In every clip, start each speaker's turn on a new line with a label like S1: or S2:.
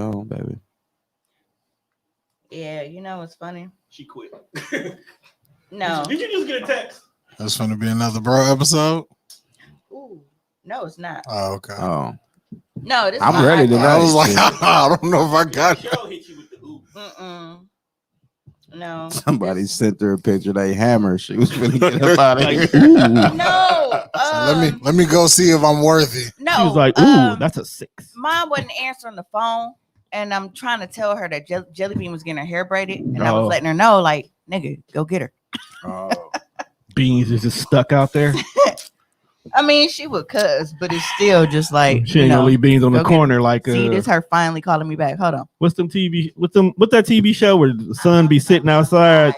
S1: on, baby.
S2: Yeah, you know what's funny?
S3: She quit.
S2: No.
S3: Did you just get a text?
S4: That's going to be another bro episode.
S2: Ooh, no, it's not.
S4: Oh, okay.
S1: Oh,
S2: No, this is
S1: I'm
S2: my
S1: ready to
S2: iPhone.
S4: I was like,
S1: shit.
S4: I don't know if I got it.
S3: Cheryl hit you with the ooh.
S2: No.
S1: Somebody
S2: This-
S1: sent her a picture of they hammer. She was finna get up out of
S3: Like,
S1: here.
S2: No.
S4: So let me go see if I'm worthy.
S2: No.
S3: She was like, ooh, that's a 6.
S2: Mom wasn't answering the phone, and I'm trying to tell her that Jelly Bean was getting her hair braided, and I was
S3: Oh.
S2: letting her know, like, nigga, go get her.
S1: Oh.
S3: Beans is just stuck out there.
S2: I mean, she would cuss, but it's still just like,
S3: She ain't gonna leave Beans on the
S2: go get-
S3: corner like
S2: see, this her finally calling me back. Hold on.
S3: what's that TV show where the son be sitting outside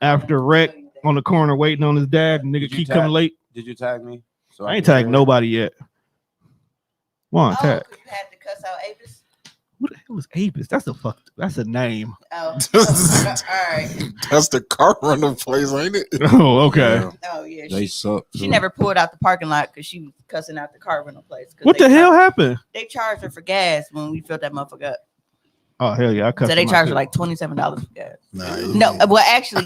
S3: after wreck on the corner waiting on his dad and nigga
S1: Did you
S3: keep
S1: tag-
S3: coming late.
S1: Did you tag me? So
S3: I ain't
S1: can
S3: tagged
S1: hear it?
S3: nobody yet. Come on,
S2: Oh,
S3: tag.
S2: 'cause you had to cuss out Avis?
S3: What the hell is Avis? That's a name.
S2: Oh, all right.
S4: That's the car rental place, ain't it?
S3: Oh, okay.
S1: Yeah,
S2: Oh, yeah.
S1: they suck.
S2: She
S1: too.
S2: never pulled out the parking lot because she was cussing out the car rental place. 'Cause
S3: What
S2: they
S3: the hell
S2: char-
S3: happened?
S2: They charged her for gas when we filled that motherfucker up.
S3: Oh hell yeah! I
S2: So they
S3: them out
S2: charged her
S3: too.
S2: like $27 for gas.
S4: Nah,
S2: No, well, actually,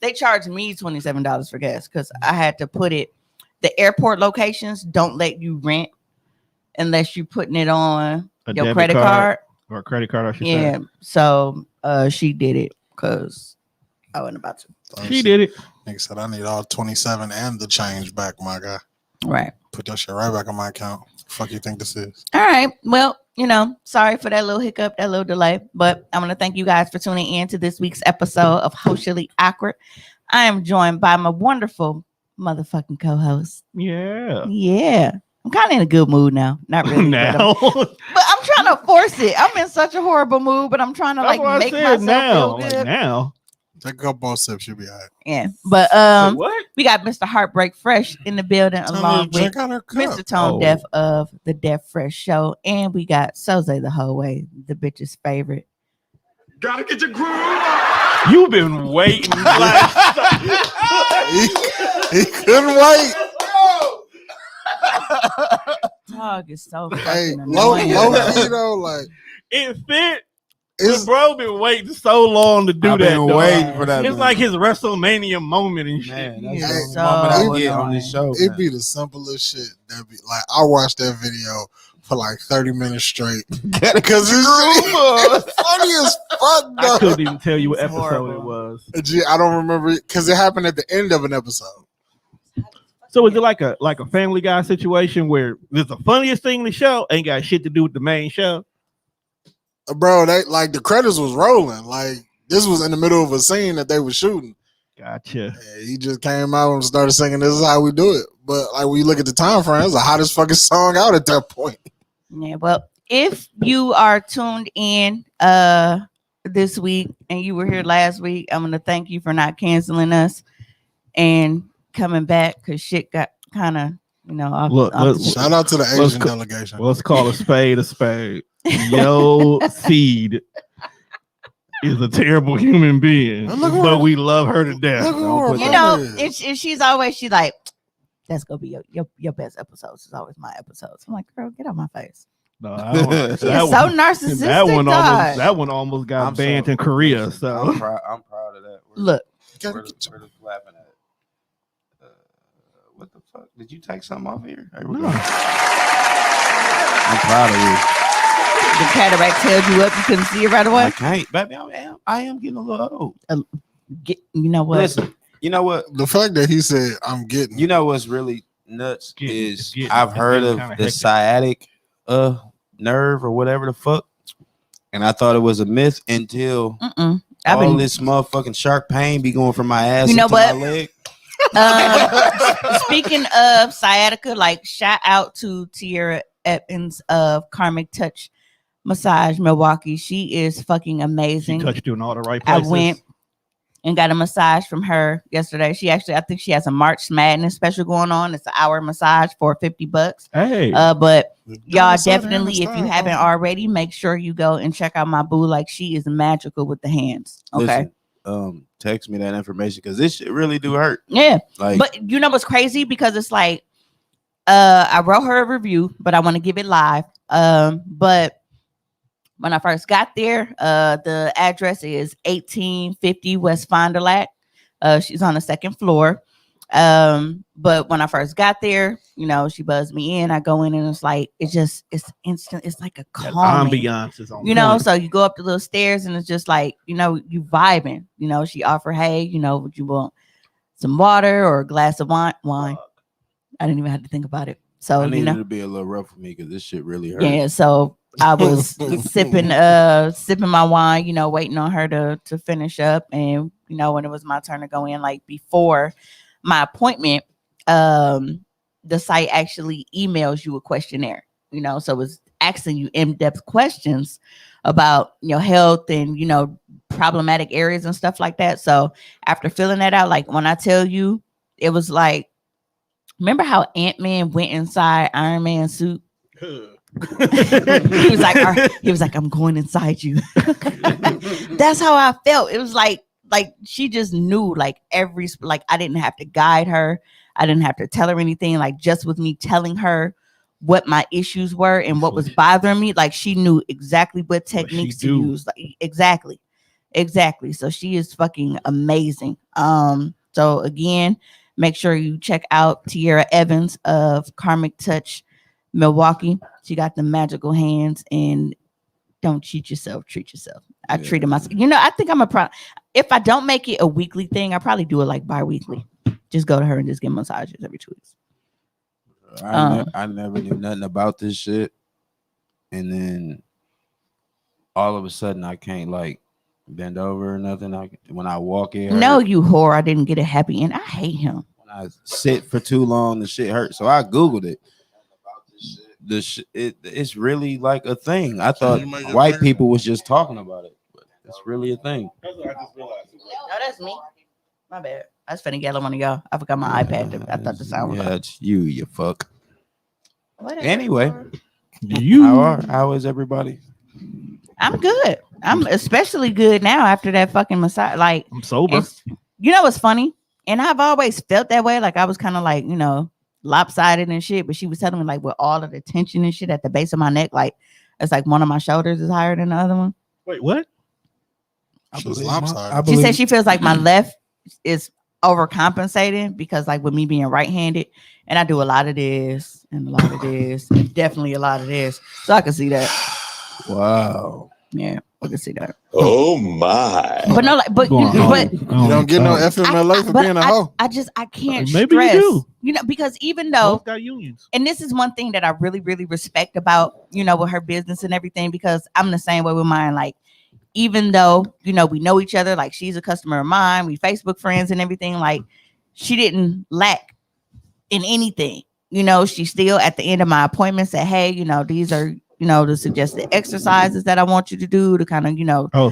S2: they charged me $27 for gas because I had to put it. The airport locations don't let you rent unless you're putting it on
S3: A
S2: your
S3: debit
S2: credit card.
S3: or a credit card. I should
S2: Yeah, so she did it because I wasn't about to.
S3: say. She did it.
S4: Nigga said I need all 27 and the change back, my guy.
S2: Right.
S4: Put that shit right back on my account. Fuck you think this is?
S2: All right. Well, sorry for that little hiccup, that little delay, but I want to thank you guys for tuning in to this week's episode of Hoecially Awkward. I am joined by my wonderful motherfucking co-host.
S3: Yeah.
S2: Yeah. I'm kind of in a good mood now. Not really.
S3: Now.
S2: But I'm trying to force it. I'm in such a horrible mood, but I'm trying to
S3: That's what I
S2: make
S3: said
S2: myself
S3: now.
S2: feel
S3: Like
S2: good.
S3: now.
S4: Take a couple more sips, you'll be all right.
S2: Yeah. But
S3: Wait, what?
S2: we got Mr. Heartbreak Fresh in the building
S4: Tell
S2: along
S4: me to
S2: with
S4: check out her
S2: Mr.
S4: cup.
S2: Tone
S3: Oh.
S2: Deaf of the Deaf Fresh Show. And we got Soze the whole way, the bitch's favorite.
S5: Gotta get your groove on.
S3: You've been waiting. Like,
S4: He couldn't wait.
S2: Dog is so
S4: Hey,
S2: fucking
S4: low
S2: annoying.
S4: key though, like
S3: it fit.
S4: it's
S3: Bro been waiting so long to do
S1: I've
S3: that.
S1: been
S3: dog.
S1: waiting for that.
S3: It's like his WrestleMania moment and shit.
S1: Man,
S2: He
S1: that's
S2: is
S1: the moment I
S2: so
S1: get on
S2: annoying.
S1: this show.
S4: it
S1: man.
S4: be the simplest shit. That be like I watched that video for like 30 minutes straight because it's funny as fuck.
S3: I
S4: Though.
S3: couldn't even tell you what
S2: It's
S3: episode
S2: horrible.
S3: it was.
S4: Gee, I don't remember it because it happened at the end of an episode.
S3: So is it like a Family Guy situation where there's the funniest thing in the show ain't got shit to do with the main show?
S4: Bro, they like the credits was rolling. Like this was in the middle of a scene that they were shooting.
S3: Gotcha.
S4: And he just came out and started singing, "This is how we do it." But like when you look at the time frame, it's the hottest fucking song out at that point.
S2: Yeah, well, if you are tuned in this week and you were here last week, I'm gonna thank you for not canceling us and coming back because shit got kind of off.
S3: Look,
S2: off
S3: look,
S2: the-
S4: Shout out to the
S3: Let's
S4: Asian
S3: go-
S4: delegation.
S3: Well, let's call a spade a spade. Yo, Seed is a terrible human being,
S4: Look at
S3: but
S4: her.
S3: we love her to death.
S4: Look at
S1: Don't
S4: her
S1: put
S2: you
S1: that-
S2: know, she's like, that's gonna be your best episodes. It's always my episodes. I'm like, girl, get out my face.
S3: No, I don't,
S2: She's
S3: that,
S2: so
S3: one,
S2: narcissistic.
S3: that one almost got
S1: I'm
S3: banned
S1: so-
S3: in Korea.
S1: I'm
S3: So
S1: proud of that.
S2: Look,
S1: We're just laughing at it. What the fuck? Did you take something off here? Here we go.
S3: No.
S1: I'm proud of you.
S2: the cataract held you up. You couldn't see it right
S1: I
S2: away.
S1: can't, baby. I am getting a little old.
S2: You know what?
S1: Listen, you know what?
S4: The fact that he said, "I'm getting,"
S1: You know what's really nuts
S3: It's
S1: is
S3: getting-
S1: I've
S3: it's
S1: heard
S3: getting
S1: of
S3: kinda
S1: the
S3: hectic.
S1: sciatic nerve or whatever the fuck, and I thought it was a myth until
S2: Mm-mm. I've
S1: all
S2: been
S1: this motherfucking sharp pain be going from my ass
S2: You know
S1: into
S2: what?
S1: my leg.
S2: Speaking of sciatica, like shout out to Tierra Evans of Karmic Touch Massage Milwaukee. She is fucking
S3: she
S2: amazing.
S3: touched you in all the right
S2: I
S3: places.
S2: went and got a massage from her yesterday. I think she has a March Madness special going on. It's an hour massage for $50.
S3: Hey,
S2: But y'all
S4: Don't say that
S2: definitely, if you
S4: in the
S2: haven't
S4: style.
S2: already, make sure you go and check out my boo. Like she is magical with the hands. Okay.
S1: Listen, text me that information because this shit really do hurt.
S2: Yeah.
S1: Like,
S2: But you know what's crazy? Because it's like I wrote her a review, but I want to give it live. But When I first got there, the address is 1850 West Fond du Lac. She's on the second floor. But when I first got there, she buzzed me in. I go in and it's instant. It's like a
S3: That
S2: calming.
S3: ambiance is on.
S2: So you go up the little stairs and it's just like, you vibing. She offered, hey, would you want some water or a glass of wine? I didn't even have to think about it. So
S1: I needed it to be a little rough for me because this shit really hurt.
S2: Yeah, so I was sipping my wine, waiting on her to finish up. And when it was my turn to go in, like before my appointment, the site actually emails you a questionnaire, so it's asking you in-depth questions about your health and problematic areas and stuff like that. So after filling that out, like when I tell you, it was like, remember how Ant-Man went inside Iron Man's suit? he was like, I'm going inside you. That's how I felt. It was like she just knew, like I didn't have to guide her. I didn't have to tell her anything. Like just with me telling her what my issues were and what was bothering me, like she knew exactly what techniques to use. Like, exactly. So she is fucking amazing. So again, make sure you check out Tierra Evans of Karmic Touch Milwaukee. She got the magical hands, and don't cheat yourself, treat yourself. I treated myself. I think I'm if I don't make it a weekly thing, I probably do it like bi-weekly. Just go to her and just get massages every 2 weeks.
S1: I never knew nothing about this shit. And then all of a sudden I can't like bend over or nothing. When I walk in.
S2: No, you whore. I didn't get a happy end. I hate him.
S1: When I sit for too long, the shit hurts. So I Googled it. It's really like a thing. I thought white people was just talking about it, but it's really a thing.
S2: No, that's me. My bad. I was finna yell at one of y'all. I forgot my iPad. I thought the sound was
S1: it's you fuck.
S2: Whatever.
S1: Anyway, how is everybody?
S2: I'm good. I'm especially good now after that fucking massage. Like,
S3: I'm sober.
S2: What's funny? And I've always felt that way. Like I was kind of like, lopsided and shit. But she was telling me like with all of the tension and shit at the base of my neck, like it's like one of my shoulders is higher than the other one.
S3: Wait, what?
S4: She's lopsided.
S2: She said she feels like my left is overcompensating because like with me being right-handed, and I do a lot of this and a lot of this and definitely a lot of this. So I can see that.
S1: Wow.
S2: Yeah, I can see that.
S6: Oh my!
S2: But no, like, but
S4: you don't get no FMLA for being a hoe.
S2: I can't
S3: maybe
S2: stress,
S3: you do.
S2: Because even though
S3: got unions,
S2: and this is one thing that I really, really respect about with her business and everything, because I'm the same way with mine. Like, even though we know each other, like she's a customer of mine, we Facebook friends and everything. Like, she didn't lack in anything. She still at the end of my appointment said, "Hey, these are." The suggested exercises that I want you to do to kind of,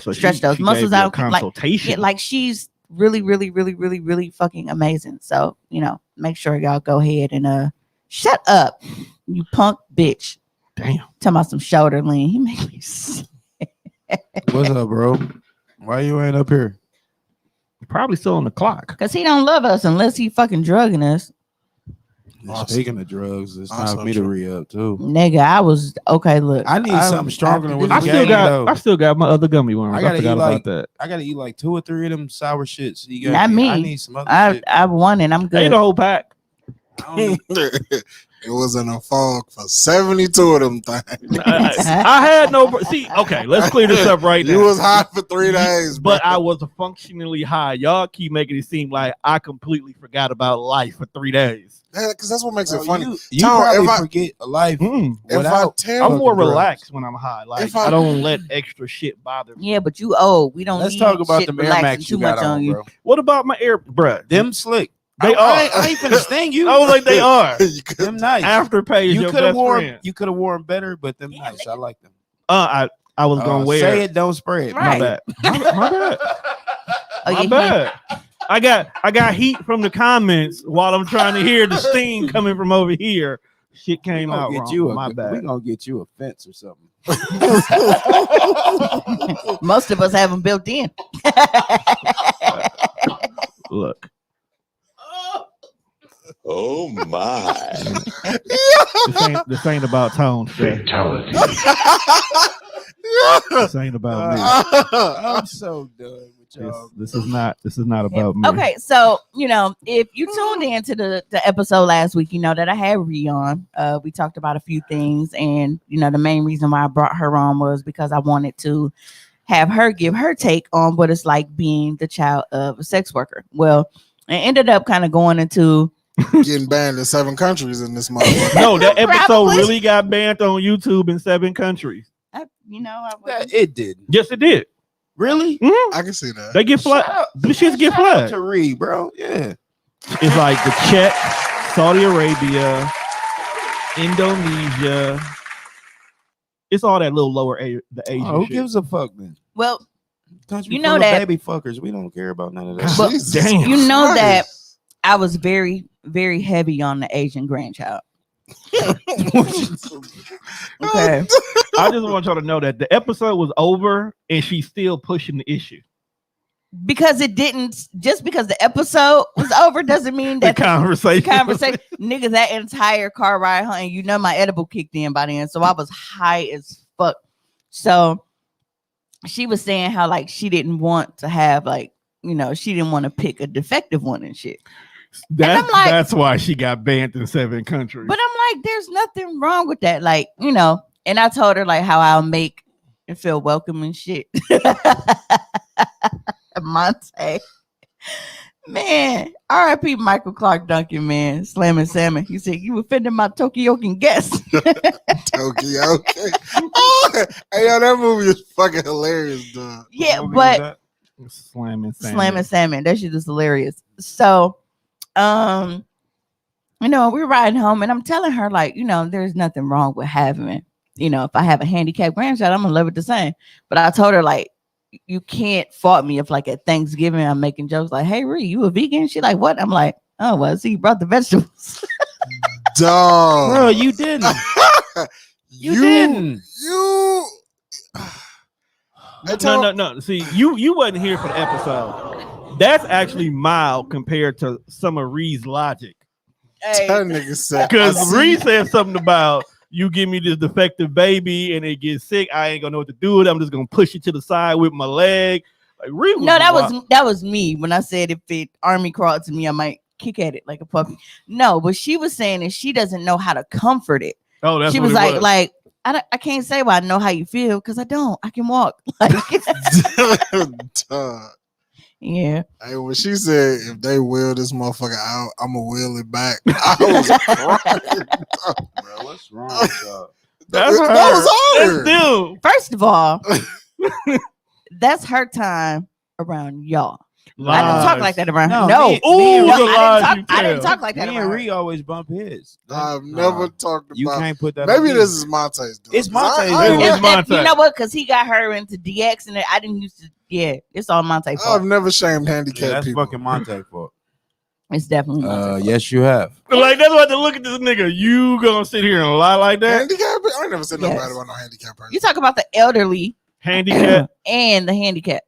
S3: so
S2: stretch those muscles out.
S3: Consultation.
S2: Like she's really, really, really, really, really fucking amazing. So, make sure y'all go ahead and shut up, you punk bitch.
S3: Damn.
S2: Talking about some shoulder lean. He make me sick.
S1: What's up, bro? Why you ain't up here?
S3: Probably still on the clock.
S2: Because he don't love us unless he fucking drugging us.
S1: Speaking of drugs, it's time for me to re-up too.
S2: Nigga, I was okay. Look,
S1: I need something stronger than what
S3: I still got my other gummy worms. I forgot about that.
S1: I gotta eat like 2 or 3 of them sour shits.
S2: Not me.
S1: I need some other shit.
S2: I won and I'm good.
S3: Ate a whole pack.
S4: It was in a fog for 72 of them things.
S3: I had no. See, okay, let's clear this up right now.
S4: You was high for 3 days,
S3: but
S4: bro.
S3: I was functionally high. Y'all keep making it seem like I completely forgot about life for 3 days.
S4: Because that's what makes it funny.
S1: You probably forget a life.
S3: I'm more relaxed when I'm high. Like I don't let extra shit bother me.
S2: Yeah, but you old. We don't.
S1: Let's talk about the Air Max you got on, bro.
S3: What about my Air, bruh?
S1: Them slick.
S3: They are.
S1: I ain't finna sting you.
S3: I was like, they are.
S1: Them nice.
S3: Afterpay is your best friend.
S1: You could have worn better, but them nice. I like them.
S3: I was gonna wear.
S1: Say it, don't spray it.
S2: Right.
S3: My bad. My bad.
S2: Oh,
S3: My bad. I got heat from the comments while I'm trying to hear the steam coming from over here. Shit came out wrong. My bad.
S1: We gonna get you a fence or something.
S2: Most of us have them built in.
S3: Look.
S6: Oh my!
S3: This ain't about tone.
S6: Fatality.
S3: This ain't about me.
S1: I'm so done with y'all.
S3: This is not about me.
S2: Okay, so if you tuned into the episode last week, you know that I had Ree on. We talked about a few things, and the main reason why I brought her on was because I wanted to have her give her take on what it's like being the child of a sex worker. Well, it ended up kind of going into
S4: getting banned in 7 countries in this month.
S3: No, that episode
S2: Probably.
S3: really got banned on YouTube in 7 countries.
S1: It did.
S3: Yes, it did.
S1: Really?
S3: Mhm.
S4: I can see that.
S3: They get flagged. The shits get flagged.
S1: To read, bro. Yeah.
S3: It's like the Czech, Saudi Arabia, Indonesia. It's all that little lower the Asian
S1: Who
S3: shit.
S1: gives a fuck then?
S2: well,
S1: Country
S2: You know
S1: full of
S2: that-
S1: baby fuckers. We don't care about none of that.
S2: But
S4: Jesus
S3: damn.
S2: you know that
S4: Christ.
S2: I was very, very heavy on the Asian grandchild. Okay.
S3: I just want y'all to know that the episode was over and she's still pushing the issue.
S2: Because it didn't, just because the episode was over doesn't mean
S3: The
S2: that
S3: conversation.
S2: nigga, that entire car ride home, my edible kicked in by then, so I was high as fuck. So she was saying how like she didn't want to have she didn't want to pick a defective one and shit.
S3: That's why she got banned in 7 countries.
S2: But I'm like, there's nothing wrong with that, and I told her like how I'll make it feel welcome and shit. Monte, man, R.I.P. Michael Clark Duncan, man, slamming salmon. He said you offended my Tokyocan guest.
S4: Tokyo, okay. Oh, hey, yo, that movie is fucking hilarious, dog.
S2: Yeah,
S1: What movie
S2: but
S1: was that?
S3: Slamming
S2: salmon, that shit is hilarious. So, we're riding home, and I'm telling her like, there's nothing wrong with having, if I have a handicapped grandchild, I'm gonna love it the same. But I told her like, you can't fault me if like at Thanksgiving I'm making jokes like, hey Ree, you a vegan? She like, what? I'm like, oh well, see, you brought the vegetables.
S4: Dog.
S1: Bro, you didn't. You didn't.
S4: You.
S3: No. See, you wasn't here for the episode. That's actually mild compared to some of Ree's logic.
S2: Hey,
S4: That nigga said.
S3: Because Ree said something about you give me this defective baby and it gets sick. I ain't gonna know what to do with it. I'm just gonna push it to the side with my leg. Like Ree
S2: no, that was me when I said if it army crawled to me, I might kick at it like a puppy. No, but she was saying that she doesn't know how to comfort it.
S3: Oh, that's
S2: she
S3: what
S2: was
S3: it
S2: like, I can't say well I know how you feel because I don't. I can walk. Like,
S4: Dog.
S2: yeah.
S4: Hey, when she said if they wheel this motherfucker out, I'm gonna wheel it back. I was crying.
S1: Bro, what's wrong with y'all?
S3: That's her.
S4: That was her.
S3: That's dude.
S2: First of all, that's her time around y'all. I didn't talk like that around her. No.
S1: me and
S3: Ooh,
S1: Ree-
S3: the lies
S2: I
S3: you
S2: didn't
S3: tell.
S2: talk like that
S1: Me
S2: around
S1: and
S2: her.
S1: Ree always bump heads.
S4: I've never talked about.
S1: You can't put that.
S4: Maybe
S1: on
S4: this
S1: me.
S4: is Monte's doing.
S1: It's Monte's
S4: I
S1: doing.
S3: It's Monte.
S2: You know what? Because he got her into DX, and I didn't used to. Yeah, it's all Monte fault.
S4: I've never shamed
S1: Yeah,
S4: handicapped
S1: that's
S4: people.
S1: fucking Monte fault.
S2: It's definitely Monte fault.
S1: Yes, you have.
S3: Like that's what to look at this nigga. You gonna sit here and lie like that?
S4: Handicapped? I ain't never said
S2: Yes.
S4: nobody about no handicapped person.
S2: You talk about the elderly
S3: Handicap.
S2: and the handicap.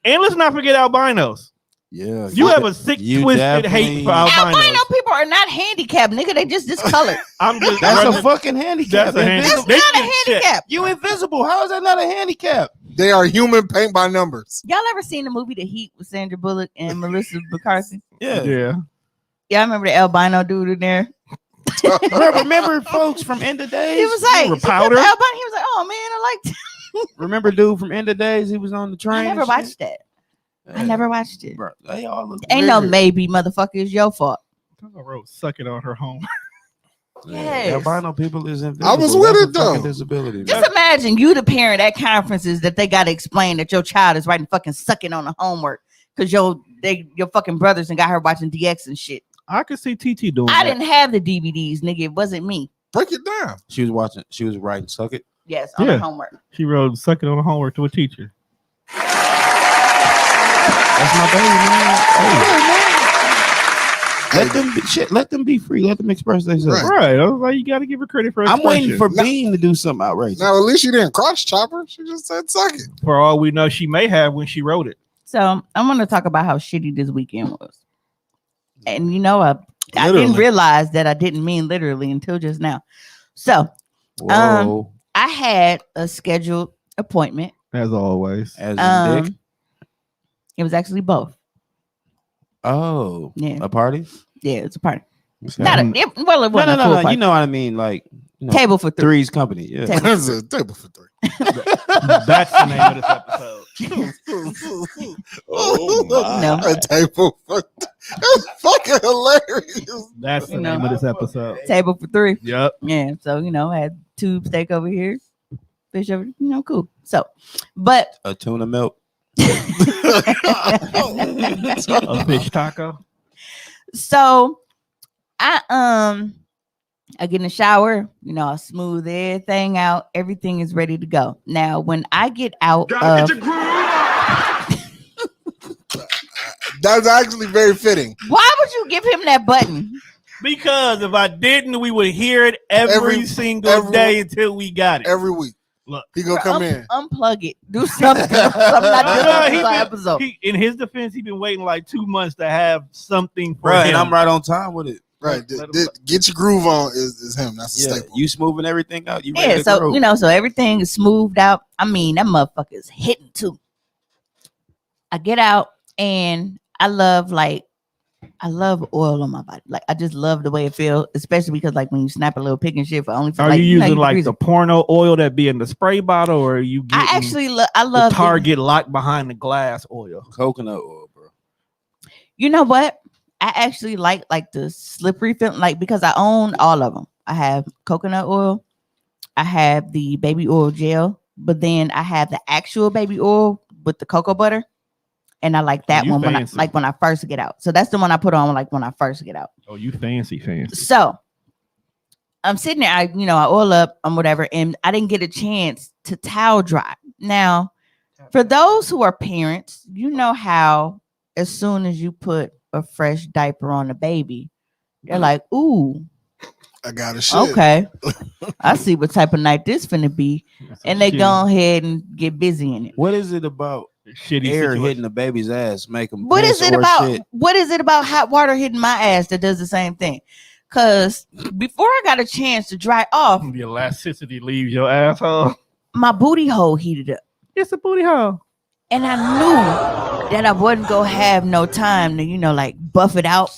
S3: And let's not forget albinos.
S1: Yeah.
S3: You have a sick,
S1: You
S3: twisted
S1: definitely-
S3: hate for albinos.
S2: Albino people are not handicapped, nigga. They just discolored.
S3: I'm just
S1: That's a
S3: running-
S1: fucking handicap.
S3: That's a handicap.
S1: Invisible.
S3: They
S2: Not a
S3: can check.
S2: handicap.
S1: You invisible. How is that not a handicap?
S4: They are human paint by numbers.
S2: Y'all ever seen the movie The Heat with Sandra Bullock and Melissa McCarthy?
S1: Yeah.
S3: Yeah.
S2: Yeah, I remember the albino dude in there.
S1: Bro, remember folks from End of Days?
S2: He was like,
S3: were
S2: "Is that
S3: powder?"
S2: the albino?" He was like, "Oh man, I liked it."
S1: Remember dude from End of Days? He was on the train.
S2: I never
S1: and shit?
S2: watched that. I never watched it.
S1: Bro, they all look
S2: Ain't no
S1: weird.
S2: maybe, motherfucker. It's your fault.
S3: I wrote "suck it" on her home.
S2: Yes.
S1: Albino people is invisible.
S4: I was with
S1: That's
S4: it,
S1: a fucking
S4: though.
S1: disability.
S2: Just imagine you the parent at conferences that they got to explain that your child is writing fucking sucking on the homework because your fucking brothers and got her watching DX and shit.
S3: I could see TT doing
S2: I
S3: that.
S2: didn't have the DVDs, nigga. It wasn't me.
S4: Break it down.
S1: She was writing Suck It.
S2: Yes, on
S3: Yeah.
S2: the homework.
S3: She wrote "suck it" on the homework to a teacher.
S1: That's my baby, man. Hey. Let them be free. Let them express themselves.
S4: Right.
S3: Right. I was like, you got to give her credit for.
S1: I'm waiting
S3: expression.
S1: for Bean to do something outrageous.
S4: Now, at least she didn't crotch chopper. She just said suck it.
S3: For all we know, she may have when she wrote it.
S2: So I'm going to talk about how shitty this weekend was. And I
S4: Literally.
S2: didn't realize that I didn't mean literally until just now. So
S1: Whoa.
S2: I I had a scheduled appointment.
S3: As always.
S1: As in dick.
S2: It was actually both.
S1: Oh,
S2: Yeah.
S1: a party?
S2: Yeah, it's a party.
S1: Okay.
S2: Not a, it, well, it wasn't a full
S1: No.
S2: party.
S1: You know what I mean? Like
S2: Table for three.
S1: Three's company. Yeah.
S2: Table.
S4: That's a table for 3.
S3: That's the name of this episode.
S6: Oh my.
S2: No.
S4: A table for 3. That's fucking hilarious.
S3: That's the
S2: You
S3: name
S2: know.
S3: of this episode.
S2: Table for 3.
S3: Yep.
S2: Yeah. So, I had tube steak over here, fish over, cool. So, but
S1: A tuna milk.
S3: A fish taco.
S2: so I get in the shower, I smooth everything out. Everything is ready to go. Now, when I get out
S5: Gotta
S2: of,
S5: get your groove on.
S4: That's actually very fitting.
S2: why would you give him that button?
S3: Because if I didn't, we would hear it every single day until we got it.
S4: Every week.
S3: Look.
S4: He gonna come in.
S2: Unplug it. Do something. I'm not doing this episode.
S3: In his defense, he's been waiting like 2 months to have something for
S1: Right,
S3: him.
S1: and I'm right on time with it.
S4: Right. Get your groove on is him. That's a
S1: Yeah,
S4: staple.
S1: you smoothing everything out. You ready
S2: Yeah,
S1: to
S2: so
S1: grow.
S2: so everything is smoothed out. I mean, that motherfucker is hitting too. I get out and I love oil on my body. Like I just love the way it feels, especially because like when you snap a little pick and shit for only for
S3: Are
S2: like,
S3: you using
S2: can
S3: like
S2: grease
S3: the
S2: it.
S3: porno oil that be in the spray bottle, or are you getting
S2: I actually I
S3: the
S2: love
S3: Target locked behind the glass oil?
S1: Coconut oil, bro.
S2: You know what? I actually like the slippery film, like because I own all of them. I have coconut oil, I have the baby oil gel, but then I have the actual baby oil with the cocoa butter, and I like that
S3: You
S2: one
S3: fancy.
S2: when I first get out. So that's the one I put on like when I first get out.
S3: Oh, you fancy.
S2: So I'm sitting there, I oil up and whatever, and I didn't get a chance to towel dry. Now, for those who are parents, you know how as soon as you put a fresh diaper on the baby, they're like, ooh,
S4: I got a shit.
S2: okay. I see what type of night this finna be. And they go ahead and get busy in it.
S1: What is it about
S3: Shitty
S1: air
S3: situation.
S1: hitting the baby's ass, make them
S2: What is it about?
S1: Shit?
S2: What is it about hot water hitting my ass that does the same thing? Because before I got a chance to dry off,
S3: The elasticity leaves your asshole.
S2: my booty hole heated up.
S3: It's a booty hole.
S2: And I knew that I wasn't gonna have no time to, like buff it out.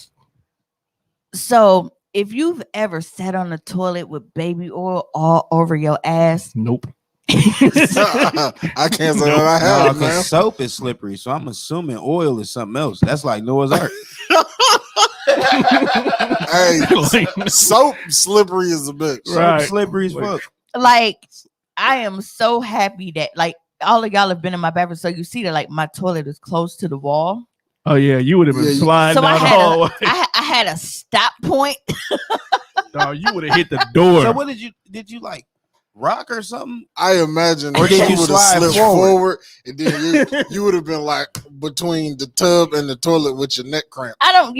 S2: So if you've ever sat on the toilet with baby oil all over your ass,
S3: Nope.
S4: I can't say that I have, man.
S1: Because soap is slippery, so I'm assuming oil is something else. That's like Noah's Ark.
S4: Hey, soap slippery as a bitch.
S3: Right.
S1: Soap slippery as fuck.
S2: like I am so happy that like all of y'all have been in my bathroom, so you see that like my toilet is close to the wall.
S3: Oh yeah, you would have been
S4: Yeah,
S3: sliding
S2: So
S3: down the hallway.
S2: I had a stop point.
S3: Dog, you would have hit the door.
S1: So what did you like rock or something?
S4: I imagine
S1: Or did
S4: she
S1: you
S4: would have
S1: slide
S4: slipped
S1: forward?
S4: forward, and then you would have been like between the tub and the toilet with your neck cramp.
S2: I don't,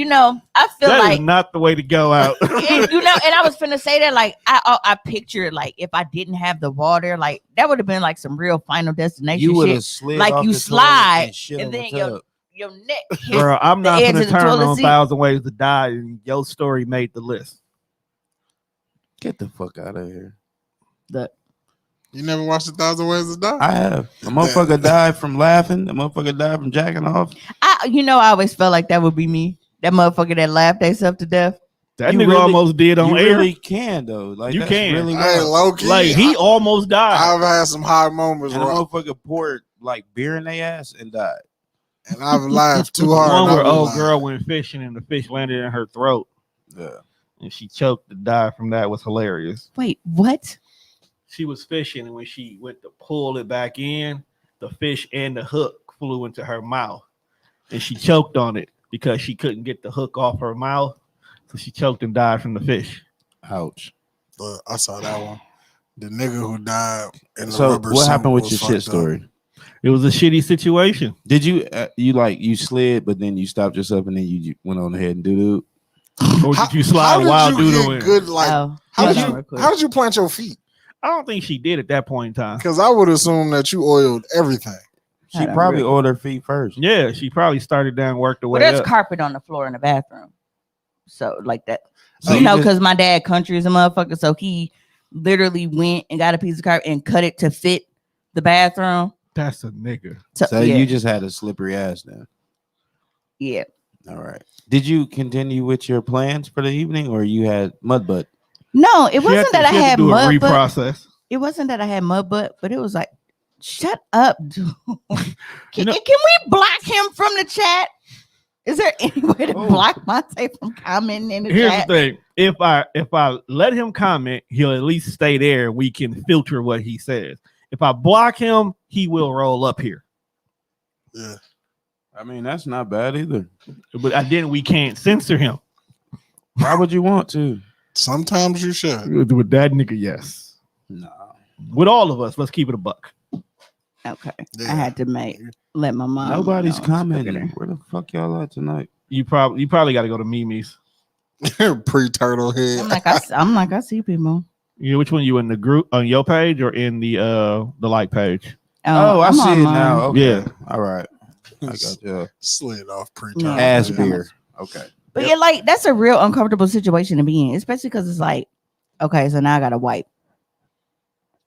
S2: I feel
S3: That is
S2: like
S3: not the way to go out.
S2: and I was finna say that like I pictured like if I didn't have the water, like that would have been like some real Final Destination
S1: You would
S2: shit.
S1: have slid
S2: Like
S1: off
S2: you
S1: the toilet
S2: slide,
S1: and, shit
S2: and
S1: on the
S2: then
S1: tub.
S2: your neck hits.
S3: Bro, I'm
S2: the
S3: not
S2: edge
S3: gonna
S2: of the
S3: turn
S2: toilet
S3: on
S2: seat.
S3: 1,000 Ways to Die, and your story made the list.
S1: Get the fuck out of here.
S4: You never watched 1,000 Ways to Die?
S1: I have. A motherfucker died from laughing. A motherfucker died from jacking off.
S2: I always felt like that would be me. That motherfucker that laughed themselves to death.
S3: That
S1: You
S3: nigga
S1: really-
S3: almost did on
S1: You
S3: air.
S1: really can though. Like
S3: You
S1: that's
S3: can.
S1: really
S4: Hey,
S1: wild.
S4: low key,
S3: Like he almost died.
S4: I've had some high moments
S1: And a
S4: where,
S1: motherfucker poured like beer in their ass and died.
S4: and I've laughed too
S3: The
S4: hard.
S3: one
S4: and
S3: where
S4: I've been
S3: old
S4: like,
S3: girl went fishing and the fish landed in her throat
S1: Yeah.
S3: and she choked to die from that was hilarious.
S2: Wait, what?
S3: She was fishing and when she went to pull it back in, the fish and the hook flew into her mouth and she choked on it because she couldn't get the hook off her mouth. So she choked and died from the fish.
S1: Ouch.
S4: But I saw that one. The nigga who died in the
S1: So
S4: rubber
S1: what
S4: suit
S1: happened with
S4: was
S1: your
S4: fucked
S1: shit
S4: up.
S1: story?
S3: It was a shitty situation.
S1: Did you slid, but then you stopped yourself and then you went on ahead and doo-doo?
S3: Or did you slide
S4: how
S3: while
S4: did you
S3: doodling?
S4: get good? Like,
S2: Oh,
S4: how
S2: hold
S4: did
S2: on
S4: you
S2: real quick.
S4: how did you plant your feet?
S3: I don't think she did at that point in time.
S4: Because I would assume that you oiled everything.
S1: She
S2: Hold on,
S1: probably
S2: real
S1: ordered her feet first.
S3: Yeah, she probably started down, worked her
S2: Well,
S3: way
S2: there's
S3: up.
S2: carpet on the floor in the bathroom. So like that.
S1: So
S2: you
S1: you
S2: know,
S1: just-
S2: because my dad country is a motherfucker, so he literally went and got a piece of carpet and cut it to fit the bathroom.
S3: That's a nigga.
S1: So
S2: yeah.
S1: you just had a slippery ass then.
S2: Yeah.
S1: All right. Did you continue with your plans for the evening, or you had mud butt?
S2: No, it wasn't that I had
S3: do a
S2: mud butt.
S3: reprocess.
S2: It wasn't that I had mud butt, but it was like, shut up, dude. Can
S3: know-
S2: we block him from the chat? Is there any way to block Monte from commenting in the
S3: Here's
S2: chat?
S3: the thing: if I let him comment, he'll at least stay there. We can filter what he says. If I block him, he will roll up here.
S4: Yeah.
S1: I mean, that's not bad either.
S3: But then we can't censor him.
S1: Why would you want to?
S4: Sometimes you should.
S3: With that nigga, yes.
S1: No.
S3: With all of us, let's keep it a buck.
S2: Okay.
S4: Yeah.
S2: I had to let my mom.
S1: Nobody's
S2: know.
S1: commenting. Where the fuck y'all at tonight?
S3: You probably got to go to Mimi's.
S4: Pre-turtle head.
S2: I'm like, I see people.
S3: Yeah, which one you in the group on your page or in the like page?
S1: Oh, I
S2: I'm
S1: see
S2: on
S1: it
S2: mine.
S1: now. Okay.
S3: Yeah.
S1: All right. I got you.
S4: Slid off pre-turtle.
S2: No.
S1: Ass beer. Okay.
S2: But yeah, like that's a real uncomfortable situation to be in, especially because it's like, okay, so now I gotta wipe.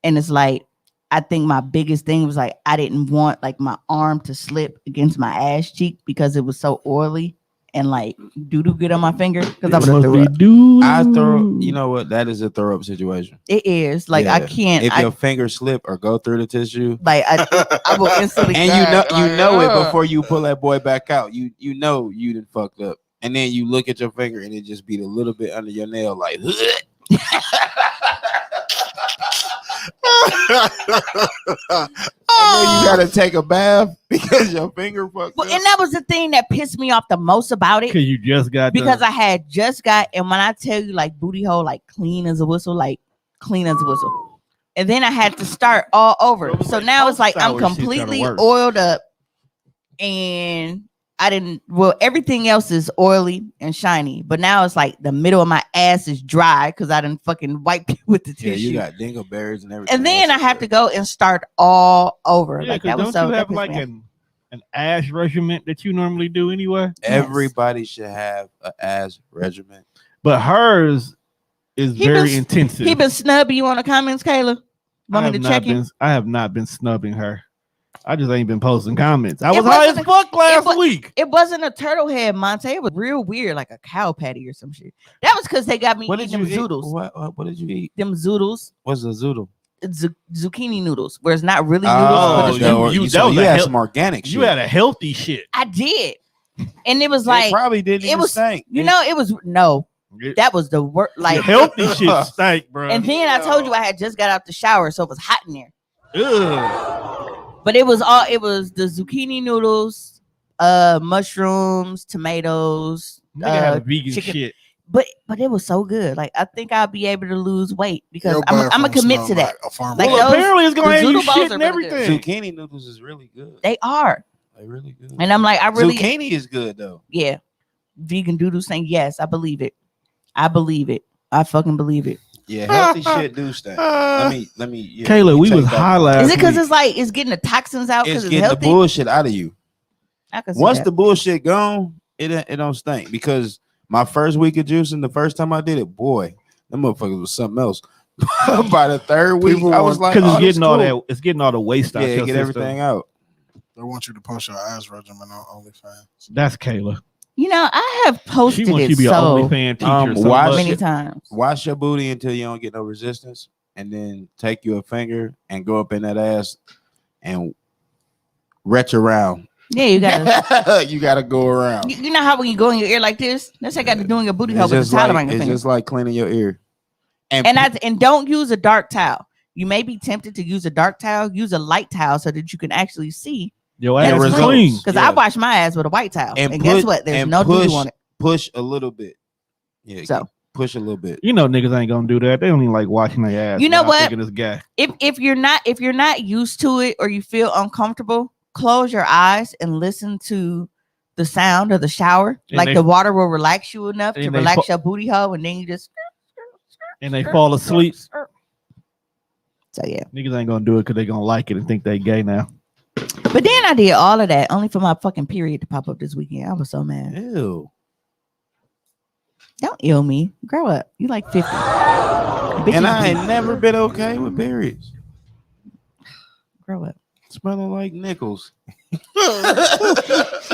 S2: And it's like, I think my biggest thing was like I didn't want like my arm to slip against my ass cheek because it was so oily and like doo-doo get on my finger because I would have threw up.
S1: I throw, you know what? That is a throw up situation.
S2: It is like I
S1: Yeah.
S2: can't.
S1: If your finger slip or go through the tissue,
S2: like I will instantly.
S1: and
S2: gag,
S1: you know
S2: like,
S1: it before you pull that boy back out. You know you done fucked up, and then you look at your finger and it just be a little bit under your nail, like. You gotta take a bath because your finger fucked
S2: Well,
S1: up.
S2: and that was the thing that pissed me off the most about it.
S3: Because you just got
S2: Because
S3: done.
S2: I had just got, and when I tell you like booty hole, like clean as a whistle, and then I had to start all over.
S3: Bro,
S2: So
S3: like
S2: now it's like I'm
S3: post-hour shit kinda
S2: completely
S3: worse.
S2: oiled up, and I didn't. Well, everything else is oily and shiny, but now it's like the middle of my ass is dry because I didn't fucking wipe it with the
S1: Yeah,
S2: tissue.
S1: you got dingleberries and everything.
S2: And then I
S1: else.
S2: have to go and start all over.
S3: Yeah,
S2: Like
S3: because
S2: that was
S3: don't
S2: so.
S3: you
S2: that
S3: have
S2: pissed
S3: like
S2: me off.
S3: an ash regimen that you normally do anyway?
S1: Everybody should have an ass regimen.
S3: But hers is
S2: He
S3: very
S2: been-
S3: intensive.
S2: He been snubbing you on the comments, Kayla. Want me to check him?
S3: I have not been snubbing her. I just ain't been posting comments. I
S2: It
S3: was high as
S2: wasn't
S3: fuck last
S2: wa-
S3: week.
S2: It wasn't a turtle head, Monte. It was real weird, like a cow patty or some shit. That was because they got me
S1: What did
S2: eating
S1: you
S2: them
S1: eat?
S2: zoodles.
S1: What did you eat?
S2: Them zoodles,
S1: What's a zoodle?
S2: zucchini noodles, where it's not really
S1: Oh,
S2: noodles, but it's
S3: you-
S1: you
S3: that was a
S1: had
S3: hell-
S1: some organic shit.
S3: You had a healthy shit.
S2: I did, and it was
S1: It
S2: like
S1: probably didn't
S2: it
S1: even
S2: was-
S1: stink.
S2: you know, it was no. That was the worst.
S3: Like
S2: Like,
S3: healthy shit stank, bro.
S2: and then I told you I had just got out the shower, so it was hot in there.
S3: Ugh.
S2: But it was the zucchini noodles, mushrooms, tomatoes,
S3: Nigga had a vegan
S2: chicken.
S3: shit.
S2: But it was so good. Like I think I'll be able to lose weight because
S4: Your
S2: I'm gonna
S4: bathroom
S2: commit
S4: smell
S2: to that.
S4: like a farm
S2: Like
S3: Well,
S2: those-
S3: apparently it's gonna
S2: the
S3: have you
S2: zoodle balls
S3: shit
S2: are
S3: and
S2: really good.
S3: everything.
S1: Zucchini noodles is really good.
S2: They are,
S1: They're really good.
S2: and I'm like, I really,
S1: Zucchini is good though.
S2: yeah. Vegan doodles saying yes, I believe it. I believe it. I fucking believe it.
S1: Yeah, healthy shit do stink. Let me. Yeah,
S3: Kayla,
S1: let me
S3: we
S1: take
S3: was
S1: that
S3: high
S1: back.
S3: last
S2: Is it because
S3: week.
S2: it's like it's getting the toxins out because
S1: It's
S2: it's
S1: getting
S2: healthy?
S1: the bullshit out of you.
S2: I can see
S1: Once
S2: that.
S1: the bullshit gone, it don't stink. Because my first week of juicing, the first time I did it, boy, them motherfuckers was something else. By the third week,
S4: People
S1: I was
S4: want-
S1: like,
S3: Because
S1: oh,
S3: it's getting
S1: this
S3: all
S1: cool.
S3: that. It's getting all the waste out.
S1: Yeah,
S3: your
S1: get
S3: system.
S1: everything out.
S4: They want you to post your ass regimen on OnlyFans.
S3: That's Kayla.
S2: You know, I have posted
S3: She wants you
S2: it
S3: to be an
S2: so
S3: OnlyFans teacher. so
S1: watch
S3: much.
S2: many
S1: it.
S2: times.
S1: Wash your booty until you don't get no resistance, and then take your finger and go up in that ass and retch around.
S2: Yeah, you gotta.
S1: You gotta go around.
S2: You know how when you go in your ear like this? That's how I got to doing your booty hole
S1: It's
S2: with
S1: just
S2: the towel
S1: like,
S2: around your
S1: it's
S2: finger.
S1: just like cleaning your ear. And
S2: And don't use a dark towel. You may be tempted to use a dark towel. Use a light towel so that you can actually see.
S3: Your
S2: And
S3: ass is
S2: results.
S3: clean.
S2: Because
S1: Yeah.
S2: I wash my ass with a white towel, and,
S1: And
S2: guess
S1: put-
S2: what? There's
S1: and
S2: no
S1: push-
S2: doo on it.
S1: push a little bit. Yeah,
S2: So
S1: push a little bit.
S3: You know niggas ain't gonna do that. They don't even like washing their ass.
S2: You know
S3: without
S2: what?
S3: thinking This guy.
S2: if you're not used to it or you feel uncomfortable, close your eyes and listen to the sound of the shower.
S3: And
S2: Like
S3: they-
S2: the water will relax you enough to
S3: and they
S2: relax
S3: fo-
S2: your booty hole, and then you just.
S3: And they fall asleep.
S2: So yeah.
S3: Niggas ain't gonna do it because they gonna like it and think they gay now.
S2: But then I did all of that only for my fucking period to pop up this weekend. I was so mad.
S1: Ew.
S2: Don't ill me. Grow up. You like 50.
S1: And I ain't never been okay with periods.
S2: Grow up.
S1: Smelling like nickels.
S2: You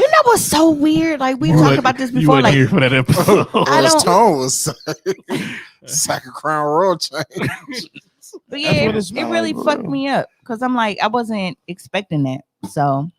S2: know what's so weird? Like we talked about this before. Like
S3: here for that episode.
S2: I
S4: His
S2: don't.
S4: tone was sack of Crown Royal change.
S2: But yeah,
S1: what it
S2: it
S1: smell
S2: really
S1: like,
S2: fucked
S1: bro.
S2: me up because I'm like I wasn't expecting that. So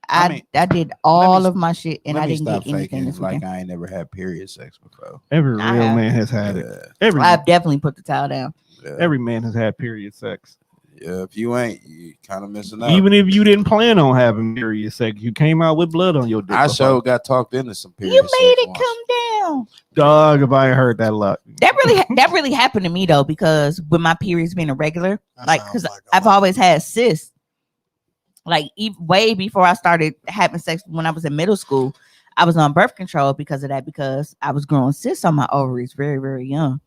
S1: I
S2: I
S1: mean,
S2: did all of my shit and
S1: Let
S2: I
S1: me
S2: didn't
S1: stop
S2: get anything
S1: faking
S2: this
S1: like
S2: weekend.
S1: I ain't never had period sex before.
S3: Every
S2: I
S3: real
S2: have.
S3: man has had it.
S1: Yeah,
S2: I've definitely put the towel down.
S3: Every man has had period sex.
S1: yeah. If you ain't, you kind of missing out.
S3: Even if you didn't plan on having period sex, you came out with blood on your dick.
S1: I
S3: before.
S1: sure got talked into some period
S2: You
S1: sex
S2: made it
S1: once.
S2: come down.
S3: Dog, if I ain't heard that a lot.
S2: That really happened to me though because with my periods being irregular,
S4: That
S2: like
S4: sounds
S2: because
S4: like a
S2: I've
S4: lot.
S2: always had cysts. Like way before I started having sex when I was in middle school, I was on birth control because of that because I was growing cysts on my ovaries very very young.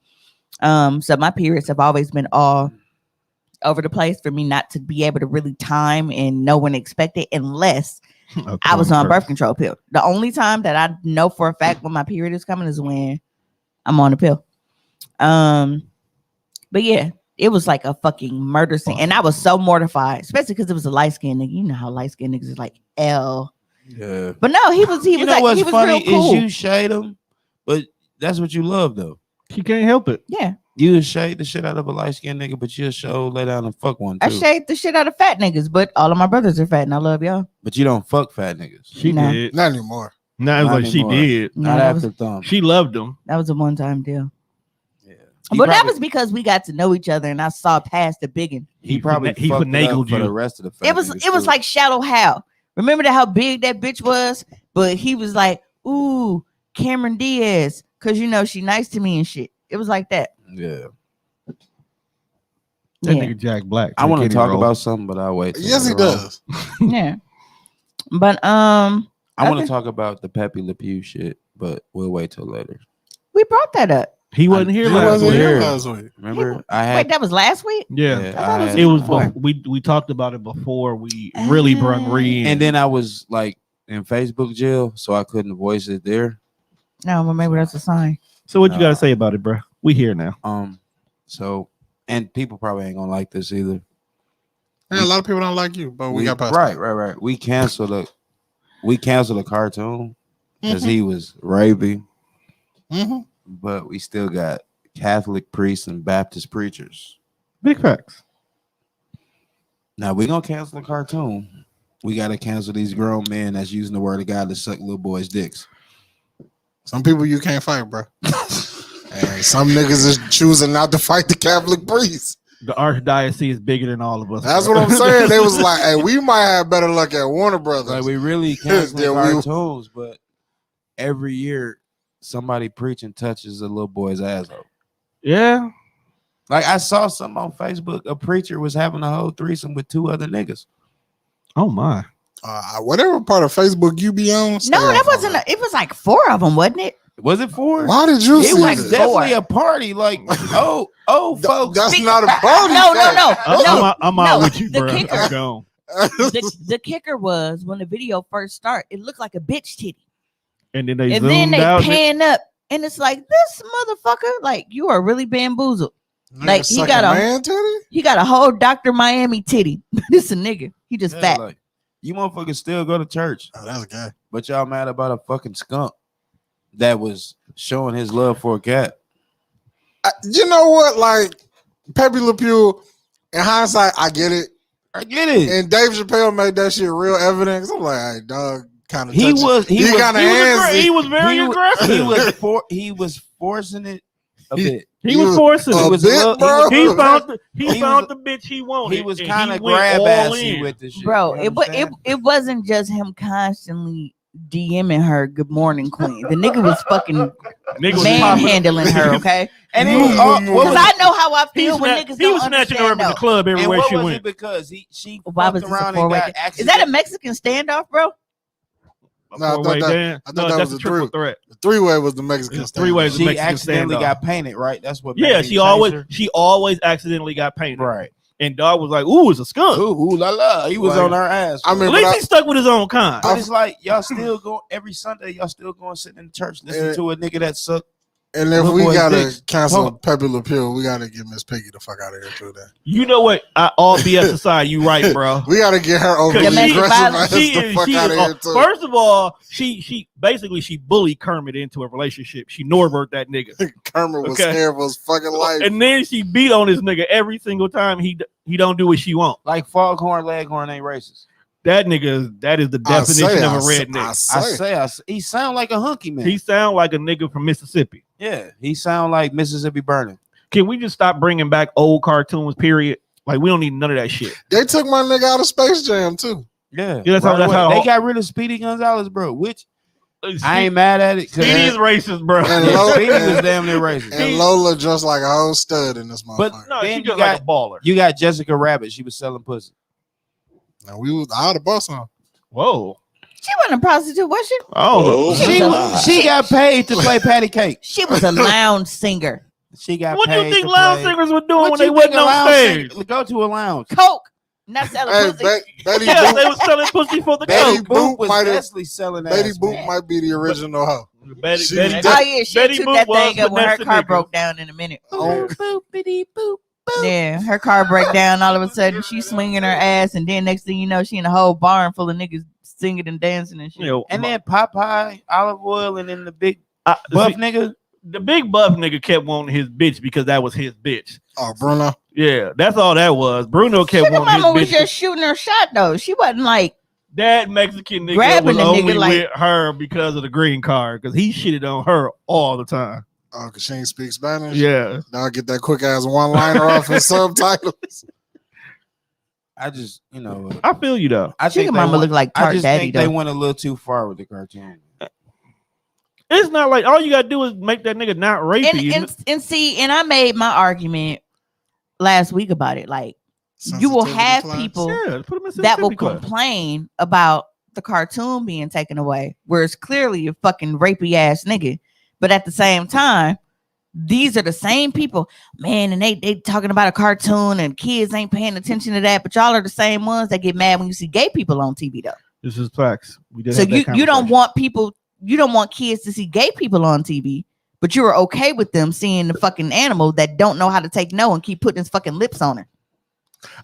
S2: So my periods have always been all over the place for me not to be able to really time and know when to expect it unless I was on birth control pill. The only time that I know for a fact when my period is coming is when I'm on a pill. But yeah, it was like a fucking murder scene, and I was so mortified, especially because it was a light skinned nigga. You know how light skinned niggas is like L.
S1: Yeah.
S2: But no, he was
S1: You know
S2: like
S1: what's
S2: he was
S1: funny
S2: real cool.
S1: is you shade him, but that's what you love though.
S3: You can't help it.
S2: Yeah,
S1: You shade the shit out of a light skinned nigga, but you'll show lay down and fuck one
S2: I
S1: too.
S2: shade the shit out of fat niggas, but all of my brothers are fat, and I love y'all.
S1: But you don't fuck fat niggas.
S3: She
S2: No.
S3: did.
S4: Not anymore.
S3: Not
S1: Not
S3: like she
S1: anymore.
S3: did.
S2: No,
S1: Not
S2: that was
S1: after thumb.
S3: She loved them.
S2: a one time deal.
S1: Yeah.
S2: But that was because we got to know each other, and I saw past the biggin.
S1: He probably
S3: he
S1: fucked it up
S3: finagled
S1: for
S3: you.
S1: the rest of the fat
S2: It was
S1: niggas, too.
S2: like Shallow Hal. Remember that how big that bitch was, but he was like, "Ooh, Cameron Diaz," because you know she nice to me and shit. It was like that.
S1: Yeah.
S3: That
S2: Yeah,
S3: nigga Jack Black.
S1: I want to
S3: Kenny
S1: talk
S3: Roll.
S1: about something, but I'll wait. till
S4: Yes, he
S1: later on.
S4: does.
S2: yeah. But
S1: I want
S2: Okay.
S1: to talk about the Pepe Le Pew shit, but we'll wait till later.
S2: we brought that up.
S3: He wasn't here
S4: He
S3: last
S4: wasn't
S3: week.
S4: here
S1: week.
S4: last week.
S1: Remember, I
S2: Wait,
S1: had.
S2: that was last week.
S3: Yeah.
S1: Yeah,
S2: I thought it was
S1: had-
S3: It was
S2: before.
S3: we talked about it before we really brung Ree in.
S1: and then I was like in Facebook jail, so I couldn't voice it there.
S2: No, well, maybe that's a sign.
S3: So what you got
S1: Nah.
S3: to say about it, bro? We here now.
S1: So and people probably ain't gonna like this either.
S4: Yeah, a lot of people don't like you, but we got past that.
S1: right. We canceled a cartoon because
S4: Mhm.
S1: he was rapey,
S4: Mhm.
S1: but we still got Catholic priests and Baptist preachers.
S3: Big facts.
S1: Now we gonna cancel the cartoon. We gotta cancel these grown men that's using the word of God to suck little boys' dicks.
S4: Some people you can't fight, bro. And some niggas is choosing not to fight the Catholic priests.
S3: The archdiocese is bigger than all of us.
S4: That's
S3: bro.
S4: what I'm saying. They was like, hey, we might have better luck at Warner Brothers.
S1: Like we really cancel
S4: Yeah, we-
S1: cartoons, but every year somebody preaching touches a little boy's asshole.
S3: Yeah.
S1: Like I saw something on Facebook, a preacher was having a whole threesome with two other niggas.
S3: Oh my.
S4: Whatever part of Facebook you be on. stay
S2: No, that
S4: off of
S2: wasn't. It was like 4 of them, wasn't it?
S1: Was it four?
S4: Why did you
S1: It
S4: see
S1: was
S4: this?
S1: definitely a party. Like, folks.
S4: That's not a party.
S2: No.
S3: I'm out
S2: No,
S3: with you,
S2: the
S3: bro.
S2: kicker-
S3: I'm gone.
S2: The kicker was when the video first started, it looked like a bitch titty,
S3: And then they
S2: and
S3: zoomed
S2: then they
S3: out.
S2: pan up, and it's like this motherfucker. Like you are really bamboozled. Like, he
S4: Suck
S2: got a-
S4: man titty?
S2: He got a whole Dr. Miami titty. This a nigga. He just
S1: Yeah,
S2: fat.
S1: like, you motherfuckers still go to church,
S4: Oh, that's gay.
S1: but y'all mad about a fucking skunk that was showing his love for a cat.
S4: You know what? Like, Pepe Le Pew, in hindsight, I get it.
S1: I get it.
S4: And Dave Chappelle made that shit real evident. I'm like, hey, dog, kind of
S1: He was
S4: he kind of
S3: He was very
S1: he,
S3: aggressive.
S1: he was forcing it a bit.
S3: He was forcing
S4: a
S3: it.
S1: was
S4: bit,
S1: little-
S4: bro.
S3: He found the
S1: He
S3: found
S1: was-
S3: the bitch he wanted.
S1: He was
S3: and
S1: kind of
S3: went
S1: grab
S3: all
S1: assy
S3: in.
S1: with the shit.
S2: Bro,
S1: you
S2: it
S1: understand?
S2: wasn't just him constantly DMing her good morning queen. The nigga was fucking
S3: Nigga was popping.
S2: manhandling her, okay?
S1: And it was all, what
S2: Because
S1: was
S2: I know how I
S3: He,
S2: feel when
S3: snatched-
S2: niggas
S3: he was
S2: don't
S3: snatching her up
S2: understand.
S3: in the
S2: No.
S3: club
S1: and
S3: everywhere
S1: what
S3: she
S1: was
S3: went.
S1: it because she
S2: Why
S1: fucked
S2: was this a
S1: around and
S2: four-way?
S1: got
S2: Is that a
S1: accident-
S2: Mexican standoff, bro?
S3: A
S4: No, I thought
S3: four-way
S4: that-
S3: dance.
S4: I thought
S3: No,
S4: that
S3: that's
S4: was
S3: a
S4: a
S3: triple
S4: three.
S3: threat.
S4: The three-way was the Mexican
S3: It's
S4: stand.
S3: three-way.
S1: She
S3: Mexican
S1: accidentally
S3: standoff.
S1: got painted, right? That's what.
S3: Yeah,
S1: made
S3: she
S1: me
S3: always
S1: chase
S3: accidentally got painted.
S1: her. Right.
S3: And dog was like, "Ooh, it's a skunk."
S1: Ooh la la. He was
S4: Like,
S1: on our ass.
S4: I
S1: bro.
S4: mean,
S3: At
S4: but
S3: least he stuck with his own kind.
S1: but it's like y'all still go every Sunday. Y'all still going sitting in church listening
S4: Yeah.
S1: to a nigga that suck
S4: And if
S1: Little
S4: we
S1: boy
S4: gotta
S1: dicks.
S4: cancel
S1: Hold-
S4: Pepe Le Pew, we gotta get Miss Piggy the fuck out of here too. Then
S3: You know what? All BS aside, you right, bro.
S4: we gotta get her overly
S2: Domestic
S4: aggressive
S2: violence.
S4: ass the fuck out of here too.
S3: First of all, she basically she bullied Kermit into a relationship. She Norbert that nigga,
S4: Kermit was
S3: Okay.
S4: scared for his fucking life.
S3: and then she beat on this nigga every single time he don't do what she want.
S1: Like Foghorn Leghorn ain't racist.
S3: That nigga, that is the definition of a redneck.
S1: I say, he sound like a hunky man.
S3: He sound like a nigga from Mississippi.
S1: Yeah, he sound like Mississippi Burning.
S3: Can we just stop bringing back old cartoons? Period. Like we don't need none of that shit.
S4: They took my nigga out of Space Jam too.
S1: Yeah,
S3: Yeah, that's how
S1: they got rid of Speedy Gonzalez, bro. Which I ain't mad at it.
S3: Speedy is racist, bro.
S4: And
S1: Yeah,
S4: Lo-
S1: Speedy was damn near racist.
S4: And Lola just like a whole stud in this motherfucker.
S1: But
S3: no,
S1: then
S3: she
S1: you
S3: just
S1: got
S3: like a baller.
S1: you got Jessica Rabbit. She was selling pussy.
S4: now we was out of bus on.
S3: Whoa.
S2: She wasn't a prostitute, was she?
S3: Oh,
S6: Oh,
S1: She got paid to play patty cake.
S2: She was a lounge singer.
S1: She got
S3: what do
S1: paid
S3: you think
S1: to
S3: lounge
S1: play.
S3: singers were doing
S1: What
S3: when
S1: you
S3: they wasn't
S1: think a
S3: on
S1: lounge
S3: stage?
S1: singer- Go to a lounge.
S2: Coke, not selling
S4: Hey,
S2: pussy.
S4: Betty
S3: Yeah, they
S4: Boop,
S3: was selling pussy for the
S4: Betty
S3: coke.
S1: Betty Boop
S4: Boop
S1: was
S4: might have-
S1: Leslie selling
S4: Betty
S1: ass,
S4: Boop
S1: man.
S4: might be the original hoe.
S3: Betty,
S4: She
S3: Betty,
S4: was
S2: Oh yeah, she
S3: Betty
S2: took
S3: Boop
S2: that
S3: was
S2: thing up when her
S3: Vanessa
S2: car
S3: nigga.
S2: broke down in a minute.
S1: Oh, boopity boop.
S2: Yeah, her car break down. All of a sudden, she's swinging her ass, and then next thing you know, she in a whole barn full of niggas singing and dancing and shit.
S3: You know,
S1: And then Popeye, olive oil, and then the big
S3: buff
S1: buff nigga.
S3: the big buff nigga kept wanting his bitch because that was his bitch.
S4: Oh, Bruno.
S3: Yeah, that's all that was. Bruno kept
S2: Sugar
S3: wanting
S2: Mama was
S3: his bitch.
S2: just shooting her shot though. She wasn't like
S3: That Mexican nigga
S2: grabbing
S3: was
S2: the nigga
S3: only
S2: like-
S3: with her because of the green card, because he shitted on her all the time.
S4: Oh, cause she ain't speak Spanish.
S3: Yeah.
S4: Now I get that quick ass one liner off in subtitles.
S1: I just,
S3: I feel you though.
S1: I
S2: Sugar
S1: think
S2: Mama
S1: they
S2: looked like
S1: I
S2: Tart
S1: just
S2: Daddy
S1: think they
S2: though.
S1: went a little too far with the cartoon.
S3: It's not like all you gotta do is make that nigga not rapey.
S2: And see, and I made my argument last week about it. Like you will
S4: Sensitivity
S2: have
S4: class.
S2: people
S3: yeah, put him in
S2: that will
S3: sensitivity class.
S2: complain about the cartoon being taken away, where it's clearly a fucking rapey ass nigga. But at the same time, these are the same people, man, and they talking about a cartoon and kids ain't paying attention to that. But y'all are the same ones that get mad when you see gay people on TV, though.
S3: This is facts. We did
S2: So
S3: have that
S2: you don't
S3: conversation.
S2: want people, you don't want kids to see gay people on TV, but you are okay with them seeing the fucking animal that don't know how to take no and keep putting his fucking lips on her.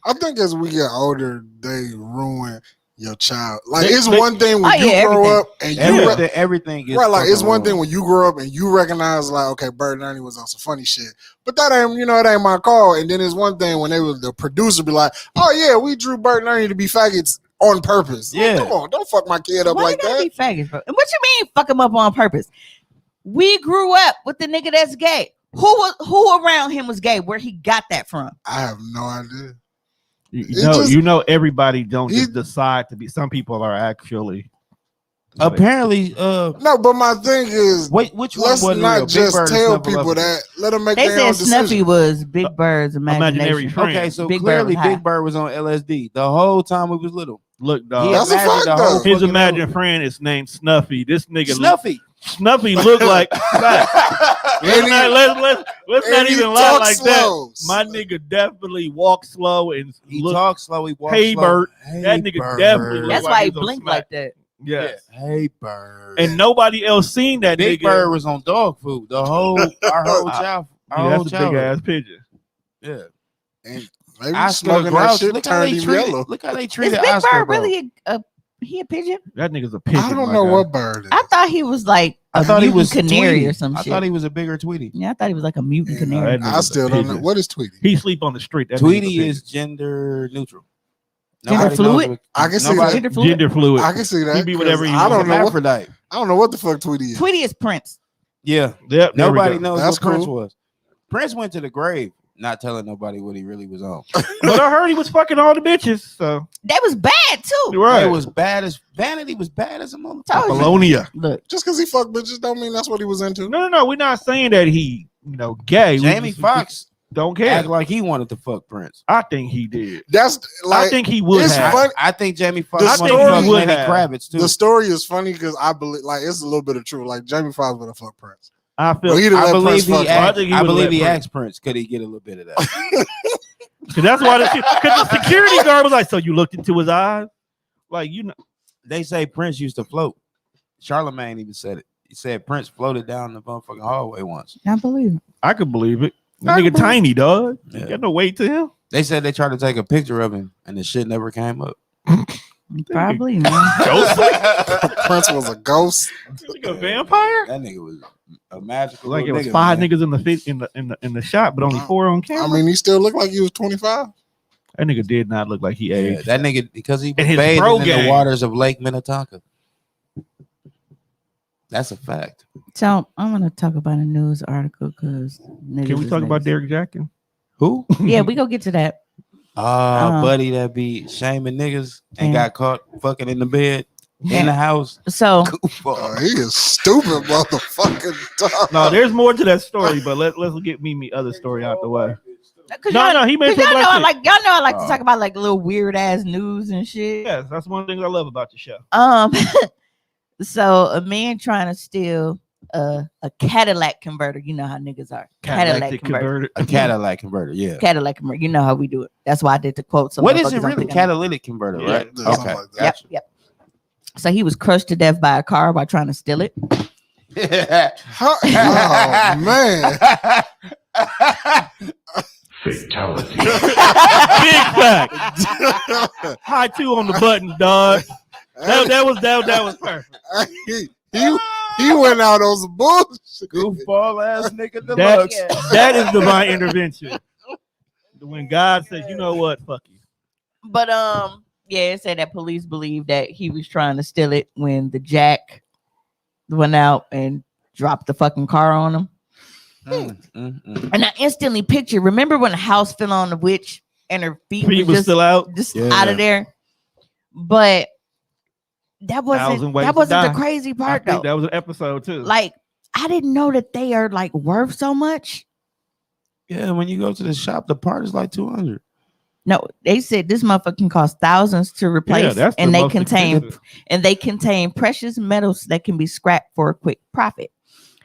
S4: I think as we get older, they ruin your child. Like
S3: They-
S4: it's
S3: they-
S4: one thing when
S2: Oh,
S4: you
S2: yeah,
S4: grow
S2: everything.
S4: up and you
S1: Everything is
S4: right, like it's
S1: fucking
S4: one thing
S1: wrong.
S4: when you grow up and you recognize like, okay, Bert and Ernie was on some funny shit, but that ain't, it ain't my call. And then it's one thing when the producer be like, oh yeah, we drew Bert and Ernie to be faggots on purpose. Like,
S1: Yeah.
S4: come on, don't fuck my kid up
S2: Why
S4: like
S2: you gotta
S4: that.
S2: be faggots, bro? And what you mean fuck him up on purpose? We grew up with the nigga that's gay. Who around him was gay? Where he got that from?
S4: I have no idea.
S3: You know, everybody don't
S4: He-
S3: just decide to be. Some people are actually.
S1: Apparently,
S4: No, but my thing is,
S1: wait, which one
S4: let's
S1: wasn't
S4: not
S1: real? Big
S4: just
S1: Bird or
S4: tell
S1: Snuffleupagus?
S4: people that. Let them make
S2: They
S4: their own
S2: said Snuffy
S4: decision.
S2: was Big Bird's
S3: Imaginary
S2: imagination.
S3: friend.
S1: Okay, so
S2: Big Bird
S1: clearly
S2: was high.
S1: Big Bird was on LSD the whole time we was little.
S3: Look,
S1: He
S3: dog.
S4: That's a
S1: imagined
S4: fact,
S1: the
S4: though.
S1: whole
S3: His
S1: fucking
S3: imagined
S1: world.
S3: friend is named Snuffy. This nigga
S1: Snuffy.
S3: look like. Let's
S4: And
S3: not
S4: he
S3: even lie
S4: talk
S3: like
S4: slow.
S3: that. My nigga definitely walks slow and
S1: He
S3: look.
S1: talks slow. He walks
S3: Hey,
S1: slow.
S3: Bert.
S1: Hey,
S3: That nigga
S1: Bert.
S3: definitely look
S2: That's
S3: like
S2: why he
S3: he's on
S2: blinked
S3: smack.
S2: like that.
S3: Yes.
S1: Hey, Bird.
S3: And nobody else seen that
S1: Big
S3: nigga.
S1: Bird was on dog food the whole our whole child.
S3: Yeah,
S1: Our whole
S3: that's a big
S1: childhood.
S3: ass pigeon.
S1: Yeah.
S4: And maybe
S1: Oscar
S4: smoking that
S1: Grouch.
S4: shit
S1: Look how
S4: turned
S1: they
S4: him
S1: treated.
S4: yellow.
S1: Look how they
S2: Is
S1: treated
S2: Big
S1: Oscar
S2: Bird
S1: Grouch.
S2: really he a pigeon?
S3: That nigga's a pigeon.
S4: I don't
S3: my
S4: know
S3: guy.
S4: what bird it is.
S2: I thought he was like
S1: I thought he
S2: mutant
S1: was
S2: canary
S1: Tweety.
S2: or some
S1: I
S2: shit.
S1: thought he was a bigger Tweety.
S2: Yeah, I thought he was like a mutant
S4: Yeah,
S2: canary.
S3: that
S4: I
S3: nigga's
S4: still
S3: a
S4: don't know.
S3: pigeon.
S4: What is Tweety?
S3: He sleep on the street. That nigga's a
S1: Tweety
S3: pigeon.
S1: is gender neutral.
S2: Gender
S1: Nobody knows
S2: fluid?
S1: what-
S4: I can see
S1: nobody-
S2: Gender fluid?
S3: gender fluid.
S4: I can see that.
S3: He be whatever
S4: 'cause
S3: he
S4: I
S3: wants.
S4: don't know. What,
S1: Hermaphrodite.
S4: I don't know what the fuck Tweety is.
S2: Tweety is Prince.
S1: Yeah.
S3: Yep, there we
S1: Nobody
S3: go.
S1: knows
S4: That's
S1: what Prince
S4: cool.
S1: was. Prince went to the grave, not telling nobody what he really was on.
S3: But I heard he was fucking all the bitches. So
S2: That was bad too.
S3: right.
S1: It was bad as vanity was bad as a motherfucker.
S2: Told you.
S3: Apollonia.
S2: Look,
S4: Just because he fuck bitches don't mean that's what he was into.
S3: No. We're not saying that he, gay. We
S1: Jamie
S3: just-
S1: Foxx
S3: don't care.
S1: act like he wanted to fuck Prince.
S3: I think he did.
S4: That's like
S3: I think he would
S4: it's
S3: have.
S4: fun-
S1: I think Jamie Foxx
S4: The
S1: wanted to
S4: story
S1: fuck
S3: would
S1: Lenny
S3: have.
S1: Kravitz too.
S4: the story is funny because I believe like it's a little bit of truth. Like Jamie Foxx would have fucked Prince.
S3: I feel
S4: Well, he didn't
S1: I
S4: let
S1: believe
S4: Prince
S1: he
S4: fuck
S3: I
S1: asked,
S3: think he
S1: I
S3: would've
S1: believe
S3: let
S1: he
S3: Prince.
S1: asked Prince, could he get a little bit of that?
S3: because that's why because the security guard was like, so you looked into his eyes, like
S1: They say Prince used to float. Charlemagne even said it. He said Prince floated down the motherfucking hallway once.
S2: I believe it.
S3: I could believe it.
S2: I
S3: That nigga
S2: believe-
S3: tiny, dog.
S1: Yeah.
S3: You got no weight to him.
S1: They said they tried to take a picture of him, and the shit never came up.
S2: Probably, man.
S4: Prince was a ghost.
S3: Like a vampire.
S1: That nigga was a magical.
S3: Like it was
S1: nigga,
S3: 5
S1: man.
S3: niggas in the shot, but only 4 on camera.
S4: I mean, he still looked like he was 25.
S3: That nigga did not look like he
S1: Yeah,
S3: aged.
S1: that nigga because he
S3: And his
S1: bathed
S3: bro
S1: in
S3: game.
S1: the waters of Lake Minnetonka. That's a fact.
S2: So I'm gonna talk about a news article because
S3: Can we talk about Derek Jackson?
S1: Who?
S2: Yeah, we go get to that.
S1: Buddy that be shaming niggas and
S2: Yeah.
S1: got caught fucking in the bed in the house.
S2: So
S4: Oh, he is stupid, motherfucking dog.
S3: No, there's more to that story, but let's get Mimi other story out the way.
S2: Cause
S3: No, he made
S2: y'all
S3: some
S2: know I
S3: black
S2: like y'all know I like to talk about like little weird ass news and shit.
S3: Yes, that's one of the things I love about the show.
S2: So a man trying to steal a Cadillac converter. You know how niggas are. Cadillac converter.
S1: A Cadillac converter, yeah.
S2: Cadillac converter. You know how we do it. That's why I did the quote. So
S1: What is it
S2: motherfuckers don't
S1: really?
S2: think I'm-
S1: Catalytic converter,
S3: Yeah.
S1: right?
S4: Yeah, something
S1: Okay.
S4: like that.
S2: Yep. So he was crushed to death by a car by trying to steal it.
S4: Oh, man.
S6: Fatality.
S3: Big fact. High 2 on the button, dog. That was perfect.
S4: he went out on some bullshit.
S1: Goofball ass nigga
S3: That,
S1: deluxe.
S3: that is divine intervention. When God says, you know what, fuck you.
S2: But yeah, it said that police believe that he was trying to steal it when the jack went out and dropped the fucking car on him. And I instantly pictured. Remember when the house fell on the witch and her feet
S3: Feet
S2: was
S3: was
S2: just
S3: still out.
S1: Yeah.
S2: out of there? But that
S3: Thousand
S2: wasn't
S3: ways
S2: that
S3: to
S2: wasn't the
S3: die.
S2: crazy
S3: I
S2: part
S3: think
S2: though.
S3: that was an episode too.
S2: Like I didn't know that they are like worth so much.
S1: Yeah, when you go to the shop, the part is like 200.
S2: No, they said this motherfucker can cost thousands to replace,
S3: that's the
S2: and they
S3: most expensive.
S2: contain precious metals that can be scrapped for a quick profit.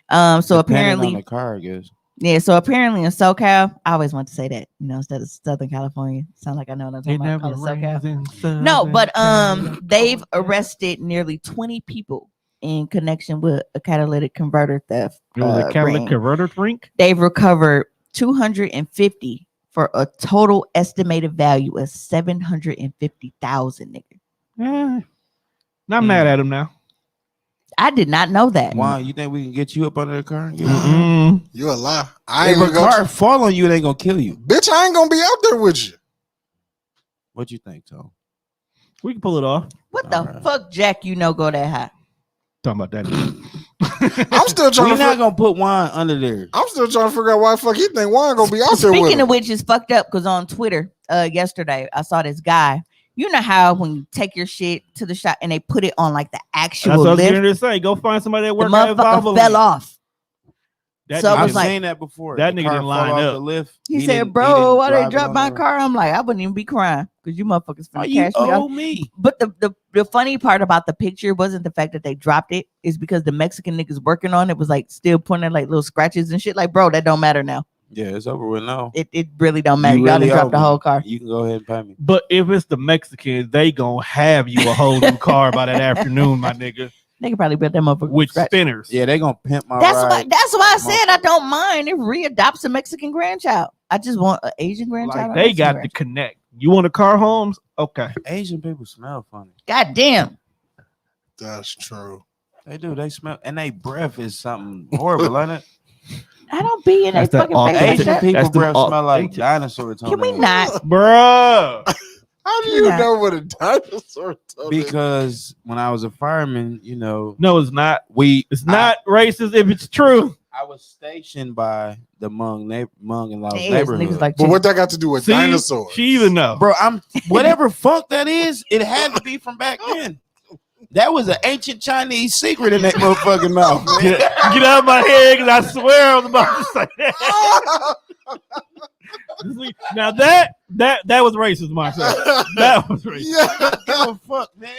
S2: So
S1: Depending on
S2: apparently,
S1: the car, I guess.
S2: yeah. So apparently in SoCal, I always want to say that, instead of Southern California. Sound like I know what I'm talking
S3: It
S2: about.
S3: never
S2: Call it SoCal.
S3: rains in Southern
S2: No, but
S3: California.
S2: they've arrested nearly 20 people in connection with a catalytic converter theft.
S3: It was a catalytic
S2: ring.
S3: converter drink.
S2: They've recovered 250 for a total estimated value of 750,000. Nigga,
S3: Yeah. Not mad at him now.
S2: I did not know that.
S1: Why? You think we can get you up under the car? And get
S3: Mm-mm.
S4: You a lie. I
S1: If
S4: ain't
S1: a
S4: even
S1: car
S4: go.
S1: fall on you, it ain't gonna kill you.
S4: Bitch, I ain't gonna be out there with you.
S1: What you think, Tom?
S3: We can pull it off.
S2: What the
S1: Alright.
S2: fuck, Jack? You know, go that high.
S3: Talking about that.
S4: I'm still trying
S1: We're
S4: to.
S1: not gonna put wine under there.
S4: I'm still trying to figure out why the fuck he think Juan gonna be out there with
S2: Speaking
S4: him.
S2: of which, is fucked up because on Twitter, yesterday I saw this guy. You know how when you take your shit to the shop and they put it on like the
S3: That's
S2: actual
S3: what I was
S2: lift,
S3: going to say. Go find somebody that
S2: the
S3: works at
S2: motherfucker
S3: Volvo.
S2: fell off.
S3: That
S2: So it
S3: nigga-
S2: was
S1: I've
S2: like-
S1: seen that before.
S3: that
S1: The
S3: nigga
S1: car
S3: didn't
S1: fall
S3: line
S1: off
S3: up.
S1: the lift.
S2: He said,
S1: didn't-
S2: "Bro,
S1: didn't
S2: why they
S1: drive it
S2: dropped
S1: on
S2: my
S1: the-
S2: car?" I'm like, I wouldn't even be crying because you motherfuckers
S1: Why
S2: finna
S1: you
S2: cash me
S1: owe
S2: out.
S1: me?
S2: But the funny part about the picture wasn't the fact that they dropped it, is because the Mexican niggas working on it was like still pointing like little scratches and shit. Like, bro, that don't matter now.
S1: Yeah, it's over with now.
S2: It really don't matter.
S1: You
S2: Y'all
S1: really
S2: done
S1: owe
S2: dropped the
S1: me.
S2: whole car.
S1: You can go ahead and pay me.
S3: But if it's the Mexicans, they gonna have you a whole new car by that afternoon, my nigga,
S2: They could probably build that motherfucker
S3: with
S2: from scratch.
S3: spinners.
S1: Yeah, they gonna pimp my
S2: That's
S1: ride.
S2: why. That's why I said I don't mind if Rhea adopts a Mexican grandchild. I just want an Asian grandchild.
S3: Like
S2: or
S3: they
S2: Mexican
S3: got the
S2: grandchild.
S3: connect. You want a car, Holmes? Okay.
S1: Asian people smell funny.
S2: God damn.
S4: That's true.
S1: They do. They smell, and they breath is something horrible, ain't it?
S2: I don't be in
S3: That's
S2: that
S3: the
S2: fucking face like
S1: Asian
S2: that.
S1: people
S3: That's the
S1: breath smell like
S3: authentic-
S1: dinosaur
S2: Can we
S1: toenails.
S2: not?
S3: Bruh.
S4: How do you
S2: Yeah.
S4: know what a dinosaur toenail?
S1: Because when I was a fireman,
S3: No, it's not.
S1: it's
S3: Not racist if it's true.
S1: I was stationed by the Hmong in Laos
S2: It is.
S1: neighborhood.
S2: Niggas like
S4: But what that got to do with
S3: See,
S4: dinosaurs?
S3: she even know.
S1: Bro, I'm whatever fuck that is. It had to be from back then. That was an ancient Chinese secret in that motherfucking mouth. Man.
S3: Get out of my head, because I swear I was about to say that. Now that was racist, myself. That was racist.
S4: Yeah.
S1: Give a fuck, man.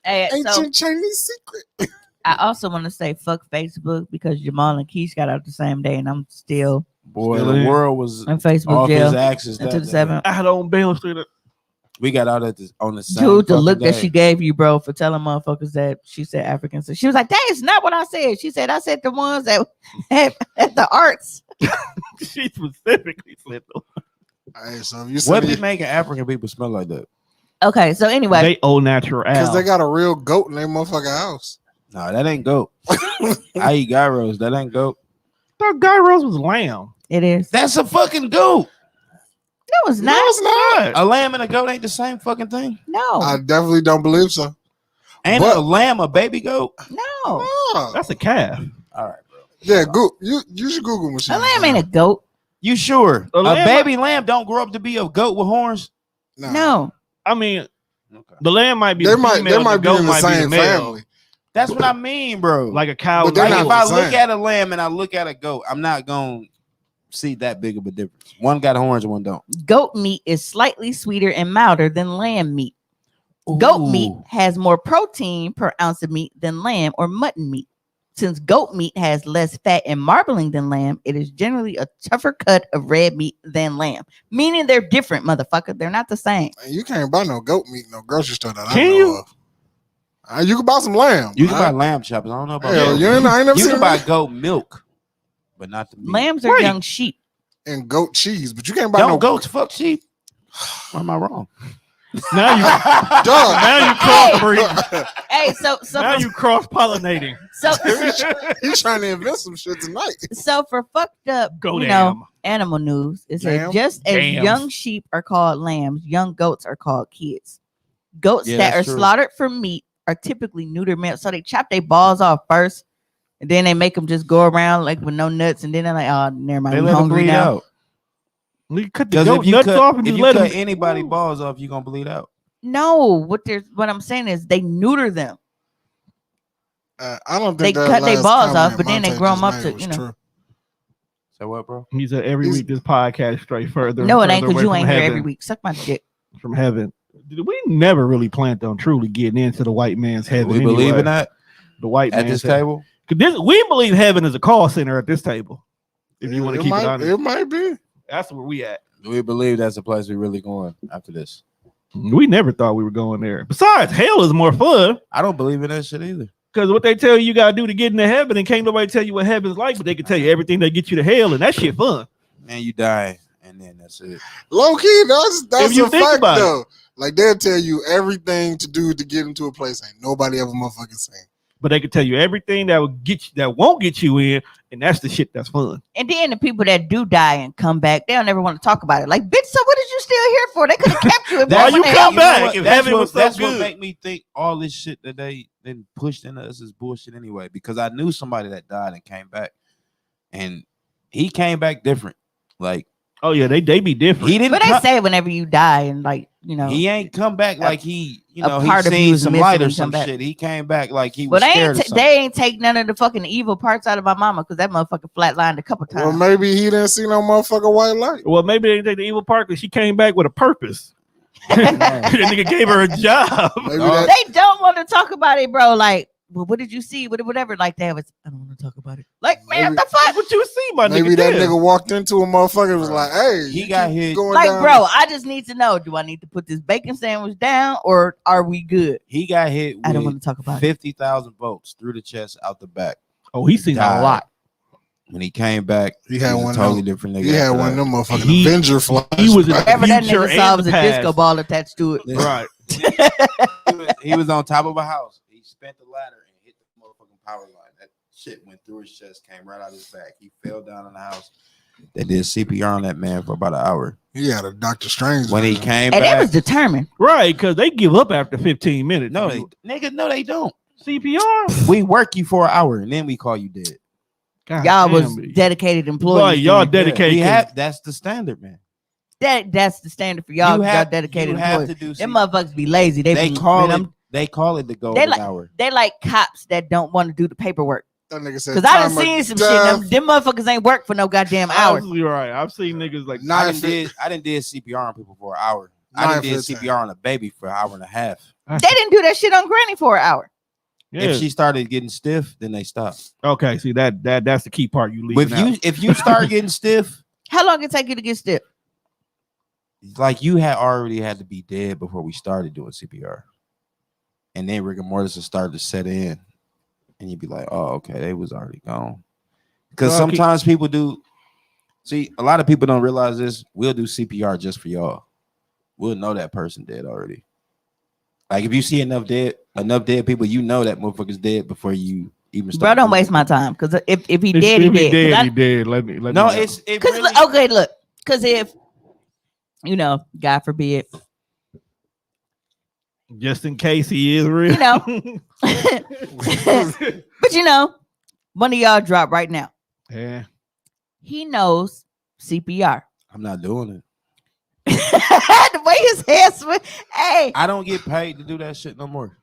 S2: Hey, so
S4: Ancient Chinese secret.
S2: I also want to say fuck Facebook because Jamal and Keish got out the same day, and I'm still
S1: Boy,
S3: Still
S1: the
S3: in.
S1: world was
S2: in Facebook
S1: off his
S2: jail
S1: axis.
S2: until
S1: That
S2: the
S1: day.
S2: 7th.
S3: I don't Baylor Street.
S1: We got out at on the same.
S2: Dude, the
S1: fucking
S2: look that
S1: day.
S2: she gave you, bro, for telling motherfuckers that she said Africans. She was like, that is not what I said. She said, I said the ones that at the arts.
S3: She specifically said
S4: Hey, so if you
S1: What
S4: see
S1: be making African people smell like that?
S2: Okay, so anyway.
S3: they owe natural.
S4: because they got a real goat in their motherfucking house.
S1: No, that ain't goat. I eat gyros. That ain't goat.
S3: thought gyros was lamb.
S2: It is.
S1: That's a fucking goat.
S2: No, it's
S3: No,
S2: not.
S3: it's not.
S1: A lamb and a goat ain't the same fucking thing.
S2: No.
S4: I definitely don't believe so.
S1: Ain't
S4: But-
S1: a lamb a baby goat?
S2: no.
S4: Oh.
S3: That's a calf.
S1: All right, bro.
S4: Yeah, you should Google machine.
S2: A lamb ain't a goat.
S1: You sure?
S3: A
S1: A
S3: lamb-
S1: baby lamb don't grow up to be a goat with horns?
S4: Nah.
S2: No.
S3: I mean,
S1: Okay.
S3: the lamb might be
S4: They
S3: the
S4: might
S3: female,
S4: they might
S3: the
S4: be
S3: goat
S4: in the
S3: might be the
S4: same
S3: male.
S4: family.
S1: That's what I mean, bro.
S3: Like a cow.
S4: But they're
S1: Like
S4: not
S1: if I
S4: the
S1: look
S4: same.
S1: at a lamb and I look at a goat, I'm not gonna see that big of a difference. One got horns and one don't.
S2: Goat meat is slightly sweeter and milder than lamb meat. Goat meat
S1: Ooh.
S2: has more protein per ounce of meat than lamb or mutton meat. Since goat meat has less fat and marbling than lamb, it is generally a tougher cut of red meat than lamb. Meaning they're different, motherfucker. They're not the same.
S4: Man, you can't buy no goat meat in no grocery store that I
S3: Can
S4: know
S3: you?
S4: of. You can buy some lamb.
S1: You can buy
S4: Alright?
S1: lamb chops. I don't know about
S4: Hell,
S1: goat.
S4: you ain't, I ain't never
S1: You
S4: seen
S1: can buy
S4: that.
S1: goat milk, but not the meat.
S2: Lambs are
S3: Right.
S2: young sheep.
S4: And goat cheese, but you can't buy
S1: Don't
S4: no
S1: goats fuck sheep? Why am I wrong?
S3: Now you
S4: Dog.
S3: now you crossbreeding.
S2: Hey,
S3: Now you cross pollinating.
S2: so
S4: He's trying to invent some shit tonight.
S2: so for fucked up,
S3: Go
S2: you
S3: damn.
S2: know, animal news, it says
S4: Damn.
S2: just as
S3: Damn.
S2: young sheep are called lambs, young goats are called kids. Goats
S1: Yeah,
S2: that are
S1: that's true.
S2: slaughtered for meat are typically neuter males, so they chop their balls off first, and then they make them just go around like with no nuts, and then they're like, oh, never mind,
S1: They
S2: we
S1: let them
S2: hungry
S1: bleed
S2: now.
S1: out.
S3: You cut the
S1: Because
S3: goat
S1: if you
S3: nuts
S1: cut,
S3: off and
S1: if
S3: just
S1: you
S3: let
S1: cut
S3: them.
S1: anybody balls off, you're gonna bleed out.
S2: No, what I'm saying is they neuter them.
S4: I don't
S2: They
S4: think that
S2: cut their
S4: last
S2: balls
S4: comment
S2: off, but then they
S4: Monte
S2: grow 'em
S4: just
S2: up
S4: made
S2: to,
S4: was
S2: you know.
S4: true.
S1: So what, bro?
S3: He said every
S4: He's-
S3: week this podcast straight further.
S2: No, it
S3: and
S2: ain't
S3: further
S2: because
S3: away
S2: you
S3: from
S2: ain't here
S3: heaven,
S2: every week. Suck my dick.
S3: from heaven. We never really planned on truly getting into the white man's heaven.
S1: We believe
S3: anyway.
S1: in that
S3: The white
S1: at
S3: man's
S1: this
S3: heaven.
S1: table.
S3: 'Cause we believe heaven is a call center at this table. If you want to keep
S4: might,
S3: it honest,
S4: it might be.
S3: that's where we at.
S1: We believe that's the place we really going after this.
S3: We never thought we were going there. Besides, hell is more fun
S1: I don't believe in that shit either.
S3: because what they tell you gotta do to get into heaven, and can't nobody tell you what heaven's like, but they can tell you everything that get you to hell, and that shit fun.
S1: Man, you die and then that's it.
S4: Low key, that's
S3: If you
S4: a
S3: think
S4: fact
S3: about it.
S4: though. Like they'll tell you everything to do to get into a place ain't nobody ever motherfucking seen.
S3: But they can tell you everything that will get you, that won't get you in, and that's the shit that's fun.
S2: And then the people that do die and come back, they don't ever want to talk about it. Like, bitch, so what is you still here for? They could have kept you. If
S3: Why
S2: they
S3: you
S2: wanna
S3: come
S2: help
S3: back?
S1: what?
S3: If
S1: That's
S3: heaven
S1: what,
S3: was so
S1: that's what
S3: good.
S1: make me think all this shit that they then pushed into us is bullshit anyway. Because I knew somebody that died and came back, and he came back different. Like
S3: Oh yeah, they be different.
S1: he didn't.
S2: But they
S1: come-
S2: say whenever you die and like, you know.
S1: he ain't come back like he,
S2: a
S1: he
S2: part of you
S1: seen
S2: is
S1: some
S2: missing
S1: light or
S2: and
S1: some
S2: come back.
S1: shit. He came back like he was
S2: But
S1: scared of something.
S2: they ain't take none of the fucking evil parts out of my mama because that motherfucker flatlined a couple
S4: Well,
S2: times.
S4: maybe he didn't see no motherfucking white light.
S3: Well, maybe they take the evil part because she came back with a purpose. That nigga gave her a job.
S4: Maybe
S1: Dog.
S4: that
S2: They don't want to talk about it, bro. Like, well, what did you see? Whatever. Like, they was, I don't want to talk about it. Like, man,
S4: Maybe-
S2: what the fuck?
S3: What you see, my
S4: maybe
S3: nigga?
S4: that
S3: Damn.
S4: nigga walked into a motherfucker and was like, "Hey,
S1: He
S4: you
S1: got
S4: keep
S1: hit.
S4: going
S2: Like,
S4: down."
S2: bro, I just need to know: do I need to put this bacon sandwich down, or are we good?
S1: He got hit
S2: I don't want
S1: with
S2: to talk about it.
S1: 50,000 volts through the chest out the back.
S3: Oh, he seen
S1: Died.
S3: a lot.
S1: When he came back,
S4: He had
S1: was
S4: one
S1: a
S4: of
S1: totally
S4: them-
S1: different nigga.
S4: He had
S1: after
S4: one of
S1: that.
S4: them motherfucking
S3: He-
S4: Avenger flies.
S3: he was in-
S2: Whatever that
S3: future
S2: nigga saw
S3: and
S2: was
S3: the
S2: a
S3: past.
S2: disco ball attached to it.
S1: Listen,
S3: Right.
S1: he was on top of a house. He spent the ladder and hit the motherfucking power line. That shit went through his chest, came right out his back. He fell down in the house. They did CPR on that man for about an hour.
S4: He had a Doctor Strange.
S1: When he
S4: version.
S1: came
S2: And they
S1: back,
S2: was determined.
S3: Right, because they give up after 15 minutes.
S1: no, they don't.
S3: CPR.
S1: We work you for an hour and then we call you dead.
S3: God
S2: Y'all
S3: damn
S2: was
S3: it.
S2: dedicated
S3: Boy,
S2: employees.
S3: y'all
S2: man.
S3: dedicated.
S1: We have, that's the standard, man.
S2: That's the standard for y'all.
S1: You
S2: Y'all
S1: have,
S2: dedicated
S1: you have
S2: employees.
S1: to do.
S2: Them motherfuckers be lazy.
S1: They
S2: be,
S1: call
S2: man,
S1: it.
S2: I'm-
S1: They call it the golden
S2: like-
S1: hour.
S2: They like cops that don't want to do the paperwork.
S4: That nigga said,
S2: Because I done
S4: "Time of
S2: seen some
S4: death."
S2: shit. Them motherfuckers ain't work for no goddamn hour.
S3: Absolutely right. I've seen niggas like
S4: Nah,
S1: I
S4: if
S1: didn't
S4: it-
S1: did CPR on people for an hour.
S4: Nine
S1: I done did
S4: 15.
S1: CPR on a baby for an hour and a half.
S2: They didn't do that shit on Granny for an hour.
S3: yeah.
S1: If she started getting stiff, then they stopped.
S3: Okay, see that's the key part you leave.
S1: If you start getting stiff,
S2: How long it take you to get stiff?
S1: like you had already had to be dead before we started doing CPR, and then rigor mortis will start to set in, and you'd be like, oh, okay, they was already gone. Because sometimes people do. See, a lot of people don't realize this. We'll do CPR just for y'all. We'll know that person dead already. Like if you see enough dead people, you know that motherfucker's dead before you even start.
S2: Bro, don't waste my time because if he dead,
S3: If
S2: he dead.
S3: he dead. Let me.
S1: No,
S3: know.
S1: it's
S2: Because
S1: really,
S2: okay, look, because if God forbid,
S3: just in case he is real.
S2: but one of y'all drop right now.
S3: Yeah.
S2: He knows CPR.
S1: I'm not doing it.
S2: The way his head swing. Hey,
S1: I don't get paid to do that shit no more.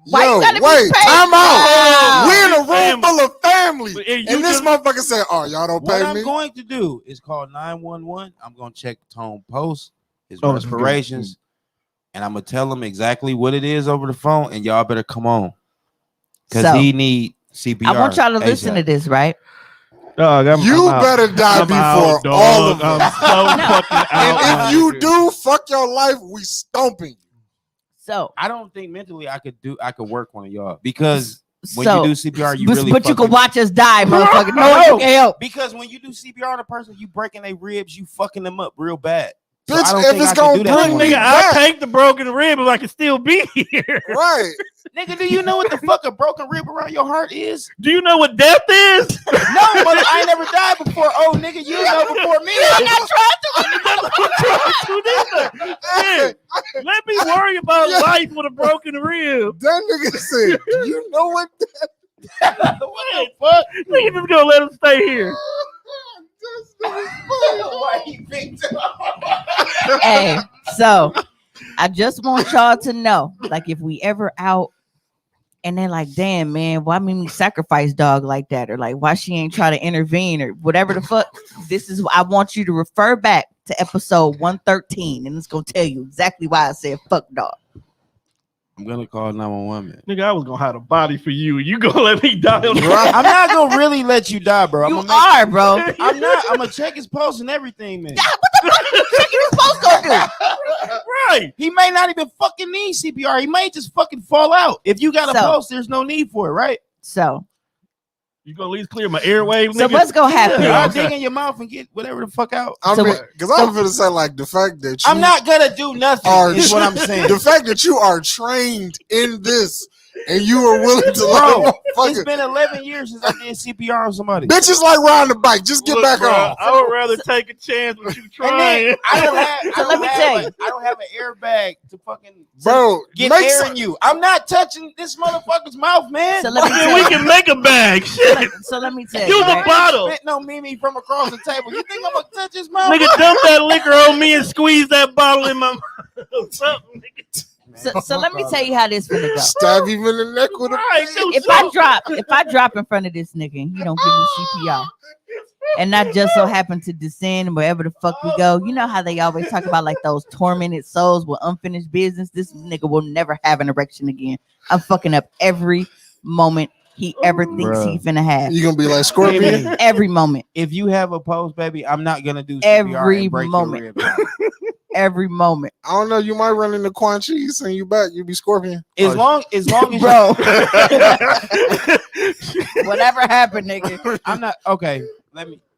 S2: why you gotta be
S4: wait,
S2: paid?
S4: time out.
S2: Wow.
S4: We in a room full of family,
S3: And
S4: and this motherfucker said, "Oh, y'all don't
S1: What
S4: pay
S1: I'm
S4: me."
S1: going to do is call 911. I'm going to check Tone Post, his
S3: Oh,
S1: respirations, and I'm going to tell him exactly what it is over the phone, and y'all better come on. Because
S2: So,
S1: he need CPR.
S2: I want y'all to listen to
S1: ASAP.
S2: this, right?
S3: Dog,
S4: You
S3: I'm
S4: better die
S3: I'm
S4: before
S3: out,
S4: all of
S3: dog.
S4: us.
S3: I'm so fucking out.
S4: And
S3: my
S4: if you
S3: nigga.
S4: do, fuck your life. We stomping you.
S2: So,
S1: I don't think mentally I could work one of y'all because when
S2: so,
S1: you do CPR, you
S2: but,
S1: really
S2: but you can
S1: fucking-
S2: watch us die, motherfucker. No one
S1: No.
S2: can help.
S1: because when you do CPR on a person, you breaking their ribs, you fucking them up real bad. So
S4: Bitch,
S1: I don't
S4: if
S1: think
S4: it's
S1: I can
S4: gonna
S1: do that
S4: bring
S1: no
S4: me
S1: more.
S3: Nigga,
S4: back.
S3: I'll take the broken rib if I can still be here.
S4: Right.
S1: Nigga, do you know what the fuck a broken rib around your heart is?
S3: Do you know what death is?
S1: No, but I ain't never died before. Oh, nigga, you know before me.
S2: I'm not trying to.
S3: Shit. Let me worry about life with a broken rib.
S4: That nigga said, "Do you know what?"
S1: What the fuck?
S3: Nigga just gonna let him stay here.
S1: Why he picked up?
S2: Hey, so I just want y'all to know, like, if we ever out and they're like, damn, man, why me sacrifice dog like that? Or like, why she ain't try to intervene or whatever the fuck. This is, I want you to refer back to episode 113 and it's going to tell you exactly why I said fuck dog.
S1: I'm gonna call 911, man.
S3: Nigga, I was gonna hide a body for you. You gonna let me die on the
S1: I'm not gonna really let you die, bro.
S2: You are, bro.
S1: I'm not. I'm gonna check his pulse and everything, man.
S2: Supposed to do.
S3: Right.
S1: He may not even fucking need CPR. He may just fucking fall out. If you got a
S2: So-
S1: pulse, there's no need for it, right?
S2: So
S3: You gonna at least clear my airwaves,
S2: So
S3: nigga?
S2: what's gonna happen?
S3: Yeah,
S1: I'll
S3: okay.
S1: dig in your mouth and get whatever the fuck out.
S4: I
S2: So
S4: mean,
S2: what-
S4: because I'm gonna say like the fact that you
S1: I'm not gonna do nothing.
S4: are
S1: Is what I'm saying.
S4: the fact that you are trained in this and you are willing to
S1: Bro,
S4: let
S1: it's
S4: motherfucker.
S1: been 11 years since I did CPR on somebody.
S4: Bitches like riding the bike. Just get
S3: Look,
S4: back
S3: bro,
S4: on.
S3: I would rather take a chance with you
S1: And
S3: trying.
S1: then I don't have.
S2: So let me tell you.
S1: I don't have an airbag to fucking
S4: Bro,
S1: get
S4: make
S1: air
S4: some-
S1: in you. I'm not touching this motherfucker's mouth, man.
S2: So let me
S3: Then
S2: tell
S3: we
S2: you.
S3: can make a bag. Shit.
S2: So let me tell
S3: Use
S2: you.
S3: a
S2: Right?
S3: bottle.
S1: Spitting on Mimi from across the table. You think I'm gonna touch his mouth?
S3: Nigga, dump that liquor on me and squeeze that bottle in my mouth. Something, nigga.
S2: So let me tell you how this finna go.
S4: Stab him in the neck with a.
S3: Right, do
S2: If I drop in front of this nigga and he don't give me CPR, and not just so happen to descend wherever the fuck we go, you know how they always talk about like those tormented souls with unfinished business. This nigga will never have an erection again. I'm fucking up every moment he ever thinks
S1: Bruh.
S2: he finna have.
S4: You gonna be like Scorpion?
S1: Mimi,
S2: Every moment,
S1: if you have a pulse, baby, I'm not gonna do CPR
S2: Every
S1: and break
S2: moment.
S1: your rib.
S2: every moment,
S4: I don't know. You might run into Quan Chi, send you back. You be Scorpion.
S1: As long as
S2: bro. Whatever happened, nigga.
S1: I'm not okay.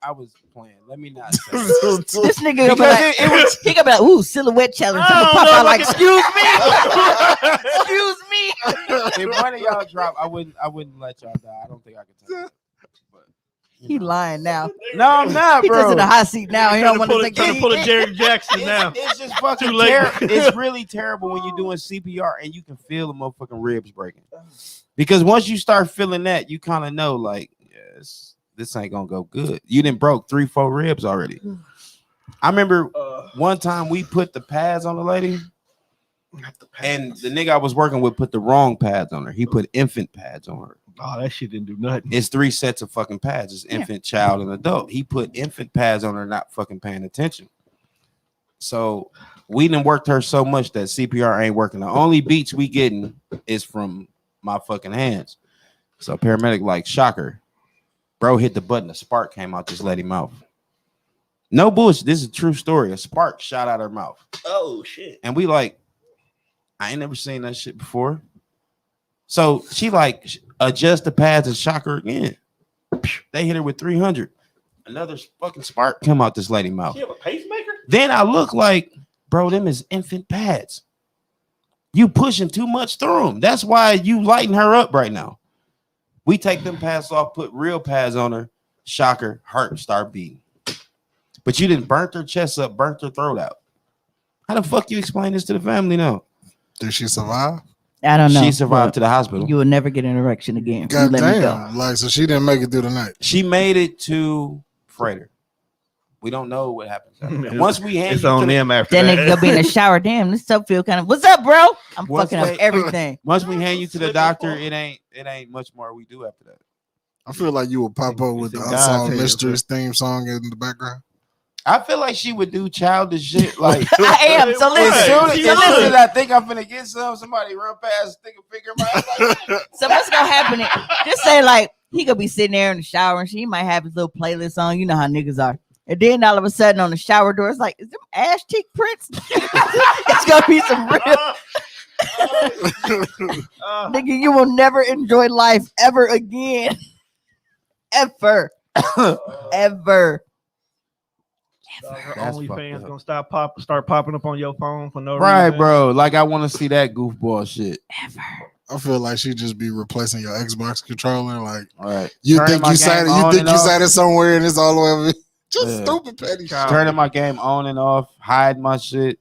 S1: I was playing. Let me not say that.
S2: This nigga gonna be
S1: Because
S2: like,
S1: it was
S2: he gonna be like, ooh, silhouette challenge. I'm gonna
S3: I
S2: pop
S3: don't
S2: out
S3: know
S2: like,
S3: if
S2: excuse me, excuse me.
S1: if one of y'all drop, I wouldn't let y'all die. I don't think I could take it. But, you
S2: He
S1: know.
S2: lying now.
S1: No, I'm not,
S2: He just
S1: bro.
S2: in the hot seat now. He don't want to take
S3: trying to pull a Jerry Jackson now.
S1: It's just fucking
S3: Too late.
S1: terrible. It's really terrible when you're doing CPR and you can feel the motherfucking ribs breaking. Because once you start feeling that, you kind of know, like, yes, this ain't gonna go good. You done broke 3-4 ribs already. I remember one time we put the pads on the lady, and the nigga I was working with put the wrong pads on her. He put infant pads on her.
S3: Oh, that shit didn't do nothing.
S1: It's 3 sets of fucking pads. It's infant, child, and adult. He put infant pads on her, not fucking paying attention. So we done worked her so much that CPR ain't working. The only beats we getting is from my fucking hands. So paramedic like shocker. Bro hit the button, a spark came out this lady mouth. No bullshit. This is a true story. A spark shot out her mouth.
S3: Oh shit.
S1: And we like, I ain't never seen that shit before. So she like adjust the pads and shock her again. They hit her with 300. Another fucking spark come out this lady mouth.
S3: She have a pacemaker?
S1: Then I look like, bro, them is infant pads. You pushing too much through them. That's why you lighten her up right now. We take them pads off, put real pads on her, shock her, heart start beating. But you didn't burnt her chest up, burnt her throat out. How the fuck you explain this to the family now?
S4: Did she survive?
S2: I don't know.
S1: She survived to the hospital.
S2: You will never get an erection again. if you
S4: God
S2: let me go.
S4: damn. Like, so she didn't make it through the night.
S1: She made it to freighter. We don't know what happens after that. Once we hand
S3: It's
S1: you
S3: on
S1: to the,
S3: them after
S2: Then
S3: that.
S2: they go be in the shower. Damn, this stuff feel kind of. What's up, bro? I'm
S1: Once
S2: fucking up
S1: they-
S2: everything.
S1: once we hand you to the doctor, it ain't much more we do after that.
S4: I feel like you would pop up with the
S3: It's in
S4: Unsolved
S3: God's
S4: Mysteries theme song in the background.
S1: I feel like she would do childish shit. Like
S2: I am. So
S3: Right.
S1: as
S2: listen.
S1: soon
S2: So
S1: as
S2: listen.
S1: I think I'm finna get somebody run past, stick a finger in my eye.
S2: So what's gonna happen? Just say like he gonna be sitting there in the shower and he might have his little playlist on. You know how niggas are. And then all of a sudden on the shower door, it's like, is them ass cheek prints? It's gonna be some real nigga. You will never enjoy life ever again, ever, ever.
S3: Her
S1: That's fucked
S3: OnlyFans
S1: up.
S3: gonna start popping up on your phone for no
S1: Right,
S3: reason.
S1: bro. Like I want to see that goofball shit.
S4: I feel like she just be replacing your Xbox controller. Like
S1: All right.
S4: you
S1: Turning
S4: think
S1: my
S4: you sat
S1: game
S4: it, you
S1: on
S4: think
S1: and
S4: you
S1: off.
S4: sat it somewhere and it's all the way over. Just
S1: Yeah.
S4: stupid petty shit.
S1: Turning my game on and off, hide my shit,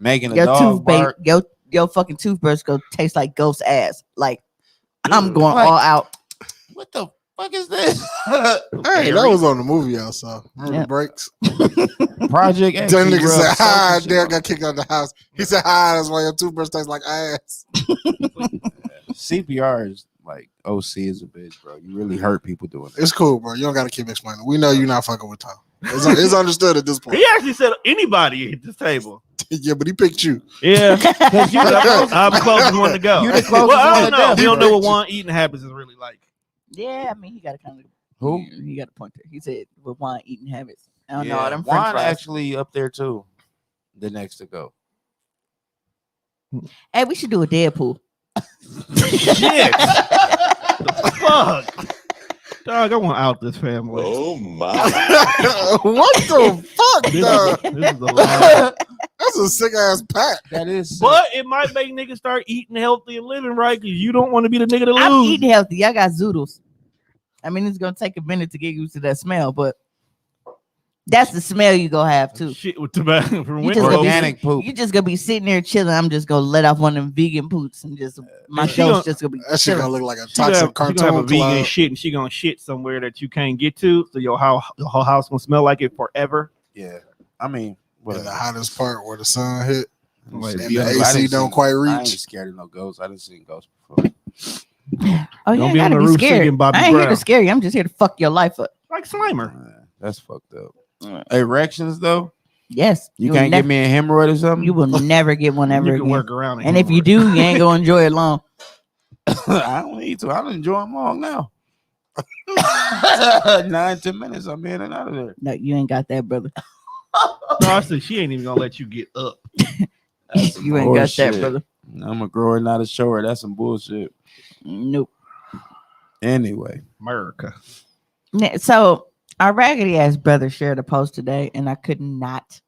S1: making a
S2: Your
S1: dog
S2: toothpaste,
S1: bark.
S2: your fucking toothbrush go taste like ghost ass. Like I'm going
S1: Like-
S2: all out.
S1: What the fuck is this?
S4: Hey, that was on the movie I saw. Remember
S2: Yeah.
S4: the breaks?
S1: Project X.
S4: That
S1: he
S4: nigga
S1: rubbed
S4: said,
S1: soap
S4: hi,
S1: and shit
S4: Derek
S1: on
S4: got kicked out of the house. He said, hi, that's why your toothbrush tastes like ass.
S1: CPR is like OC is a bitch, bro. You really hurt people doing it.
S4: It's cool, bro. You don't got to keep explaining. We know you're not fucking with Tom. It's understood at this point.
S3: He actually said anybody at this table.
S4: Yeah, but he picked you.
S3: Yeah, because you I'm the closest one to go.
S1: You the closest
S3: well, I
S1: one
S3: don't
S1: to
S3: know.
S1: death.
S3: We don't know what Juan eating habits is really like.
S2: Yeah, I mean he got a kind of
S1: Who?
S2: He got a point there. He said with wine eating habits. I don't know
S1: Yeah,
S2: all them French
S1: Juan
S2: fries.
S1: actually up there too. The next to go.
S2: Hey, we should do a Deadpool.
S3: Shit. The fuck? Dog, I want out this family.
S6: Oh my.
S4: What the fuck,
S3: This
S4: dog?
S3: is a lie.
S4: That's a sick ass pack.
S1: That is.
S3: But it might make niggas start eating healthy and living right because you don't want to be the nigga to
S2: I'm
S3: lose.
S2: eating healthy. I got zoodles. I mean, it's gonna take a minute to get used to that smell, but that's the smell you gonna have too.
S3: Shit with tobacco from
S2: You just
S3: Windows.
S2: gonna be
S1: Organic poop.
S2: You just gonna be sitting there chilling. I'm just gonna let off one of them vegan poops and just my
S3: she gonna-
S2: ghost just gonna be
S4: That shit
S2: chilling.
S4: gonna look like a
S3: She gonna have
S4: toxic
S3: a
S4: cartoon
S3: vegan
S4: club.
S3: shit and she gonna shit somewhere that you can't get to, so your whole house gonna smell like it forever.
S1: Yeah. I mean,
S4: In
S1: whatever.
S4: the hottest part where the sun hit
S3: Wait,
S4: and
S3: Yeah,
S4: the
S1: I
S4: AC
S1: didn't
S4: don't
S1: see-
S4: quite
S1: I ain't
S4: reach.
S1: scared of no ghosts. I didn't see ghosts before.
S2: Oh, you
S3: Don't
S2: ain't
S3: be on
S2: gotta
S3: the
S2: be
S3: roof
S2: scared.
S3: singing Bobby
S2: I ain't here to
S3: Brown.
S2: scare you. I'm just here to fuck your life up.
S3: Like Slimer.
S1: That's fucked up. Erections though,
S2: Yes,
S1: you
S2: will
S1: can't give me a hemorrhoid or something.
S2: You will never get one ever
S3: You can
S2: again.
S3: work around it.
S2: And if you do, you ain't gonna enjoy it long.
S1: I don't need to. I don't enjoy them long now. 9-10 minutes. I'm in and out of there.
S2: No, you ain't got that, brother.
S3: No, I said she ain't even gonna let you get up.
S2: You ain't got that,
S1: bullshit.
S2: brother.
S1: I'm a grower, not a shower. That's some bullshit.
S2: Nope.
S1: Anyway,
S3: America.
S2: So our raggedy ass brother shared a post today, and I could not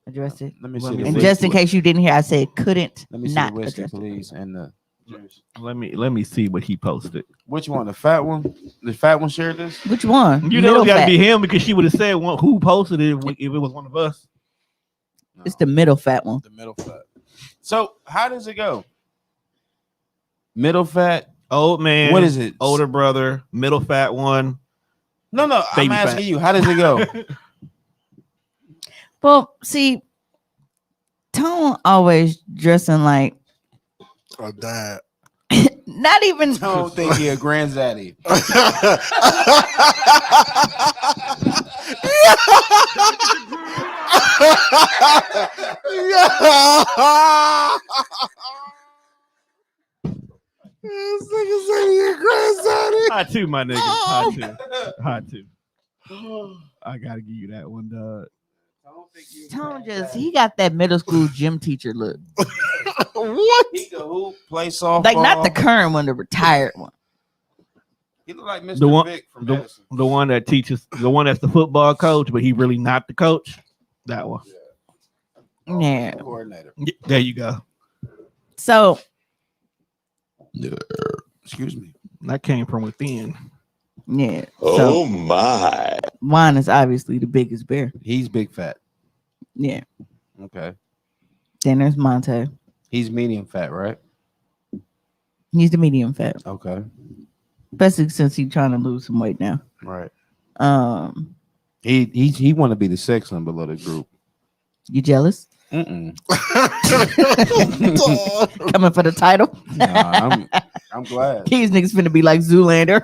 S2: address it.
S1: let me see.
S3: Let
S1: the
S3: me
S2: And
S1: whiskey.
S2: just in case you didn't hear, I said couldn't
S1: let me see
S2: not
S1: the whiskey,
S2: address it.
S1: please, and the juice.
S3: Let me see what he posted.
S1: Which one? The fat one? The fat one shared this?
S2: Which one?
S3: You know
S2: Middle
S3: it gotta
S2: fat.
S3: be him because she would have said who posted it if it was one of us.
S1: No,
S2: It's the middle fat one.
S1: the middle fat. So how does it go? Middle fat.
S3: Old man.
S1: What is it?
S3: Older brother, middle fat one.
S1: No, I'm
S3: Baby
S1: asking
S3: fat.
S1: you. How does it go?
S2: Well, see, Tone always dressing like
S4: Oh, dad.
S2: not even
S1: Don't think he a granddaddy.
S4: This nigga said he a granddaddy.
S3: Hot too, my nigga. Hot too. Hot too. I gotta give you that one, dog.
S2: Tone he got that middle school gym teacher look.
S4: What?
S1: He could hoop, play softball.
S2: Like not the current one, the retired one.
S1: He look like Mr.
S3: The one,
S1: Vic from Madison.
S3: the one that teaches, the one that's the football coach, but he really not the coach. That one.
S2: Yeah.
S1: Coordinator.
S3: There you go.
S2: So
S1: Excuse me.
S3: That came from within.
S2: yeah.
S6: Oh
S2: So
S6: my.
S2: Juan is obviously the biggest bear.
S1: He's big fat.
S2: Yeah.
S1: Okay.
S2: Then there's Monte.
S1: He's medium fat, right?
S2: He's the medium fat.
S1: Okay.
S2: Especially since he's trying to lose some weight now.
S1: Right.
S2: You
S1: He want to be the sex one below the group.
S2: jealous?
S1: Mm-mm.
S2: Coming for the title?
S1: Nah, I'm glad.
S2: These niggas finna be like Zoolander.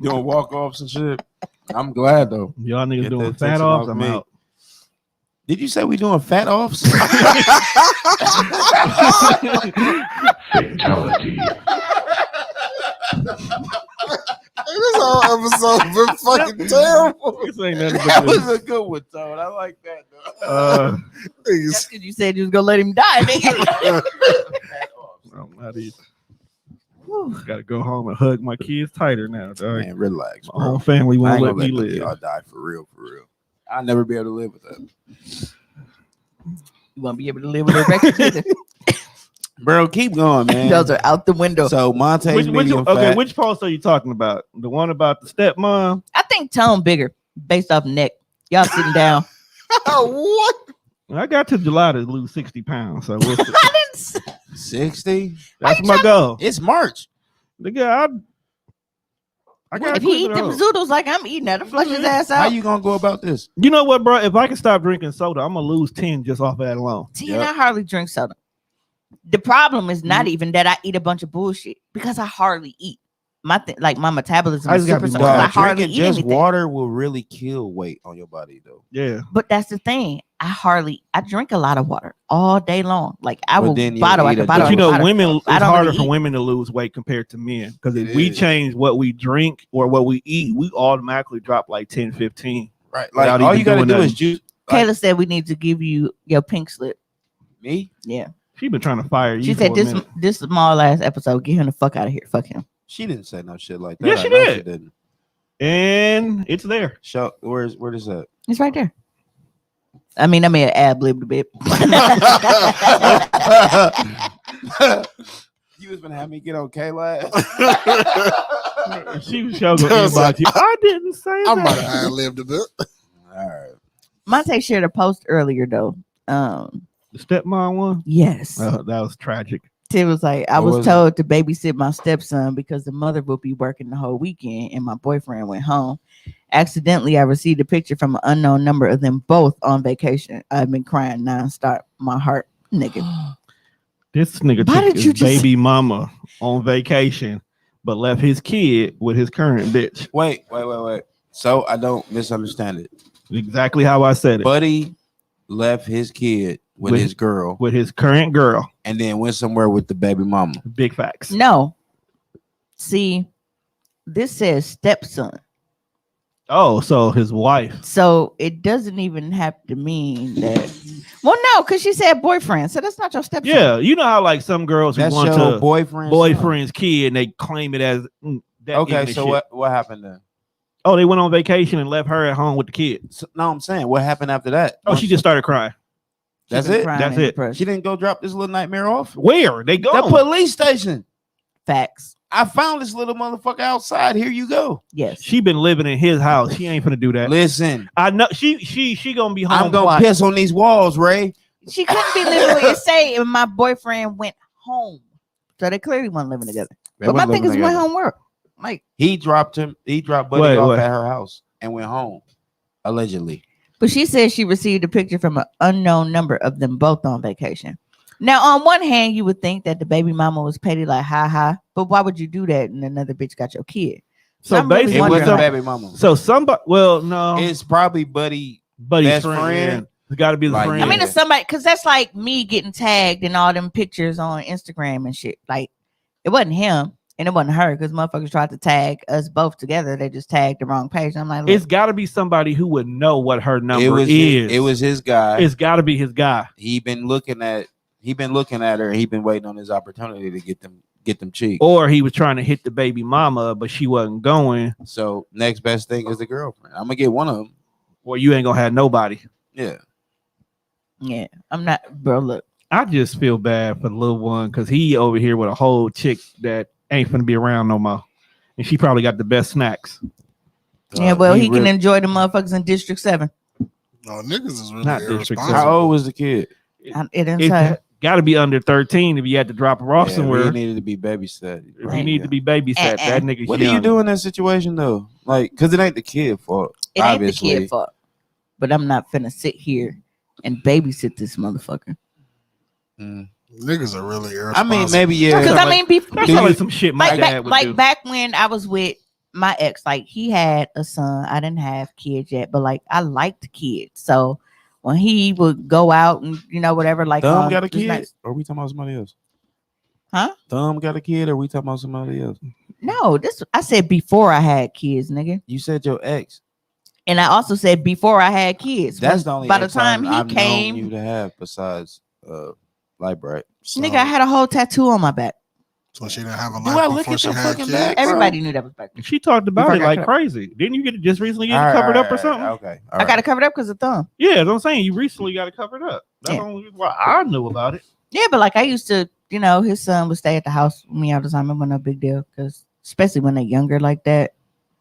S1: Doing walk offs and shit. I'm glad though.
S3: Y'all niggas
S1: Get
S3: doing
S1: that
S3: fat
S1: attention
S3: offs.
S1: off
S3: I'm
S1: me.
S3: out.
S1: Did you say we doing fat offs?
S4: This whole episode been fucking terrible.
S3: This ain't nothing
S1: That
S3: but
S1: was a good one, Toad. I like that though.
S2: That's
S4: Niggas-
S2: because you said you was gonna let him die, nigga.
S1: Fat offs.
S3: I'm not either. Gotta go home and hug my kids tighter now, dog.
S1: Man, relax,
S3: My whole
S1: bro.
S3: family
S1: I
S3: won't
S1: ain't
S3: let
S1: gonna
S3: me
S1: let
S3: live.
S1: y'all die for real, for real. I'll never be able to live with that.
S2: You won't be able to live with erections either.
S1: Bro, keep going, man.
S2: Those are out the window.
S1: So Monte's
S3: Which,
S1: medium
S3: okay,
S1: fat.
S3: which post are you talking about? The one about the stepmom?
S2: I think Tone bigger based off neck. Y'all sitting down.
S4: What?
S3: I got to July to lose 60 pounds. So we'll see.
S2: I didn't.
S1: 60?
S3: That's my goal.
S1: It's March.
S3: Nigga, I got
S2: If he eat them zoodles like I'm eating, that'll flush his ass
S1: How
S2: out.
S1: you gonna go about this?
S3: You know what, bro? If I can stop drinking soda, I'm gonna lose 10 just off that alone.
S2: See, and I hardly drink soda. The problem is not even that I eat a bunch of bullshit because I hardly eat. My my metabolism
S3: I
S2: is
S3: just gotta
S2: super
S3: be
S2: slow.
S3: more-
S2: I hardly
S1: Drinking
S2: eat
S1: just
S2: anything.
S1: water will really kill weight on your body, though.
S3: Yeah.
S2: But that's the thing. I drink a lot of water all day long. Like I
S1: But
S2: will
S1: then you'll
S2: bottle
S1: eat
S2: after
S1: a
S2: bottle.
S3: But you
S1: Bottle
S3: know,
S2: after
S3: women,
S2: bottle.
S3: it's
S2: I don't
S3: harder
S2: really
S3: for
S2: eat.
S3: women to lose weight compared to men. Because if
S1: It
S3: we
S1: is.
S3: change what we drink or what we eat, we automatically drop like 10, 15.
S1: Right.
S3: Without
S1: Like all
S3: even
S1: you gotta
S3: doing
S1: do is
S3: nothing.
S1: juice. Like,
S2: Kayla said we need to give you your pink slip.
S1: me?
S2: Yeah.
S3: She been trying to fire you.
S2: She
S3: for
S2: said
S3: a
S2: this
S3: minute.
S2: this small ass episode. Get him the fuck out of here. Fuck him.
S1: She didn't say no shit like that.
S3: Yes,
S1: I
S3: she
S1: know
S3: did.
S1: She didn't.
S3: And it's there.
S1: Show where is that?
S2: It's right there. I mean, I may have ad-libbed a bit.
S1: You was gonna have me get on Kayla.
S3: She was showing about you. I didn't say
S4: I might
S3: that.
S4: have lived a bit.
S1: All right.
S2: Monte shared a post earlier though.
S3: The stepmom one?
S2: Yes.
S3: That was tragic.
S2: Tim was like, I
S1: What
S2: was
S1: was
S2: told to babysit my stepson because the mother will be working the whole weekend and my boyfriend went home. Accidentally, I received a picture from an unknown number of them both on vacation. I've been crying nonstop. My heart, nigga.
S3: This nigga
S2: Why
S3: took
S2: did you
S3: his
S2: just-
S3: baby mama on vacation, but left his kid with his current bitch.
S1: Wait. So I don't misunderstand it.
S3: Exactly how I said it.
S1: Buddy left his kid with
S3: With-
S1: his girl
S3: with his current girl.
S1: and then went somewhere with the baby mama.
S3: Big facts.
S2: No. See, this says stepson.
S3: Oh, so his wife.
S2: So it doesn't even have to mean that. Well, no, because she said boyfriend. So that's not your stepson.
S3: Yeah, you know how like some girls who
S1: That's
S3: want
S1: your
S3: to
S1: boyfriend.
S3: boyfriend's kid and they claim it as that
S1: Okay,
S3: ignorant
S1: so
S3: shit.
S1: what happened then?
S3: Oh, they went on vacation and left her at home with the kid.
S1: So, no, I'm saying what happened after that?
S3: Oh, she just started crying.
S2: She
S1: That's
S2: been
S1: it?
S2: crying
S3: That's
S2: in
S3: it.
S2: depression.
S1: She didn't go drop this little nightmare off.
S3: Where they go?
S1: The police station.
S2: Facts.
S1: I found this little motherfucker outside. Here you go.
S2: Yes.
S3: She been living in his house. She ain't finna do that.
S1: Listen,
S3: I know she gonna be home.
S1: I'm gonna
S3: quiet.
S1: piss on these walls, Ray.
S2: She couldn't be living with it. Say, and my boyfriend went home. So they clearly weren't living together. But my thing is, went home where? Like,
S1: He dropped Buddy
S3: Wait,
S1: off
S3: wait.
S1: at her house and went home, allegedly.
S2: but she said she received a picture from an unknown number of them both on vacation. Now, on one hand, you would think that the baby mama was petty, like, ha. But why would you do that? And another bitch got your kid.
S3: So
S2: I'm really
S3: basically,
S1: It
S2: wondering,
S1: wasn't
S2: like-
S1: baby mama.
S3: so somebody. Well, no,
S1: It's probably Buddy.
S3: buddy's
S1: best
S3: friend.
S1: friend.
S3: It's got to be the
S1: Like,
S3: friend.
S2: I mean,
S1: Yeah.
S2: it's somebody, because that's like me getting tagged in all them pictures on Instagram and shit. Like, it wasn't him. And it wasn't her because motherfuckers tried to tag us both together. They just tagged the wrong page. I'm like,
S3: It's
S2: look,
S3: got to be somebody who would know what her
S1: It
S3: number
S1: was
S3: is.
S1: it was his guy.
S3: It's got to be his guy.
S1: He been looking at her. He been waiting on his opportunity to get them cheeks.
S3: Or he was trying to hit the baby mama, but she wasn't going.
S1: So next best thing is the girlfriend. I'm gonna get one of them.
S3: Well, you ain't gonna have nobody.
S1: Yeah.
S2: yeah, I'm not, bro. Look,
S3: I just feel bad for the little one because he over here with a whole chick that ain't finna be around no more, and she probably got the best snacks.
S2: yeah, well, he can
S1: really-
S2: enjoy the motherfuckers in District 7.
S4: No, niggas is really
S3: Not District
S4: irresponsible.
S1: How old was the kid?
S2: It didn't say.
S3: It got to be under 13 if you had to drop her off
S1: Yeah,
S3: somewhere.
S1: he needed to be babysat.
S3: If you need to be babysat, that nigga's
S1: What do
S3: young.
S1: you do in that situation though? Like, cause it ain't the kid fault.
S2: It ain't
S1: obviously.
S2: the kid fault. But I'm not finna sit here and babysit this motherfucker.
S1: Mm.
S4: Niggas are really irresponsible.
S1: I mean, maybe yeah.
S2: Because I mean,
S3: That sounds like some shit my dad would do.
S2: back when I was with my ex, like he had a son. I didn't have kids yet, but like I liked kids. So when he would go out and whatever, like
S1: Thumb got a
S2: this
S1: kid,
S2: night-
S1: or are we talking about somebody else?
S2: Huh?
S1: Thumb got a kid, or are we talking about somebody else?
S2: No, this I said before I had kids, nigga.
S1: You said your ex.
S2: And I also said before I had kids.
S1: That's the only
S2: by the
S1: ex
S2: time he
S1: I've
S2: came,
S1: known you to have besides Light Bright.
S4: So,
S2: nigga, I had a whole tattoo on my back.
S4: so she didn't have a
S1: Do I
S4: life
S1: look
S4: before
S1: at
S4: she
S1: your
S4: had
S1: fucking
S4: kids.
S1: back? Bro.
S2: Everybody knew that was back then.
S3: She talked about
S2: Before
S3: it
S2: I
S3: like
S2: got
S3: crazy. Didn't you get it just recently get
S1: All
S3: it
S1: right,
S3: covered
S1: all
S3: up or
S1: right,
S3: something?
S1: Okay.
S2: I got it covered up because of thumb.
S3: Yeah, that's what I'm saying. You recently got it covered up. That's
S2: Yeah.
S3: the only reason why I knew about it.
S2: Yeah, but like I used to, his son would stay at the house with me all the time. It wasn't no big deal because especially when they're younger like that,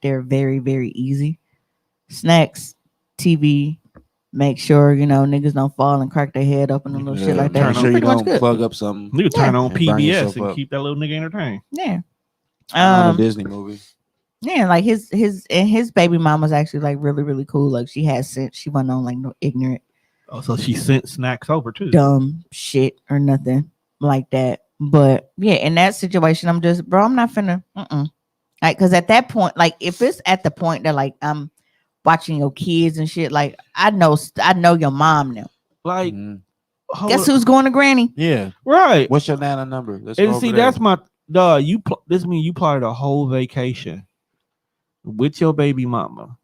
S2: they're very, very easy. Snacks, TV, make sure, niggas don't fall and crack their head open and little shit like that.
S1: Make
S3: Turn
S1: sure
S3: on-
S1: you
S2: Pretty much
S1: don't
S2: good.
S1: plug up something.
S3: You could turn
S2: Yeah.
S3: on
S1: And burn
S3: PBS
S1: yourself
S3: and
S1: up.
S3: keep that little nigga entertained.
S2: Yeah.
S1: On a Disney movie.
S2: Yeah, like his baby mom was actually like really, really cool. Like she had sense. She wasn't on like no ignorant,
S3: Oh, so she sent snacks over too.
S2: dumb shit or nothing like that. But yeah, in that situation, I'm just, bro, I'm not finna, like, cause at that point, like, if it's at the point that like I'm watching your kids and shit, like I know your mom now.
S3: Like,
S1: Mhm.
S3: hold
S2: Guess
S3: up.
S2: who's going to granny?
S1: Yeah.
S3: Right?
S1: What's your Nana number? Let's go
S3: And
S1: over
S3: see,
S1: there.
S3: that's my dog. This means you plotted a whole vacation with your baby mama.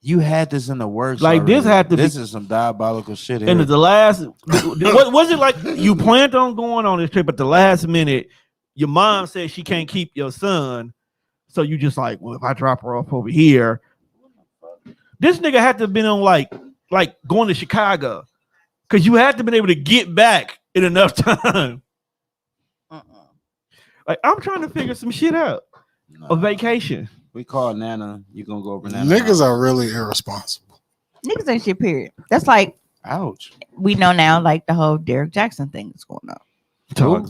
S1: You had this in the works.
S3: Like, this
S1: already.
S3: had to be-
S1: This is some diabolical shit here.
S3: And at the last, what was it like? You planned on going on this trip, at the last minute, your mom said she can't keep your son, so you just like, well, if I drop her off over here, this nigga had to have been on like going to Chicago, because you had to been able to get back in enough time. Like, I'm trying to figure some shit out.
S1: Nah.
S3: A vacation.
S1: We call Nana. You gonna go over Nana?
S4: Niggas are really irresponsible.
S2: Niggas ain't shit, period. That's like,
S1: Ouch.
S2: we know now, like the whole Derek Jackson thing that's going on.
S3: Talk.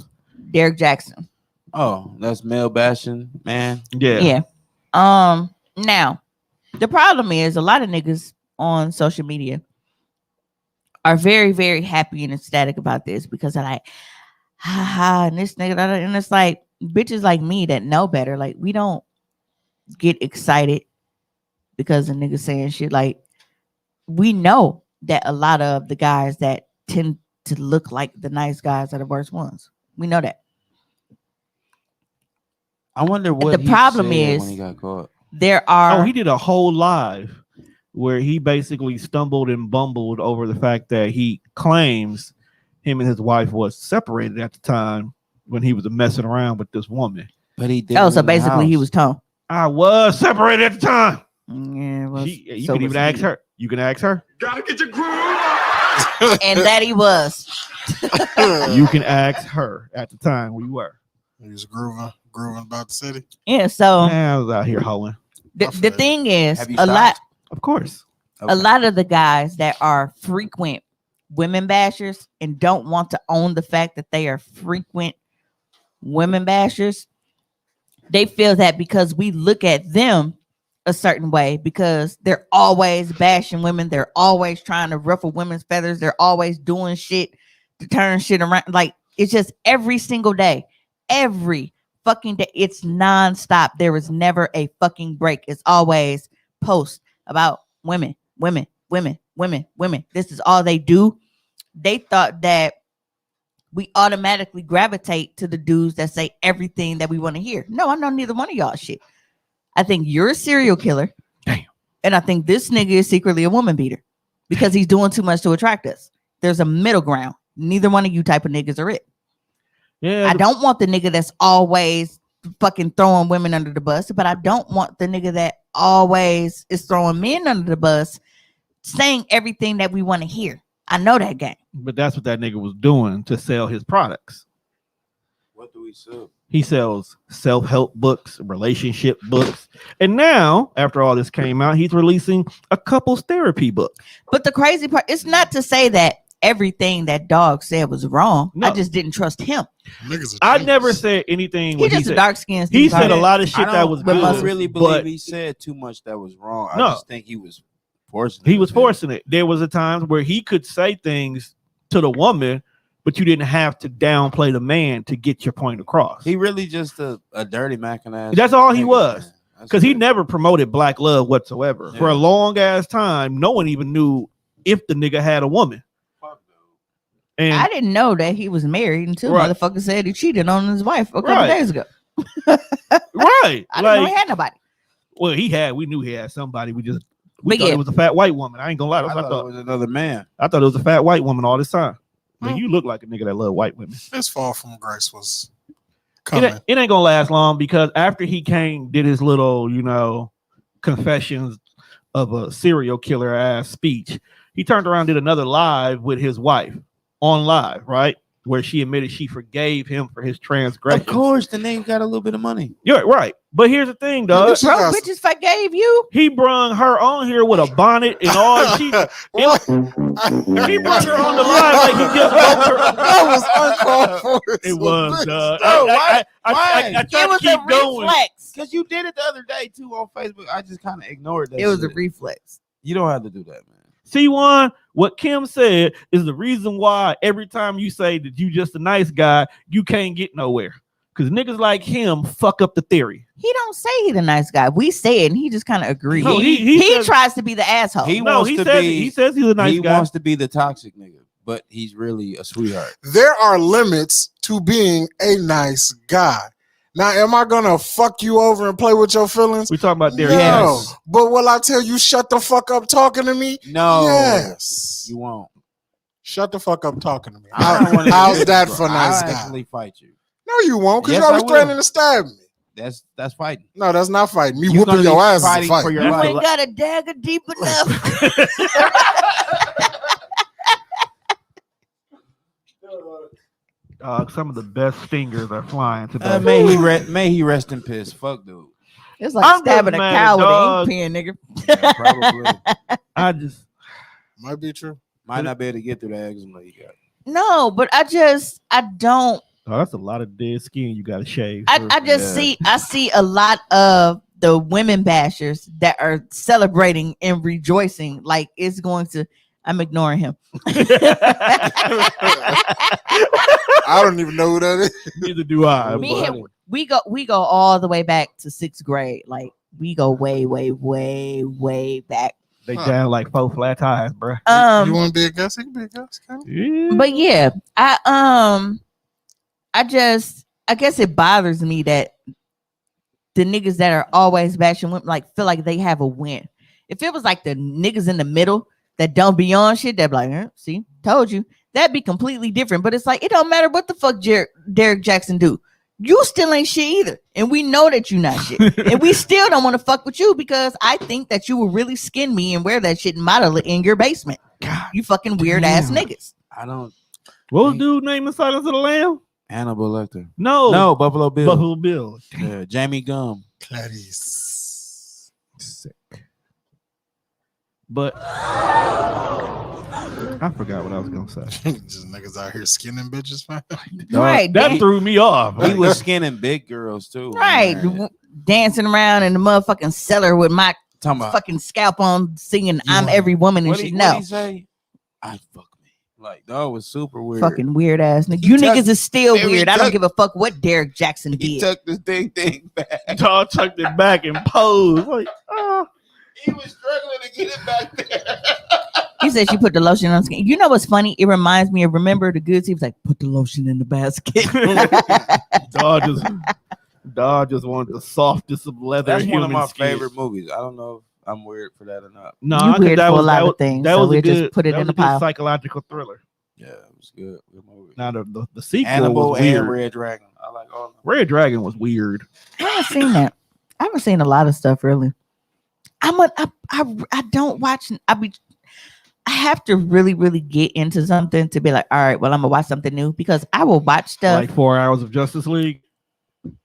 S2: Derek Jackson.
S1: Oh, that's male bashing, man.
S3: Yeah.
S2: Yeah. Now, the problem is a lot of niggas on social media are very, very happy and ecstatic about this because they're like, ha ha, and this nigga, and it's like bitches like me that know better. Like, we don't get excited because a nigga saying shit. Like, we know that a lot of the guys that tend to look like the nice guys are the worst ones. We know that.
S1: I wonder what
S2: The
S1: he
S2: problem
S1: said
S2: is-
S1: when he got caught.
S2: There are
S3: Oh, he did a whole live where he basically stumbled and bumbled over the fact that he claims him and his wife was separated at the time when he was messing around with this woman.
S1: But he did.
S2: oh, so basically he was toned.
S3: I was separated at the time.
S2: Yeah, well,
S3: You
S2: so
S3: can
S2: was
S3: even ask
S2: he.
S3: her. You can ask her.
S6: Gotta get your groove on.
S2: And that he was.
S3: You can ask her at the time where you were.
S4: He was grooving about the city.
S2: Yeah, so
S3: I was out here hoeing.
S2: the thing is,
S1: Have you
S2: a lot
S1: stopped?
S3: Of course.
S1: Okay.
S2: a lot of the guys that are frequent women bashers and don't want to own the fact that they are frequent women bashers, they feel that because we look at them a certain way because they're always bashing women, they're always trying to ruffle women's feathers, they're always doing shit to turn shit around. Like, it's just every single day, every fucking day, it's nonstop. There is never a fucking break. It's always posts about women. This is all they do. They thought that we automatically gravitate to the dudes that say everything that we want to hear. No, I know neither one of y'all shit. I think you're a serial killer.
S3: Damn.
S2: And I think this nigga is secretly a woman beater because he's doing too much to attract us. There's a middle ground. Neither one of you type of niggas are it.
S3: Yeah,
S2: I don't want the nigga that's always fucking throwing women under the bus, but I don't want the nigga that always is throwing men under the bus, saying everything that we want to hear. I know that game.
S3: but that's what that nigga was doing to sell his products.
S1: What do we sell?
S3: He sells self-help books, relationship books, and now after all this came out, he's releasing a couples therapy book.
S2: But the crazy part, it's not to say that everything that dog said was wrong.
S3: No.
S2: I just didn't trust him.
S4: Niggas are
S3: I
S4: genius.
S3: never said anything.
S2: He
S3: When
S2: just a
S3: said,
S2: dark skinned.
S3: he said a lot of shit that was
S1: I
S3: good.
S1: don't really believe
S3: but
S1: he said too much that was wrong. I
S3: No.
S1: just think he was forcing.
S3: he
S1: it.
S3: was forcing it. There was a times where he could say things to the woman, but you didn't have to downplay the man to get your point across.
S1: He really just a dirty mackin' ass.
S3: That's all he
S1: nigga,
S3: was.
S1: man. That's
S3: Because he
S1: it.
S3: never promoted black love whatsoever. For a
S1: Yeah.
S3: long ass time, no one even knew if the nigga had a woman.
S1: Fuck, dude.
S3: And
S2: I didn't know that he was married until
S3: Right.
S2: motherfucker said he cheated on his wife a couple
S3: Right.
S2: days ago.
S3: right,
S2: I didn't know he
S3: like,
S2: had nobody.
S3: well, we knew he had somebody. We thought
S2: yeah.
S3: it was a fat white woman. I ain't gonna lie.
S1: I thought it was another man.
S3: I thought it was a fat white woman all this time. Man,
S4: Hmm.
S3: you look like a nigga that love white women.
S4: This fall from grace was
S3: It
S4: coming.
S3: ain't gonna last long because after he did his little, confessions of a serial killer ass speech, he turned around and did another live with his wife on live, right? Where she admitted she forgave him for his transgressions.
S1: Of course, the nigga got a little bit of money.
S3: You're right. But here's the thing,
S4: Look
S3: dog.
S4: at She
S2: Bro,
S4: got-
S2: bitches forgave you.
S3: He brung her on here with a bonnet and all. He
S4: What?
S3: brought her on the live like he just woke her up.
S4: That was uncalled for.
S3: It was, dog.
S1: No,
S3: I
S1: why?
S3: tried
S2: It
S3: to
S2: was
S3: keep
S2: a
S3: going.
S2: reflex.
S1: Because you did it the other day too on Facebook. I just kind of ignored that.
S2: It was a
S1: shit.
S2: reflex.
S1: You don't have to do that, man.
S3: C1, what Kim said is the reason why every time you say that you just a nice guy, you can't get nowhere. Because niggas like him fuck up the theory.
S2: He don't say he the nice guy. We say it, and he just kind of agrees.
S3: No,
S2: he
S3: he says-
S2: tries to be the asshole.
S1: He
S3: No,
S1: wants
S3: he
S1: to
S3: says
S1: be.
S3: he says he's a nice
S1: he
S3: guy.
S1: wants to be the toxic nigga, but he's really a sweetheart.
S4: There are limits to being a nice guy. Now, am I gonna fuck you over and play with your feelings?
S3: We talking about
S4: No,
S3: Derrick.
S1: Yes.
S4: but will I tell you shut the fuck up talking to me?
S1: No,
S4: Yes.
S1: you won't.
S4: Shut the fuck up talking to me.
S1: I don't wanna
S4: How's
S1: do
S4: that
S1: this,
S4: for
S1: bro.
S4: nice
S1: I'll
S4: guy?
S1: actually fight you.
S4: No, you won't, because
S1: Yes,
S4: you always
S1: I will.
S4: threatening to stab me.
S1: That's fighting.
S4: No, that's not fighting. Me
S1: You're
S4: whooping
S1: gonna
S4: your
S1: be
S4: ass is a
S1: fighting
S4: fight.
S1: for your
S2: you
S1: life.
S2: ain't got a dagger deep enough.
S3: Some of the best stingers are flying today.
S1: May he rest in peace. Fuck, dude.
S2: It's like
S3: I'm
S2: stabbing a
S3: just mad
S2: cow
S3: at
S2: with an
S3: dog.
S2: ink pen, nigga.
S1: Yeah, probably
S3: I just
S4: Might be true.
S1: might not be able to get through the eczema you got.
S2: No, but I don't.
S3: that's a lot of dead skin you got to shave.
S2: I just
S1: Yeah.
S2: I see a lot of the women bashers that are celebrating and rejoicing like it's going to. I'm ignoring him.
S4: I don't even know who that is.
S3: Neither do I.
S2: Me
S3: but-
S2: and we go all the way back to 6th grade. Like we go way back.
S3: They down like 4 flat tires, bro.
S4: You
S2: Um,
S4: want to be a guest? You can be a guest. Can you?
S3: Yeah.
S2: but yeah, I guess it bothers me that the niggas that are always bashing women like feel like they have a win. If it was like the niggas in the middle that don't be on shit, they'd be like, see, told you. That'd be completely different. But it's like it don't matter what the fuck Derek Jackson do. You still ain't shit either. And we know that you not shit. And we still don't want to fuck with you because I think that you will really skin me and wear that shit and model it in your basement.
S3: God,
S2: You fucking weird ass
S1: damn.
S2: niggas.
S1: I don't.
S3: what was dude named in Silence of the Lamb?
S1: Hannibal Lecter.
S3: No,
S1: No, Buffalo Bill.
S3: Buffalo Bill.
S1: Yeah, Jamie Gum.
S4: Clarice.
S3: Sick. But I forgot what I was gonna say.
S4: Just niggas out here skinning bitches, man.
S2: Right.
S3: That
S2: Dan-
S3: threw me off.
S1: He was skinning big girls too.
S2: right.
S1: man.
S2: Dancing around in the motherfucking cellar with my
S1: Talking about
S2: fucking scalp on singing I'm
S1: want-
S2: every woman and
S1: what
S2: shit.
S1: he
S2: No.
S1: say? I fuck me. Like that was super weird.
S2: Fucking weird ass nigga.
S1: He
S2: You
S1: tucked-
S2: niggas is still
S1: and he
S2: weird. I don't
S1: tucked-
S2: give a fuck what Derek Jackson
S1: He
S2: did.
S1: took this thing back.
S3: Dog tucked it back and posed like,
S1: He was struggling to get it back there.
S2: He said she put the lotion on skin. You know what's funny? It reminds me of Remember the Goods. He was like, put the lotion in the basket.
S3: Dog just wanted the softest of leather.
S1: That's one of
S3: human
S1: my
S3: skin.
S1: favorite movies. I don't know if I'm weird for that or not.
S3: No,
S2: You
S3: 'cause
S2: weird
S3: that
S2: for a
S3: was
S2: lot
S3: that
S2: of
S3: was-
S2: things,
S3: That
S2: so
S3: was
S2: we'll
S3: a good,
S2: just put it
S3: that
S2: in
S3: was
S2: the
S3: a good
S2: pile.
S3: psychological thriller.
S1: Yeah, it was good. Good movie.
S3: Now the sequel
S1: Animal
S3: was
S1: and
S3: weird.
S1: Red Dragon. I like all of them.
S3: Red Dragon was weird.
S2: I haven't seen that. I haven't seen a lot of stuff really. I don't watch. I have to really get into something to be like, all right, well, I'm gonna watch something new because I will watch stuff.
S3: Like 4 hours of Justice League.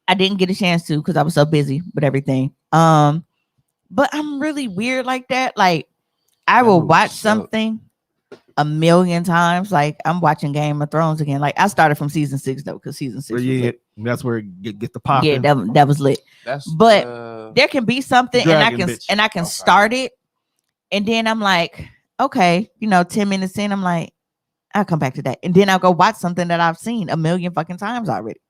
S2: I didn't get a chance to because I was so busy with everything. But I'm really weird like that. Like I
S1: That
S2: will
S1: movie
S2: watch
S1: sucked.
S2: something a million times. Like I'm watching Game of Thrones again. Like I started from season 6 though, because season 6 was
S3: Yeah,
S2: lit.
S3: that's where it get the
S2: Yeah,
S3: popping.
S2: that was lit.
S1: That's
S2: But there can be something
S3: Dragon
S2: and
S3: bitch.
S2: I can
S1: Okay.
S2: start it, and then I'm like, okay, 10 minutes in, I'm like, I'll come back to that, and then I'll go watch something that I've seen a million fucking times already.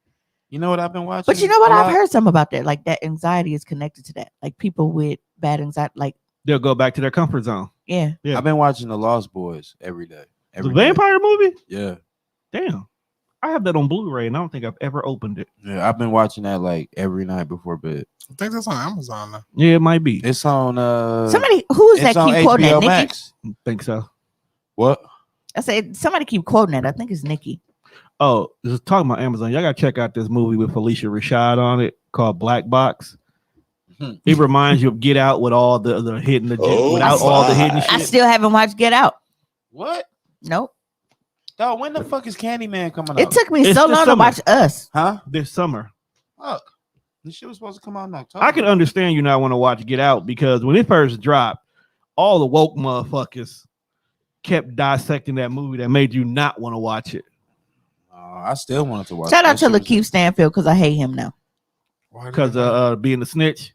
S1: you know what I've been watching?
S2: But you know what?
S1: a
S2: I've
S1: lot?
S2: heard something about that. Like that anxiety is connected to that. Like people with bad anxiety, like
S3: They'll go back to their comfort zone.
S2: yeah.
S3: Yeah.
S1: I've been watching The Lost Boys every day.
S3: The
S1: Every day.
S3: vampire movie?
S1: Yeah.
S3: Damn. I have that on Blu-ray and I don't think I've ever opened it.
S1: Yeah, I've been watching that like every night before bed.
S4: I think that's on Amazon now.
S3: Yeah, it might be.
S1: It's on
S2: Somebody who's
S1: it's
S2: that
S1: on
S2: keep quoting that?
S1: HBO
S2: Nikki.
S1: Max.
S3: Think so.
S1: What?
S2: I said somebody keep quoting that. I think it's Nikki.
S3: Oh, just talking about Amazon. Y'all gotta check out this movie with Felicia Rashad on it called Black Box. It reminds you of Get Out with all the hidden without all the hidden
S2: I
S3: shit.
S2: still haven't watched Get Out.
S1: What?
S2: Nope.
S1: Dog, when the fuck is Candyman coming
S2: It
S1: out?
S2: took me
S3: It's
S2: so
S3: this
S2: long to
S3: summer.
S2: watch Us.
S1: Huh?
S3: This summer.
S1: Fuck. This shit was supposed to come out in October.
S3: I can understand you not want to watch Get Out because when it first dropped, all the woke motherfuckers kept dissecting that movie that made you not want to watch it.
S1: I still wanted to watch.
S2: Shout out
S1: that
S2: to
S1: shit.
S2: Lakeith Stanfield because I hate him now.
S3: Because being the snitch,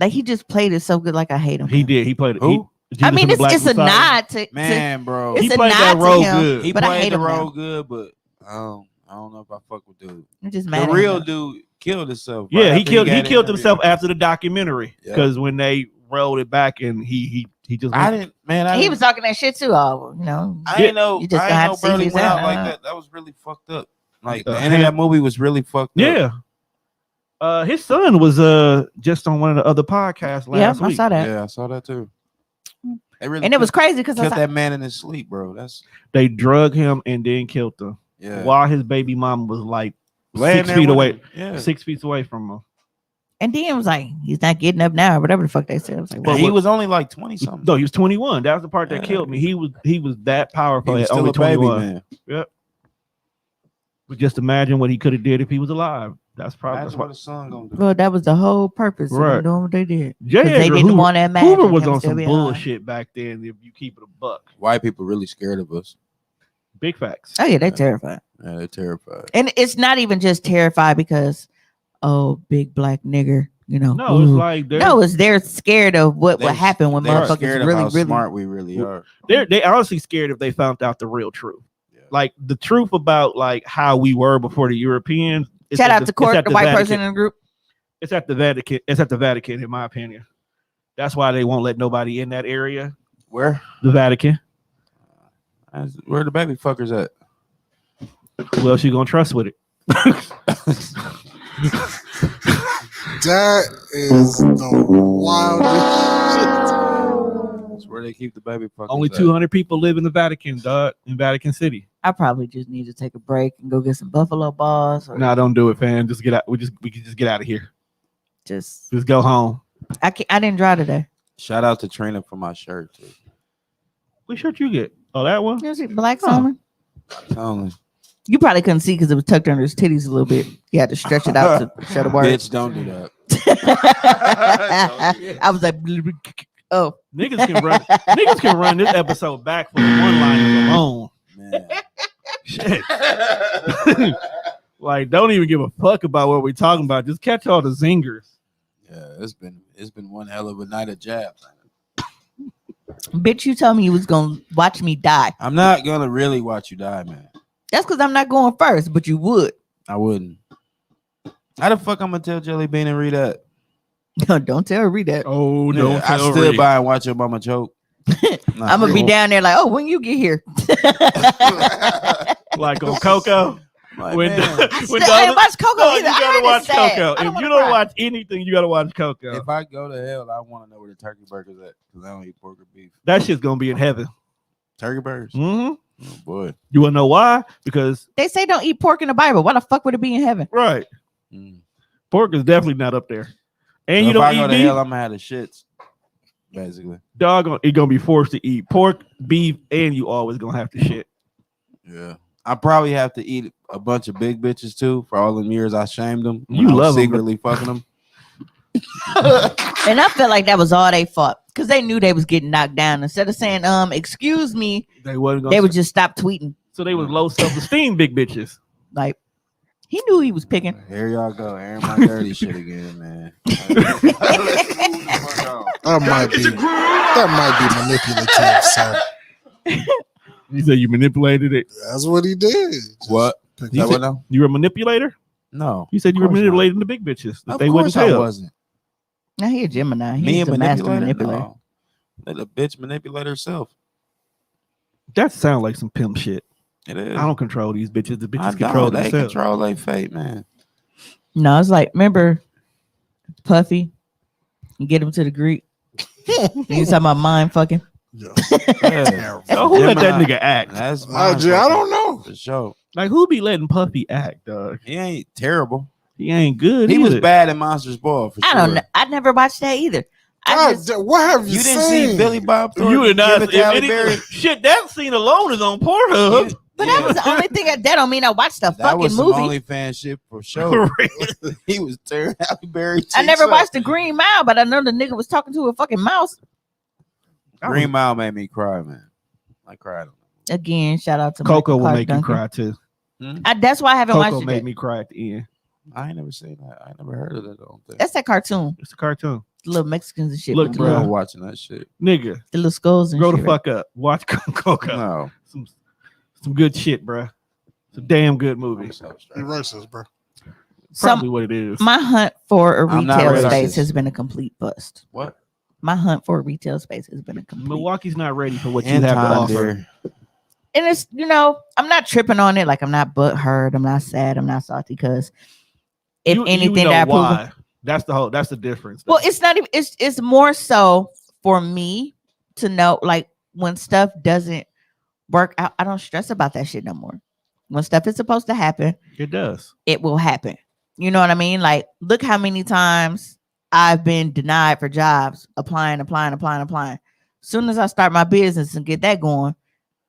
S2: Like he just played it so good. Like I hate him.
S3: he did. He played it.
S1: Who?
S2: I mean, it's a nod to
S1: Man, bro.
S2: It's
S3: He
S2: a
S3: played that
S2: nod to
S3: role
S2: him.
S3: good.
S1: He
S2: but I
S1: played
S2: hate
S1: the
S2: him now.
S1: role good, but I don't know if I fuck with dude.
S2: I'm just
S1: The
S2: mad. at
S1: real
S2: him.
S1: dude killed himself.
S3: Yeah,
S1: right
S3: he
S1: after
S3: killed
S1: got
S3: himself
S1: interviewed.
S3: after the documentary
S1: Yeah.
S3: because when they rolled it back and he just
S1: I didn't, man. I
S2: He
S1: didn't,
S2: was talking that shit too. Oh,
S1: I didn't know.
S2: You just
S1: I
S2: gonna
S1: didn't
S2: have
S1: know
S2: to see
S1: Brody
S2: his
S1: went out
S2: out.
S1: like that. That was really fucked up. Like the
S3: Uh,
S1: end of that movie was really fucked up.
S3: yeah. His son was just on one of the other podcasts
S2: Yeah,
S3: last
S2: I
S3: week.
S2: saw that.
S1: Yeah, I saw that too. They really
S2: And it was crazy because I
S1: killed
S2: was
S1: that man in his sleep, bro. That's
S3: They drug him and then killed him
S1: yeah.
S3: while his baby mom was like
S1: Laying
S3: 6
S1: there
S3: feet
S1: with
S3: away,
S1: him. Yeah.
S3: 6 feet away from him.
S2: and then it was like, he's not getting up now, or whatever the fuck they said. I was like,
S1: And
S2: well,
S1: he was only like 20 something.
S3: No, he was 21. That was the part that
S1: Yeah.
S3: killed me. He was that
S1: He
S3: powerful
S1: was
S3: at
S1: still
S3: only
S1: a baby
S3: 21.
S1: man.
S3: But just imagine what he could have did if he was alive. That's probably
S1: Imagine what his son gonna do.
S2: well, that was the whole purpose of them
S3: Right.
S2: doing what they did.
S3: J.
S2: 'Cause they
S3: Edgar
S2: didn't
S3: Hoover,
S2: want to imagine
S3: Hoover was
S2: him
S3: on
S2: still
S3: some
S2: being alive.
S3: bullshit back then. If you keep it a buck,
S1: White people really scared of us.
S3: big facts.
S2: Oh yeah, they're terrified.
S1: Yeah, they're terrified.
S2: And it's not even just terrified because, oh, big black nigger,
S3: No, it's
S2: ooh.
S3: like
S2: They're scared of what would
S1: They're-
S2: happen when
S1: They're
S2: motherfuckers
S1: scared of
S2: really,
S1: how
S2: really.
S1: smart we really are.
S3: they honestly scared if they found out the real truth.
S1: Yeah.
S3: Like the truth about like how we were before the Europeans. it's
S2: Shout
S3: at
S2: out
S3: the-
S2: to
S3: it's
S2: Court,
S3: at
S2: the white
S3: Vatican.
S2: person in the group.
S3: It's at the Vatican. It's at the Vatican, in my opinion. That's why they won't let nobody in that area.
S1: Where?
S3: The Vatican.
S1: Where the baby fuckers at?
S3: Who else you gonna trust with it?
S4: That is the wildest shit.
S1: That's where they keep the baby fuckers.
S3: Only
S1: at.
S3: 200 people live in the Vatican, dog. In Vatican City.
S2: I probably just need to take a break and go get some buffalo balls. Or
S3: No, don't do it, fam. Just get out. We can just get out of here.
S2: just
S3: Just go home.
S2: I didn't drive today.
S1: Shout out to Trina for my shirt too.
S3: What shirt you get? Oh, that one.
S2: You see Black
S3: Huh.
S2: Salmon?
S1: Only.
S2: You probably couldn't see because it was tucked under his titties a little bit. You had to stretch it out to show the word.
S1: Bitch, don't do that.
S2: I was like, oh,
S3: Niggas can run this episode back for the one-liners alone.
S1: Man.
S3: Shit. Like, don't even give a fuck about what we're talking about. Just catch all the zingers.
S1: Yeah, it's been one hell of a night of jabs.
S2: bitch, you told me you was gonna watch me die.
S1: I'm not gonna really watch you die, man.
S2: That's because I'm not going first, but you would.
S1: I wouldn't. How the fuck I'm gonna tell Jelly Bean and read that?
S2: No, don't tell her read that.
S3: Oh,
S1: Yeah, I stood by and watch your mama choke. Nah,
S2: I'm gonna be
S1: cool.
S2: down there like, oh, when you get here.
S3: Like on Coco.
S1: Like,
S3: When
S1: man,
S2: I still ain't watched Coco
S3: No,
S2: either.
S3: you
S2: I
S3: gotta
S2: heard
S3: watch
S2: it's sad.
S3: Coco.
S2: I
S3: If
S2: don't
S3: you
S2: wanna
S3: don't
S2: cry.
S3: watch anything, you gotta watch Coco.
S1: if I go to hell, I want to know where the turkey burgers at because I don't eat pork or beef.
S3: That shit's gonna be in heaven.
S1: Turkey burgers.
S3: Mm-hmm.
S1: Oh boy.
S3: You wanna know why? Because
S2: They say don't eat pork in the Bible. Why the fuck would it be in heaven?
S3: right,
S1: Mm.
S3: pork is definitely not up there. And
S1: So
S3: you
S1: if
S3: don't
S1: I go
S3: eat
S1: to
S3: beef.
S1: hell, I'm gonna have the shits. Basically.
S3: Dog, it gonna be forced to eat pork, beef, and you always gonna have to shit.
S1: Yeah. I probably have to eat a bunch of big bitches too for all them years I shamed them.
S3: You
S1: when I was
S3: love 'em,
S1: secretly fucking them.
S2: And I felt like that was all they fought because they knew they was getting knocked down. Instead of saying, excuse me,
S3: They wasn't gonna.
S2: they would just stop tweeting.
S3: So they was low self-esteem, big bitches.
S2: Like he knew he was picking.
S1: Here y'all go, airing my dirty shit again, man. Let's move the fuck on.
S4: That might be manipulative, sir.
S3: You said you manipulated it.
S4: That's what he did.
S1: What?
S4: Pick
S1: That
S4: up-
S1: what now?
S3: You were a manipulator.
S1: No.
S3: You said you were
S1: Of course not.
S3: manipulating the big bitches. That
S1: Of
S3: they wouldn't
S1: course I
S3: tell.
S1: wasn't.
S2: Now he a Gemini.
S1: Me
S2: He's
S1: and
S2: the master
S1: manipulator?
S2: manipulator.
S1: No. Let the bitch manipulate herself.
S3: That sounds like some pimp shit.
S1: It is.
S3: I don't control these bitches. The
S1: I
S3: bitches control
S1: don't. They
S3: themselves.
S1: control their fate, man.
S2: No, it's like remember Puffy. You get him to the Greek. You talking about mind fucking?
S4: Yeah.
S1: Yeah.
S3: Oh, who let that
S1: Gemini.
S3: nigga act?
S1: That's
S4: I don't know.
S1: For sure.
S3: Like who be letting Puffy act, dog?
S1: He ain't terrible.
S3: He ain't good.
S1: He was
S3: either.
S1: bad in Monsters Ball for
S2: I
S1: sure.
S2: don't know. I never watched that either. I
S4: God,
S2: just,
S4: what have you,
S1: You didn't
S4: seen?
S1: see Billy Bob Thornton
S3: You did not.
S1: give it to Halle Berry?
S3: Shit, that scene alone is on Pornhub.
S2: but that was the only thing. That don't mean I watched the
S1: That
S2: fucking
S1: was some
S2: movie.
S1: OnlyFans shit for sure. He was tearing Halle Berry.
S2: I never
S1: cheeks up.
S2: watched the Green Mile, but I know the nigga was talking to a fucking mouse.
S1: Green Mile made me cry, man. I cried.
S2: Again, shout out to
S3: Coco
S2: Michael
S3: will
S2: Clark
S3: make you
S2: Duncan.
S3: cry too.
S2: That's why I haven't
S3: Coco
S2: watched it.
S3: made
S2: yet.
S3: me cry at the end.
S1: I ain't never seen that. I ain't never heard of that. I don't think.
S2: That's that cartoon.
S3: It's a cartoon.
S2: The little Mexicans and shit.
S3: Look,
S2: with
S1: Bro,
S2: the
S1: I'm
S2: little,
S1: watching that shit.
S3: Nigga,
S2: the little skulls and
S3: grow
S2: shit.
S3: the fuck up. Watch Coco.
S1: No,
S3: Some good shit, bro. It's a damn good movie.
S1: I'm so
S4: You
S1: straight.
S4: racist, bro.
S3: Probably what it is.
S2: My hunt for a
S1: I'm not
S2: retail
S1: racist.
S2: space has been a complete bust.
S1: What?
S2: My hunt for a retail space has been a complete.
S3: Milwaukee's not ready for what you
S1: And
S3: have to
S1: time,
S3: offer.
S1: dear.
S2: And it's I'm not tripping on it. Like I'm not butthurt. I'm not sad. I'm not salty because if anything
S3: know
S2: that I approve of-
S3: why. That's the difference.
S2: well, it's not even. It's more so for me to know like when stuff doesn't work out. I don't stress about that shit no more. When stuff is supposed to happen,
S3: it does.
S2: it will happen. You know what I mean? Like, look how many times I've been denied for jobs, applying. Soon as I start my business and get that going,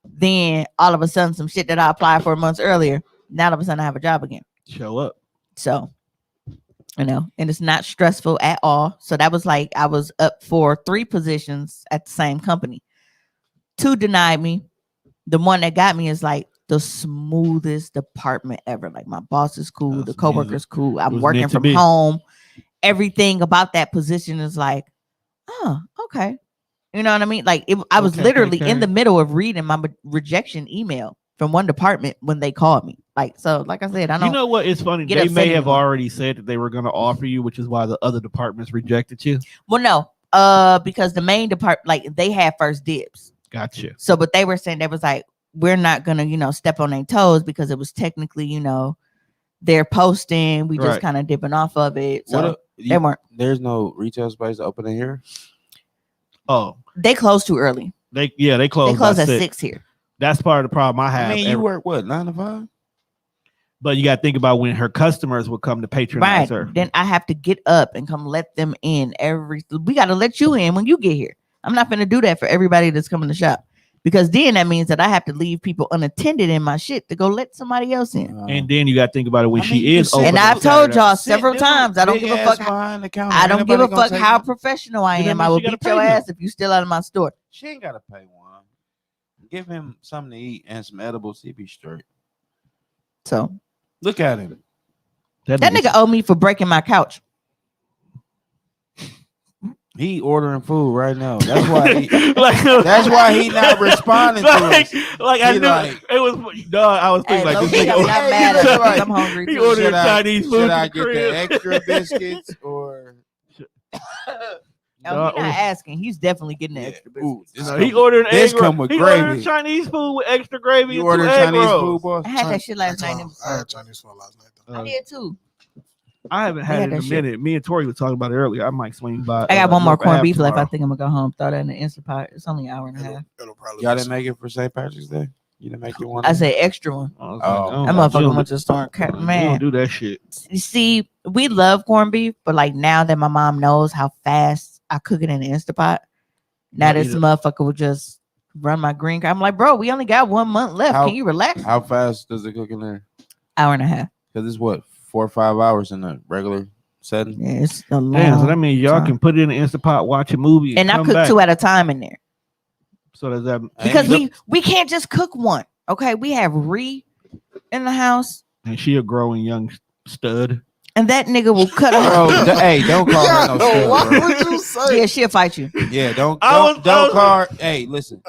S2: then all of a sudden some shit that I applied for months earlier, now all of a sudden I have a job again.
S3: Show up.
S2: So, and it's not stressful at all. So that was like I was up for 3 positions at the same company. 2 denied me. The one that got me is like the smoothest department ever. Like my boss is cool,
S3: That's
S2: the coworkers cool. I'm
S3: was
S2: working
S3: meant to
S2: from
S3: be.
S2: home. Everything about that position is like, oh, okay. You know what I mean? Like I was
S3: Okay,
S2: literally
S3: okay.
S2: in the middle of reading my rejection email from one department when they called me. Like, so like I said, I don't
S3: You know what? It's funny.
S2: get
S3: They
S2: upset
S3: may have
S2: anymore.
S3: already said that they were going to offer you, which is why the other departments rejected you.
S2: well, no, because the main department, like they had first dibs.
S3: Gotcha.
S2: So, but they were saying they was like, we're not gonna, step on their toes because it was technically, they're posting. We just
S3: Right.
S2: kind of dipping off of it. So they weren't.
S1: There's no retail space open in here.
S3: Oh,
S2: They closed too early.
S3: they
S2: They
S3: closed.
S2: closed
S3: by
S2: at
S3: 6.
S2: 6 here.
S3: That's part of the problem I have.
S1: I mean, you work what 9 to 5?
S3: But you got to think about when her customers would come to patronize
S2: Right.
S3: her.
S2: Then I have to get up and come let them in. We got to let you in when you get here. I'm not gonna do that for everybody that's coming to shop because then that means that I have to leave people unattended in my shit to go let somebody else in.
S3: And then you got to think about it when
S1: I mean,
S3: she
S1: you
S3: is
S1: sit
S3: open.
S2: And
S1: there
S2: I've
S1: and
S2: told
S1: sit
S2: y'all
S1: there.
S2: several
S1: Sit there,
S2: times, I don't
S1: big
S2: give a
S1: ass
S2: fuck.
S1: behind the counter.
S2: I don't
S1: Ain't
S2: give a
S1: nobody gonna
S2: fuck
S1: take
S2: how
S1: that.
S2: professional I
S3: Then that
S2: am. I
S3: means
S2: will
S3: you gotta
S2: beat your
S3: pay them.
S2: ass if you still out of my store.
S1: She ain't gotta pay one. Give him something to eat and some edibles. He be straight.
S2: So
S1: Look at him.
S2: that nigga owe me for breaking my couch.
S1: He ordering food right now. That's why. He,
S3: like,
S1: that's why he not responding to
S3: like,
S1: us.
S3: like I
S1: He
S3: knew
S1: like-
S3: it was. Dog, I was thinking
S2: Hey,
S3: like
S2: low-key,
S3: this
S2: I'm
S3: nigga.
S2: not
S1: Hey,
S2: mad
S1: that's
S2: at
S1: right.
S2: because I'm hungry
S3: He
S2: too.
S3: ordered
S1: Should I-
S3: Chinese food
S1: Should
S3: to
S1: I
S3: the
S1: get
S3: crib.
S1: the extra biscuits or
S2: Oh, he's not asking. He's definitely getting the
S1: Yeah.
S2: extra
S1: Ooh,
S2: biscuits.
S1: this
S3: No,
S1: come-
S3: he ordered
S1: this
S3: egg
S1: come
S3: roll.
S1: with
S3: He
S1: gravy.
S3: ordered Chinese food with extra gravy.
S1: You
S3: and
S1: ordered
S3: 2 egg
S1: Chinese
S3: rolls.
S1: food, boy?
S2: I had that shit last night. And
S4: I had Chinese food last night. Though.
S2: I did too.
S3: I haven't had
S2: had
S3: it in
S2: that
S3: a
S2: shit.
S3: minute. Me and Tori were talking about it earlier. I might swing by.
S2: I got one more
S3: look
S2: corned
S3: half
S2: beef left. I
S3: tomorrow.
S2: think I'm gonna go home. Throw that in the Instant Pot. It's only an hour and a half.
S4: It'll probably
S1: Y'all
S4: be
S1: didn't make it for St. Patrick's Day? You didn't make it one?
S2: I say extra one.
S3: I was
S1: Oh.
S3: like,
S2: That
S3: we
S2: motherfucker
S3: don't
S2: went
S3: do-
S2: to the store.
S3: we don't
S2: Man,
S3: do that shit.
S2: you see, we love corned beef, but like now that my mom knows how fast I cook it in the Instant Pot, now
S3: Y'all
S2: this
S3: eat it.
S2: motherfucker will just run my green card. I'm like, bro, we only got 1 month left.
S1: How-
S2: Can you relax?
S1: How fast does it cook in there?
S2: Hour and a half.
S1: Because it's what, 4 or 5 hours in a regular setting?
S2: Yeah, it's a long.
S3: Damn, so that means y'all
S2: time.
S3: can put it in the Instant Pot, watch a movie,
S2: And I
S3: come
S2: cook
S3: back.
S2: 2 at a time in there
S3: So does that
S2: because
S1: Ain't-
S2: we can't just cook one. Okay, we have Ree in the house,
S3: and she a growing young stud.
S2: and that nigga will cut her.
S1: Bro, hey, don't call her no stud,
S4: Why
S1: bro.
S4: would you say?
S2: Yeah, she'll fight you.
S1: Yeah, don't
S3: I was-
S1: call her. Hey, listen,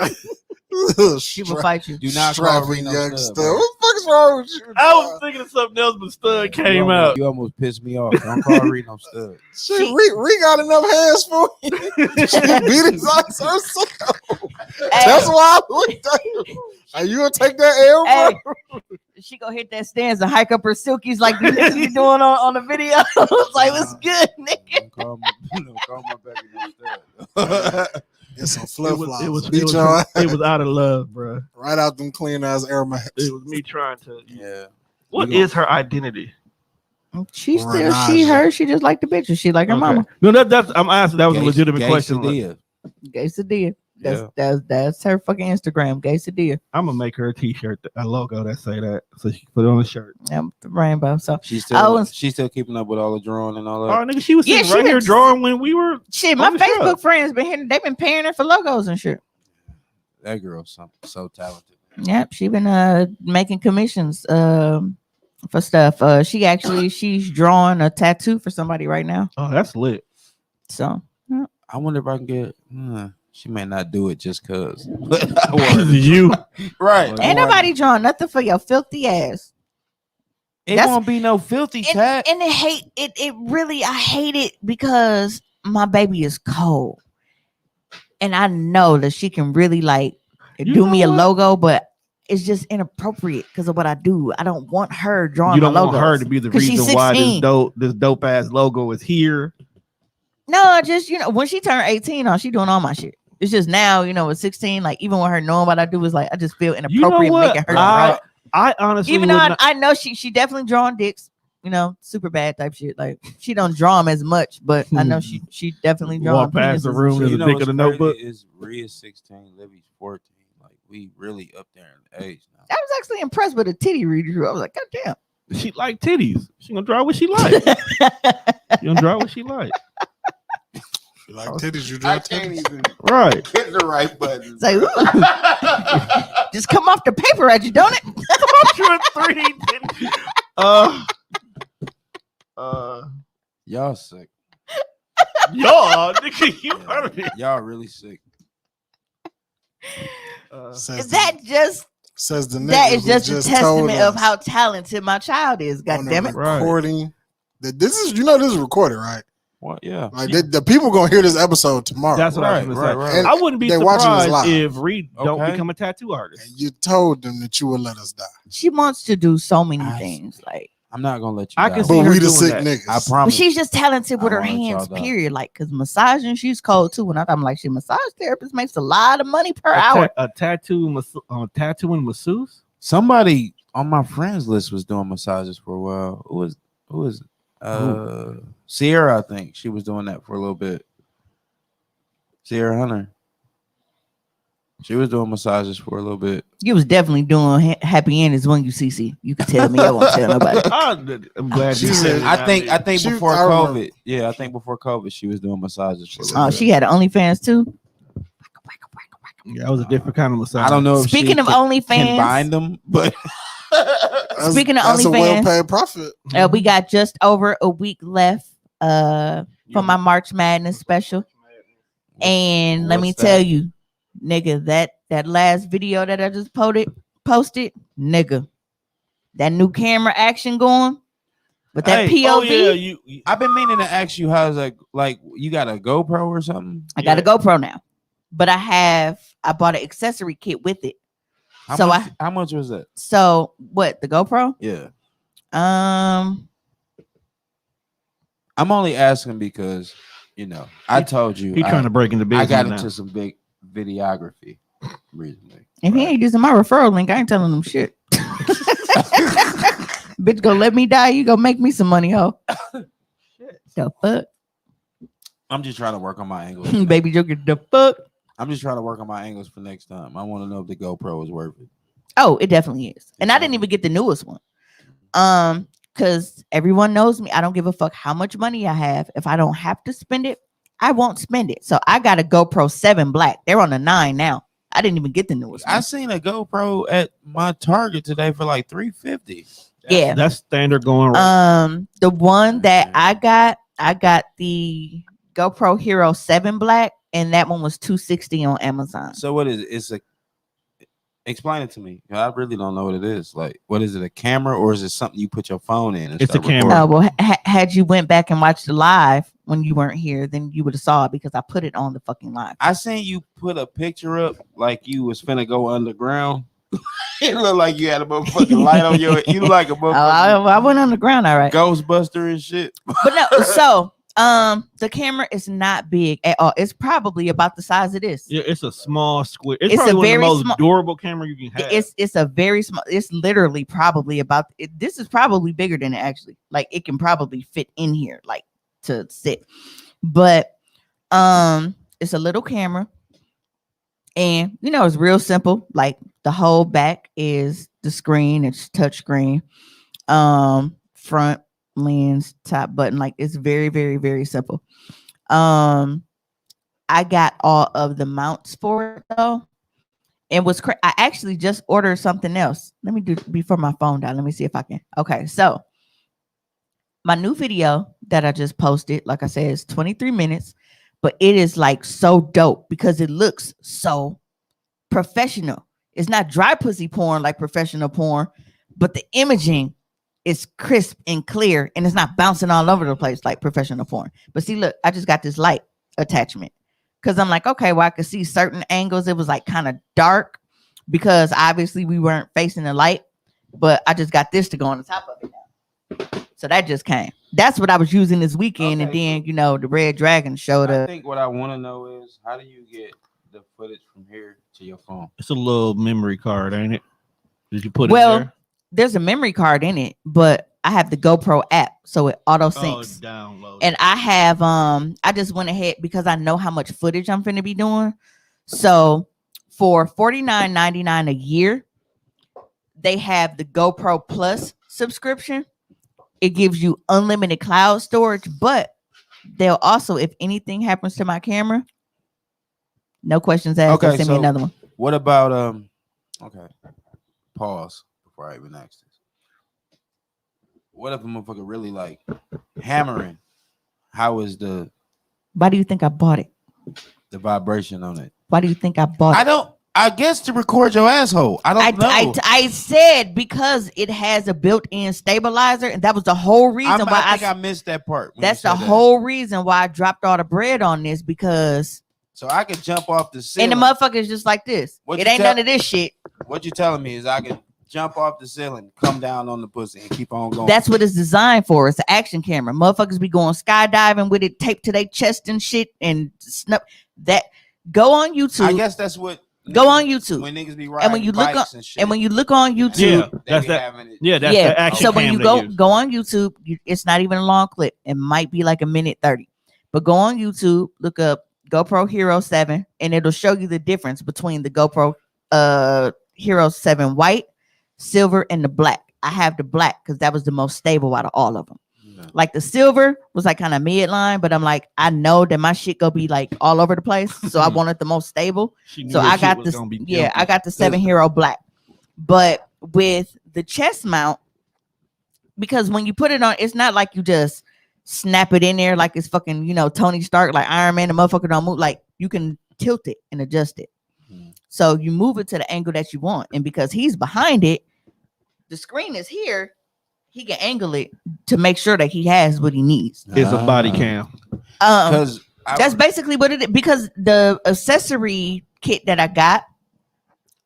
S2: She will fight you.
S1: do not call her
S4: Strapping
S1: no
S4: young
S1: stud,
S4: stud.
S1: bro.
S4: What the fuck is wrong with you?
S3: I was
S4: dog?
S3: thinking of something else, but stud
S1: You
S3: came
S1: almost-
S3: out.
S1: You almost pissed me off. Don't call her no stud.
S4: Shit,
S2: She-
S4: Ree got enough hands for you. She beat his ass herself.
S2: Hey,
S4: That's why I looked at you. Are you gonna take that L,
S2: hey,
S4: bro?
S2: she gonna hit that stairs and hike up her silkies like the niggas be doing on the video. It's like, what's good, nigga?
S1: Don't call my baby no stud.
S4: Get some flip flops.
S3: It was,
S4: Beat your ass
S3: it was out of love, bro.
S4: right out them clean ass Air Max.
S3: It was me trying to.
S1: Yeah.
S3: What
S1: We gon-
S3: is her identity?
S2: She still, she,
S4: Renaja.
S2: her, she just like the bitches. She like her
S3: Okay.
S2: mama.
S3: No, that's I'm asking. That was a
S1: Gay-
S3: legitimate
S1: gay
S3: question.
S1: Sadia.
S2: Quesadilla.
S1: Yeah.
S2: That's her fucking Instagram. Quesadilla.
S3: I'm gonna make her a T-shirt, a logo that say that, so she can put it on the shirt.
S2: Yeah, the rainbow. So
S1: She's
S2: I
S1: still
S2: was-
S1: she's still keeping up with all the drawing and all
S3: Oh,
S1: that.
S3: nigga, she was
S2: Yeah,
S3: sitting
S2: she
S3: right
S2: been-
S3: here drawing when we were.
S2: shit, my
S3: On the show.
S2: Facebook friends been hitting, they've been paying her for logos and shit.
S1: That girl's so talented.
S2: Yep, she been making commissions for stuff. She's drawing a tattoo for somebody right now.
S3: Oh, that's lit.
S2: So
S1: I wonder if I can get. She may not do it just cause.
S3: You.
S1: Right.
S2: ain't nobody drawing nothing for your filthy ass.
S1: It
S2: That's-
S1: won't be no filthy tat.
S2: And it really, I hate it because my baby is cold. And I know that she can really like
S3: You
S2: do
S3: know
S2: me a
S3: what?
S2: logo, but it's just inappropriate because of what I do. I don't want her drawing
S3: You don't
S2: my
S3: want
S2: logos.
S3: her to be the
S2: 'Cause she's
S3: reason why
S2: 16.
S3: this dope ass logo is here.
S2: No, just when she turned 18, she doing all my shit. It's just now, at 16, like even with her knowing what I do, is like I just feel inappropriate
S3: what?
S2: making her
S3: I-
S2: draw.
S3: I honestly,
S2: Even
S3: would
S2: though
S3: not-
S2: I know she definitely drawing dicks, super bad type shit. Like she don't draw them as much, but I know she definitely drawing
S3: walk past the
S2: penises and
S3: room,
S2: shit.
S3: there's
S1: You
S3: a
S1: know
S3: dick
S1: what's
S3: in the
S1: crazy
S3: notebook.
S1: is Rhea's 16, Livy's 14. Like we really up there in age now.
S2: I was actually impressed with the titty reader. I was like, God damn.
S3: She like titties. She gonna draw what she like. She gonna draw what she like.
S4: You like titties? You draw titties?
S1: even
S3: Right.
S1: hit the right button.
S2: It's like, ooh, just come off the paper at you, don't it?
S3: You're 3D titties.
S1: Y'all sick.
S3: Y'all, nigga, you heard of it.
S1: Y'all really sick.
S4: Says
S2: That just
S4: says the nigga
S2: that is
S4: who
S2: just a
S4: told
S2: testament of
S4: us
S2: how talented my child is. God
S4: on
S2: damn
S4: the
S2: it.
S3: Right.
S4: recording. That this is this is recorded, right?
S1: What? Yeah.
S4: Like the people gonna hear this episode tomorrow.
S3: That's what I
S1: Right,
S3: was gonna
S1: right,
S3: say.
S1: right.
S3: I wouldn't be
S4: They're watching us
S3: surprised
S4: live.
S3: if Reed don't
S1: Okay.
S3: become a tattoo artist.
S4: and you told them that you would let us die.
S2: She wants to do so many
S1: I-
S2: things. Like,
S1: I'm not gonna let you.
S3: I
S1: die.
S3: can see
S4: But
S3: her
S4: we the
S3: doing
S4: sick
S3: that.
S4: niggas.
S1: I
S2: but
S1: promise.
S2: she's just talented with
S1: I
S2: her
S1: wanna let y'all
S2: hands,
S1: die.
S2: period. Like, because massaging, she's cold too. And I'm like, she massage therapist makes a lot of money per
S3: A,
S2: hour.
S3: a tattooing masseuse.
S1: Somebody on my friends list was doing massages for a while. Who was Sierra? I think she was doing that for a little bit. Sierra Hunter. She was doing massages for a little bit.
S2: You was definitely doing happy endings when you CC. You could tell me. I won't tell nobody.
S3: I'm glad you
S4: She
S3: said
S4: said-
S3: it.
S1: I think
S4: She-
S1: before
S4: I remember.
S1: COVID. Yeah, I think before COVID she was doing massages for a little
S2: Oh,
S1: bit.
S2: she had OnlyFans too.
S3: Yeah, that was a different kind of massage.
S1: I don't know if
S2: Speaking
S1: she
S2: of
S1: can
S2: OnlyFans,
S1: bind them, but
S2: Speaking of
S4: that's a
S2: OnlyFans,
S4: well-paid profit.
S2: we got just over a week left for my March Madness special. And let me
S1: What's
S2: tell
S1: that?
S2: you, nigga, that last video that I just posted, nigga, that new camera action going. With that
S1: Hey,
S2: POV,
S3: Oh yeah, you
S1: I've been meaning to ask you how's like you got a GoPro or something?
S2: I got a GoPro now, but I bought an accessory kit with it.
S1: How much was that?
S2: So what, the GoPro?
S1: Yeah.
S2: Um,
S1: I'm only asking because I told you
S3: he trying to break into
S1: I
S3: business
S1: got
S3: now.
S1: into some big videography recently.
S2: if he ain't using my referral link, I ain't telling him shit. Bitch, go let me die. You gonna make me some money, ho. The fuck,
S1: I'm just trying to work on my angles.
S2: baby Joker. The fuck.
S1: I'm just trying to work on my angles for next time. I want to know if the GoPro is worth it.
S2: Oh, it definitely is. And I didn't even get the newest one. Because everyone knows me. I don't give a fuck how much money I have. If I don't have to spend it, I won't spend it. So I got a GoPro 7 Black. They're on the 9 now. I didn't even get the newest one.
S1: I seen a GoPro at my Target today for like $350.
S2: Yeah.
S3: That's standard going right.
S2: The one that I got the GoPro Hero 7 Black, and that one was $260 on Amazon.
S1: So what is it? Explain it to me. I really don't know what it is. Like, what is it? A camera or is it something you put your phone in? And
S3: It's
S1: start
S3: a camera.
S1: recording?
S2: Well, had you went back and watched the live when you weren't here, then you would have saw it because I put it on the fucking live.
S1: I seen you put a picture up like you was finna go underground. It looked like you had a motherfucking light on your. You like a
S2: Oh,
S1: motherfucking
S2: I went on the ground, all right.
S1: Ghostbuster and shit.
S2: But no, so the camera is not big at all. It's probably about the size of this.
S3: Yeah, it's a small square. It's
S2: It's
S3: probably
S2: a
S3: one of the
S2: very
S3: most
S2: small-
S3: durable camera you can have.
S2: It's a very small. It's literally probably about. This is probably bigger than it actually. Like it can probably fit in here, like to sit. But it's a little camera, and it's real simple. Like the whole back is the screen. It's touch screen. Front lens, top button. Like it's very, very, very simple. I got all of the mounts for it though. And I actually just ordered something else. Let me do before my phone died. Let me see if I can. Okay, so my new video that I just posted, like I said, is 23 minutes, but it is like so dope because it looks so professional. It's not dry pussy porn like professional porn, but the imaging is crisp and clear, and it's not bouncing all over the place like professional porn. But see, look, I just got this light attachment because I'm like, okay, well, I could see certain angles. It was like kind of dark because obviously we weren't facing the light, but I just got this to go on the top of it now. So that just came. That's what I was using this weekend,
S1: Okay,
S2: and then the Red Dragon showed
S1: I
S2: up.
S1: think what I want to know is how do you get the footage from here to your phone?
S3: It's a little memory card, ain't it? Did you put
S2: Well,
S3: it there?
S2: there's a memory card in it, but I have the GoPro app, so it auto
S3: Oh,
S2: syncs.
S3: download.
S2: And I have I just went ahead because I know how much footage I'm finna be doing. So for $49.99 a year, they have the GoPro Plus subscription. It gives you unlimited cloud storage, but they'll also, if anything happens to my camera, no questions asked.
S1: Okay,
S2: They'll send me
S1: so-
S2: another one.
S1: What about okay, pause before I even ask this. What if a motherfucker really like hammering? How is the
S2: Why do you think I bought it?
S1: vibration on it?
S2: Why do you think I bought it?
S1: I guess to record your asshole. I don't know.
S2: I said because it has a built-in stabilizer, and that was the whole reason why
S1: I think I missed that part. when you
S2: that's the
S1: said that.
S2: whole reason why I dropped all the bread on this, because
S1: So I could jump off the ceiling.
S2: and the motherfucker is just like this.
S1: What
S2: It
S1: you
S2: ain't
S1: tell-
S2: none of this shit.
S1: What you telling me is I could jump off the ceiling, come down on the pussy, and keep on going.
S2: That's what it's designed for. It's an action camera. Motherfuckers be going skydiving with it taped to their chest and shit and snuff that. Go on YouTube.
S1: I guess that's what.
S2: Go on YouTube.
S1: When niggas be riding
S2: And when you look
S1: bikes
S2: on,
S1: and shit.
S2: and when you look on YouTube,
S3: Yeah,
S1: they
S3: that's
S1: be
S3: that.
S1: having it.
S3: Yeah, that's
S2: yeah.
S3: the action
S2: So when
S3: cam
S2: you
S3: they use.
S2: go on YouTube, it's not even a long clip. It might be like a minute 30. But go on YouTube, look up GoPro Hero 7, and it'll show you the difference between the GoPro Hero 7 white, silver, and the black. I have the black because that was the most stable out of all of them.
S1: Yeah.
S2: Like the silver was like kind of midline, but I'm like, I know that my shit gonna be like all over the place. So I wanted the most stable.
S3: She knew
S2: So
S3: her
S2: I
S3: shit
S2: got
S3: was
S2: this.
S3: gonna be
S2: Yeah,
S3: jumpy.
S2: I got the 7 Hero black. But with the chest mount, because when you put it on, it's not like you just snap it in there like it's fucking, Tony Stark, like Iron Man. The motherfucker don't move. Like you can tilt it and adjust it.
S1: Mhm.
S2: So you move it to the angle that you want. And because he's behind it, the screen is here. he can angle it to make sure that he has what he needs.
S3: It's a body cam.
S1: Because
S2: That's basically what it is. Because the accessory kit that I got,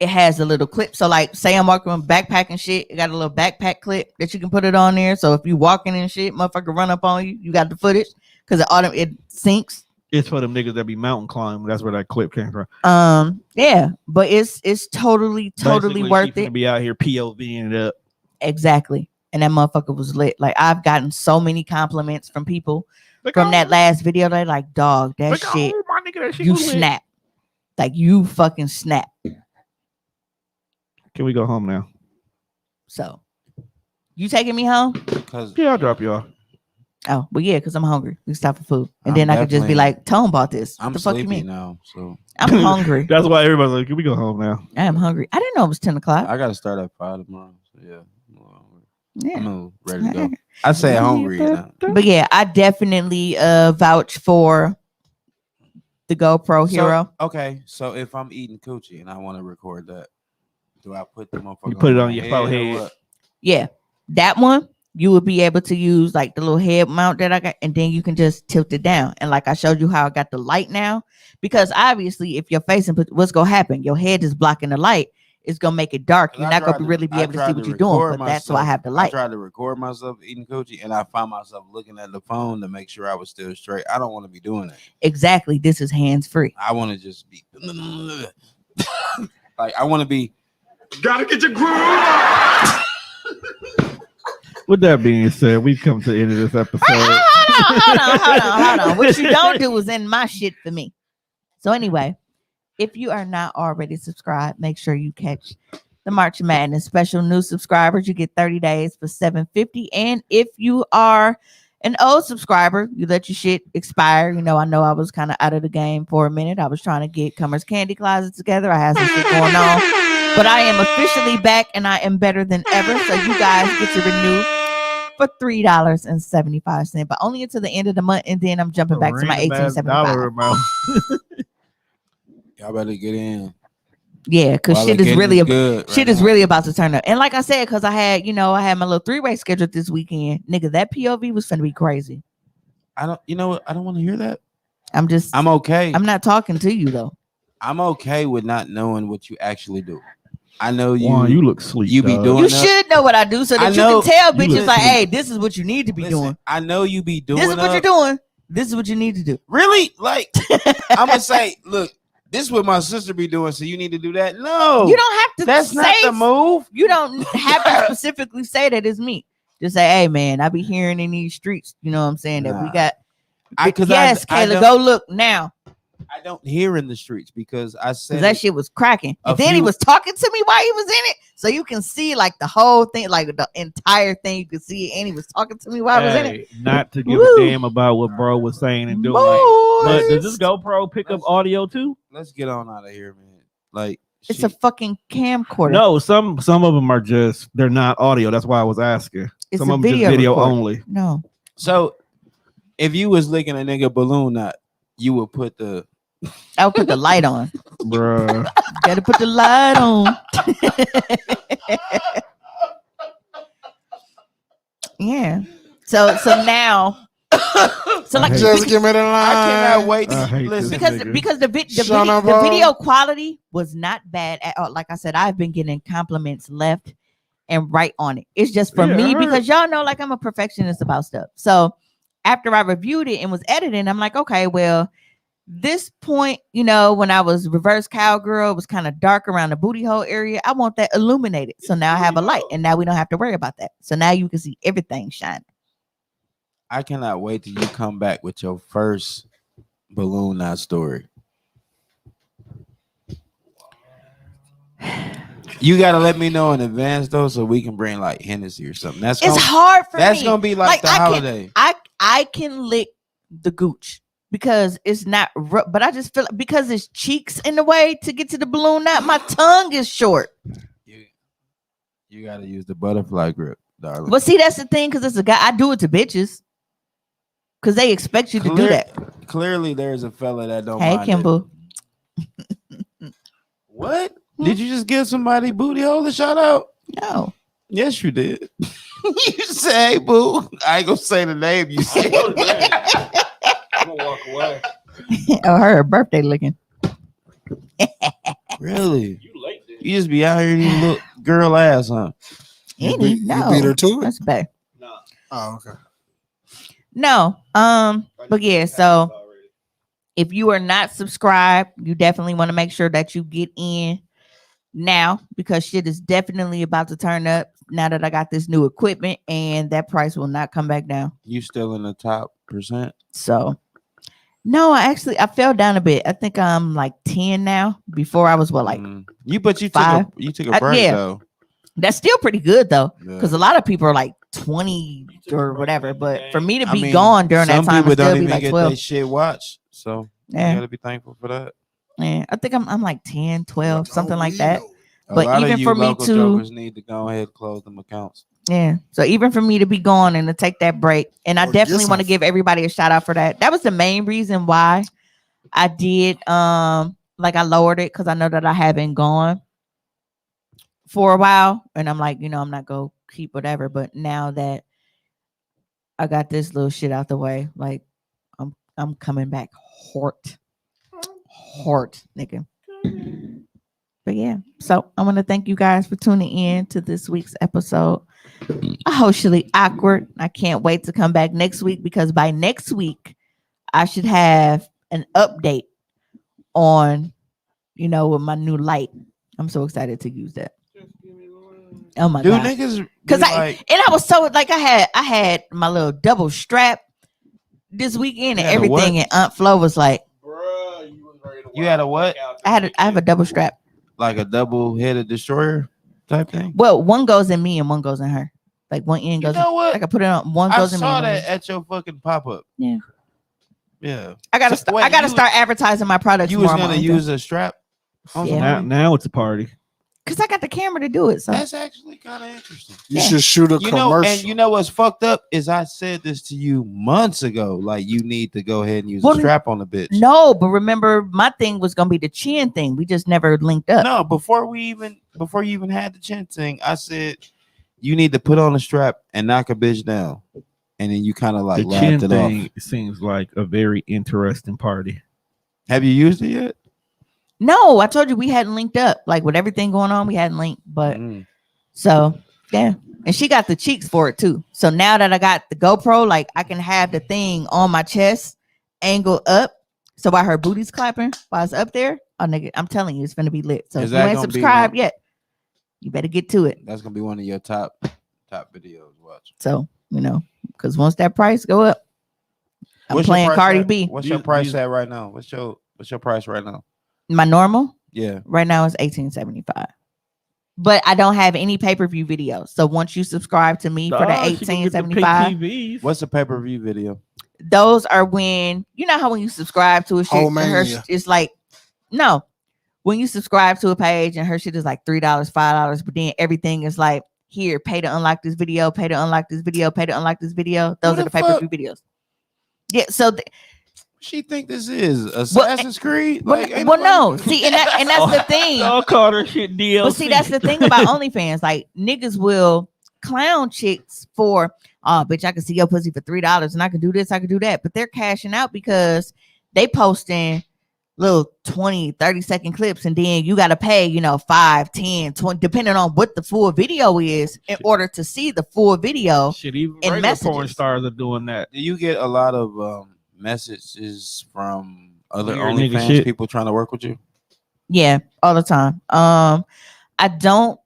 S2: it has a little clip. So like, say I'm walking with backpack and shit, it got a little backpack clip that you can put it on there. So if you walking and shit, motherfucker run up on you, you got the footage because it syncs.
S3: It's for them niggas that be mountain climbing. That's where that clip came from.
S2: Yeah, but it's totally
S3: Basically,
S2: worth
S3: she
S2: it.
S3: finna be out here POVing it up.
S2: Exactly. And that motherfucker was lit. Like I've gotten so many compliments from people
S3: Look
S2: from
S3: on-
S2: that last video. They're like, dog, that
S3: look
S2: shit,
S3: on, my nigga, that shit
S2: you
S3: was lit.
S2: snap. Like you fucking snap.
S3: Can we go home now?
S2: So you taking me home?
S1: because
S3: Yeah, I'll drop you off.
S2: Oh, well, yeah, because I'm hungry. We stop for food. And
S1: I'm
S2: then I could just be
S1: definitely-
S2: like, Tone bought this. What
S1: I'm
S2: the fuck you
S1: sleepy
S2: mean?
S1: now, so
S2: I'm hungry.
S3: That's why everybody's like, can we go home now?
S2: I am hungry. I didn't know it was 10 o'clock.
S1: I gotta start at 5 tomorrow. So yeah,
S2: Yeah.
S1: I'm ready to go. I say hungry now.
S2: But yeah, I definitely vouch for the GoPro Hero.
S1: Okay, so if I'm eating coochie and I want to record that, do I put the motherfucker?
S3: You put it on
S1: my
S3: your
S1: head or
S3: forehead.
S1: what?
S2: Yeah, that one you would be able to use like the little head mount that I got, and then you can just tilt it down. And like I showed you how I got the light now, because obviously if you're facing, what's gonna happen? Your head is blocking the light. It's gonna make it dark. You're not gonna really be able to see what you're doing. But that's why I have the
S1: I
S2: light.
S1: tried to record myself eating coochie, and I found myself looking at the phone to make sure I was still straight. I don't want to be doing that.
S2: Exactly. This is hands free.
S1: I want to just be like I want to be.
S6: Gotta get your groove on.
S3: With that being said, we've come to the end of this episode.
S2: Hold on. What you don't do is end my shit for me. So anyway, if you are not already subscribed, make sure you catch the March Madness special. New subscribers, you get 30 days for $7.50. And if you are an old subscriber, you let your shit expire. You know I was kind of out of the game for a minute. I was trying to get Cummer's Candy Closet together. I had some shit going on. But I am officially back and I am better than ever. So you guys get to renew for $3.75, but only until the end of the month, and then I'm jumping back to my $18.75.
S1: Y'all better get in.
S2: Yeah, because
S1: While
S2: shit
S1: the
S2: is
S1: getting
S2: really
S1: good
S2: shit
S1: right
S2: is
S1: now.
S2: really about to turn up. And like I said, because I had my little 3-way scheduled this weekend. Nigga, that POV was finna be crazy.
S1: I don't. You know what? I don't want to hear that.
S2: I'm
S1: okay.
S2: I'm not talking to you though.
S1: I'm okay with not knowing what you actually do. I know you.
S3: Juan, you look sleep.
S1: you be
S3: dog.
S1: doing
S2: You
S1: that.
S2: should know what I do so
S1: I
S2: that you
S1: know-
S2: can tell
S3: you
S2: bitches
S3: look
S2: like,
S3: sleep.
S2: hey, this is what you need to be
S1: Listen,
S2: doing.
S1: I know you be doing.
S2: This is what you're doing. This is what you need to do.
S1: Really? Like I'm gonna say, look, this is what my sister be doing, so you need to do that. No,
S2: You don't have to
S1: that's
S2: say
S1: not the move.
S2: You don't have to specifically say that it's me. Just say, hey man, I be hearing in these streets, you know what I'm saying, that we
S1: Nah.
S2: got
S1: Because
S2: yes,
S1: I
S2: Kayla,
S1: don't-
S2: go look now.
S1: I don't hear in the streets because I said
S2: Because that
S1: it-
S2: shit was cracking.
S1: a
S2: And then he
S1: few-
S2: was talking to me while he was in it. So you can see like the whole thing, like the entire thing. You could see it. And he was talking to me while I was in it.
S3: Hey, not to give
S2: Woo.
S3: a damn about what bro was saying and doing.
S2: Boys.
S3: But does this GoPro pick up audio too?
S1: let's get on out of here, man. Like
S2: It's
S1: she-
S2: a fucking camcorder.
S3: No, some of them are just they're not audio. That's why I was asking.
S2: It's
S3: Some
S2: a
S3: of them just
S2: video
S3: video
S2: recorder.
S3: only.
S2: No.
S1: so if you was licking a nigga balloon knot, you would put the
S2: I'll put the light on.
S3: Bruh.
S2: Gotta put the light on. Yeah. So now so like
S4: Just give me the line.
S1: I cannot wait
S3: I
S1: to
S3: hate
S1: listen.
S3: this.
S2: because
S3: nigga.
S2: because the
S4: Son of
S2: the
S4: a-
S2: video quality was not bad at all. Like I said, I've been getting compliments left and right on it. It's just for
S3: Yeah, I
S2: me
S3: heard.
S2: because y'all know like I'm a perfectionist about stuff. So after I reviewed it and was editing, I'm like, okay, well, this point, when I was reverse cowgirl, it was kind of dark around the booty hole area. I want that illuminated. So now I have a light, and now we don't have to worry about that. So now you can see everything shine.
S1: I cannot wait till you come back with your first balloon knot story. You gotta let me know in advance though, so we can bring like Hennessy or something. That's
S2: It's
S1: gonna,
S2: hard for
S1: that's
S2: me.
S1: gonna be like the
S2: I
S1: holiday.
S2: I can lick the gooch because it's not, but I just feel because it's cheeks in the way to get to the balloon knot. My tongue is short.
S1: You gotta use the butterfly grip, darling.
S2: But see, that's the thing because it's a guy. I do it to bitches because they expect you to do that.
S1: Clearly, there's a fella that don't.
S2: Hey,
S1: mind
S2: Kimball.
S1: it. What? Did you just give somebody booty hole a shout out?
S2: No.
S1: Yes, you did. You say, hey, boo. I ain't gonna say the name. You say.
S3: I'm gonna walk away.
S2: Oh, her birthday looking.
S1: Really?
S3: You late then?
S1: You just be out here and you look girl ass, huh?
S4: You
S2: Any?
S4: beat
S2: No,
S4: her to it?
S2: that's bad.
S3: Nah.
S4: Oh, okay.
S2: No, but yeah. So if you are not subscribed, you definitely want to make sure that you get in now because shit is definitely about to turn up now that I got this new equipment and that price will not come back down.
S1: You still in the top percent?
S2: So no, I fell down a bit. I think I'm like 10 now. Before I was like
S1: you took
S2: 5.
S1: you took a break
S2: yeah.
S1: though.
S2: That's still pretty good though,
S1: Yeah.
S2: because a lot of people are like 20 or whatever. But for me to be gone during that
S1: some
S2: time,
S1: people
S2: and still
S1: don't
S2: be
S1: even
S2: like
S1: get
S2: 12.
S1: their shit watched. So
S2: Yeah.
S1: you gotta be thankful for that.
S2: Yeah, I think I'm like 10, 12, something like that.
S1: A
S2: But
S1: lot
S2: even
S1: of you
S2: for me
S1: local
S2: to-
S1: jokers need to go ahead and close them accounts.
S2: Yeah. So even for me to be gone and to take that break, and I
S4: Or
S2: definitely
S4: get
S2: want to
S4: some-
S2: give everybody a shout out for that. That was the main reason why I did like I lowered it, because I know that I haven't gone for a while. And I'm like, I'm not gonna keep whatever. But now that I got this little shit out the way, like I'm coming back hard, nigga. But yeah, so I want to thank you guys for tuning in to this week's episode. Hoecially Awkward. I can't wait to come back next week, because by next week I should have an update on, with my new light. I'm so excited to use that. Oh my god!
S1: Niggas
S2: Because
S1: be
S2: I was so like I had my little double strap this weekend and
S1: You had a
S2: everything,
S1: what?
S2: and Aunt Flo was like,
S3: Bruh, you was ready to
S1: You had a what?
S2: I have a double strap.
S1: like a double-headed destroyer type thing.
S2: Well, one goes in me and one goes in her. Like one end
S1: You
S2: goes.
S1: know what?
S2: I can put it on. One
S1: I
S2: goes in me.
S1: saw
S2: and one
S1: that
S2: goes-
S1: at your fucking pop-up.
S2: Yeah.
S1: Yeah.
S2: I gotta.
S1: So, wait,
S2: I gotta
S1: you-
S2: start advertising my products.
S1: You was
S2: more on my
S1: gonna
S2: own
S1: use a strap?
S2: Yeah.
S3: Now it's a party.
S2: because I got the camera to do it. So
S1: That's actually kind of interesting.
S4: You should shoot a
S1: You know,
S4: commercial.
S1: and you know what's fucked up is I said this to you months ago. Like, you need to go ahead and use
S2: Well,
S1: a strap on the bitch.
S2: no, but remember my thing was gonna be the chin thing. We just never linked up.
S1: No, before you even had the chin thing, I said you need to put on a strap and knock a bitch down, and then you kind of like
S3: The
S1: laughed
S3: chin
S1: it
S3: thing
S1: off.
S3: seems like a very interesting party.
S1: Have you used it yet?
S2: No, I told you we hadn't linked up. Like with everything going on, we hadn't linked. But
S1: Mm.
S2: so yeah, and she got the cheeks for it too. So now that I got the GoPro, like I can have the thing on my chest, angle up, so while her booty's clapping while it's up there. Oh nigga, I'm telling you, it's gonna be lit. So
S1: Is
S2: if you
S1: that
S2: ain't
S1: gonna be
S2: subscribed
S1: one-
S2: yet, you better get to it.
S1: That's gonna be one of your top videos. Watch.
S2: So because once that price go up, I'm
S1: What's your
S2: playing
S1: price
S2: Cardi
S1: at?
S2: B.
S1: What's your
S3: These-
S1: price
S3: these-
S1: at right now? What's your price right now?
S2: My normal
S1: Yeah.
S2: right now is $18.75. But I don't have any pay-per-view videos. So once you subscribe to me for the $18.75,
S1: What's a pay-per-view video?
S2: those are when how when you subscribe to a shit, and her
S4: Homemania.
S2: it's like no. When you subscribe to a page and her shit is like $3, $5, but then everything is like, here, pay to unlock this video, pay to unlock this video, pay to unlock this video. Those
S1: Who
S2: are
S1: the
S2: the pay-per-view videos. Yeah, so
S1: She think this is Assassin's Creed? Like, ain't
S2: well, no.
S1: nobody-
S2: See, and that's the thing.
S3: Y'all call her shit DLC.
S2: But see, that's the thing about OnlyFans. Like niggas will clown chicks for, oh, bitch, I can see your pussy for $3 and I can do this, I can do that. But they're cashing out because they posting little 20, 30-second clips, and then you got to pay, 5, 10, 20, depending on what the full video is in order to see the full video.
S3: Shit, even
S2: and
S3: regular porn
S2: messages.
S3: stars are doing that.
S1: Do you get a lot of messages from other
S3: Weird nigga
S1: OnlyFans
S3: shit.
S1: people trying to work with you?
S2: Yeah, all the time. I don't